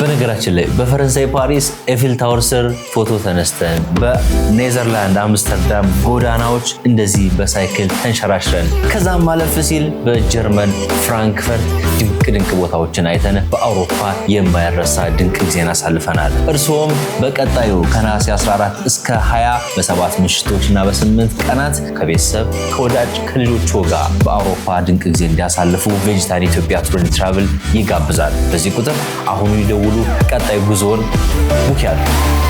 በነገራችን ላይ በፈረንሳይ ፓሪስ ኤፊል ታወር ስር ፎቶ ተነስተን በኔዘርላንድ አምስተርዳም ጎዳናዎች እንደዚህ በሳይክል ተንሸራሽረን ከዛም ማለፍ ሲል በጀርመን ፍራንክፈርት ድንቅ ቦታዎችን አይተን በአውሮፓ የማይረሳ ድንቅ ጊዜን አሳልፈናል። እርስዎም በቀጣዩ ከነሐሴ 14 እስከ 20 በ7 ምሽቶች እና በ8 ቀናት ከቤተሰብ ከወዳጅ ከልጆቹ ጋር በአውሮፓ ድንቅ ጊዜ እንዲያሳልፉ ቬጂታን ኢትዮጵያ ቱር ኤንድ ትራቭል ይጋብዛል። በዚህ ቁጥር አሁኑ ይደውሉ። ቀጣይ ጉዞውን ቡክ ያድርጉ።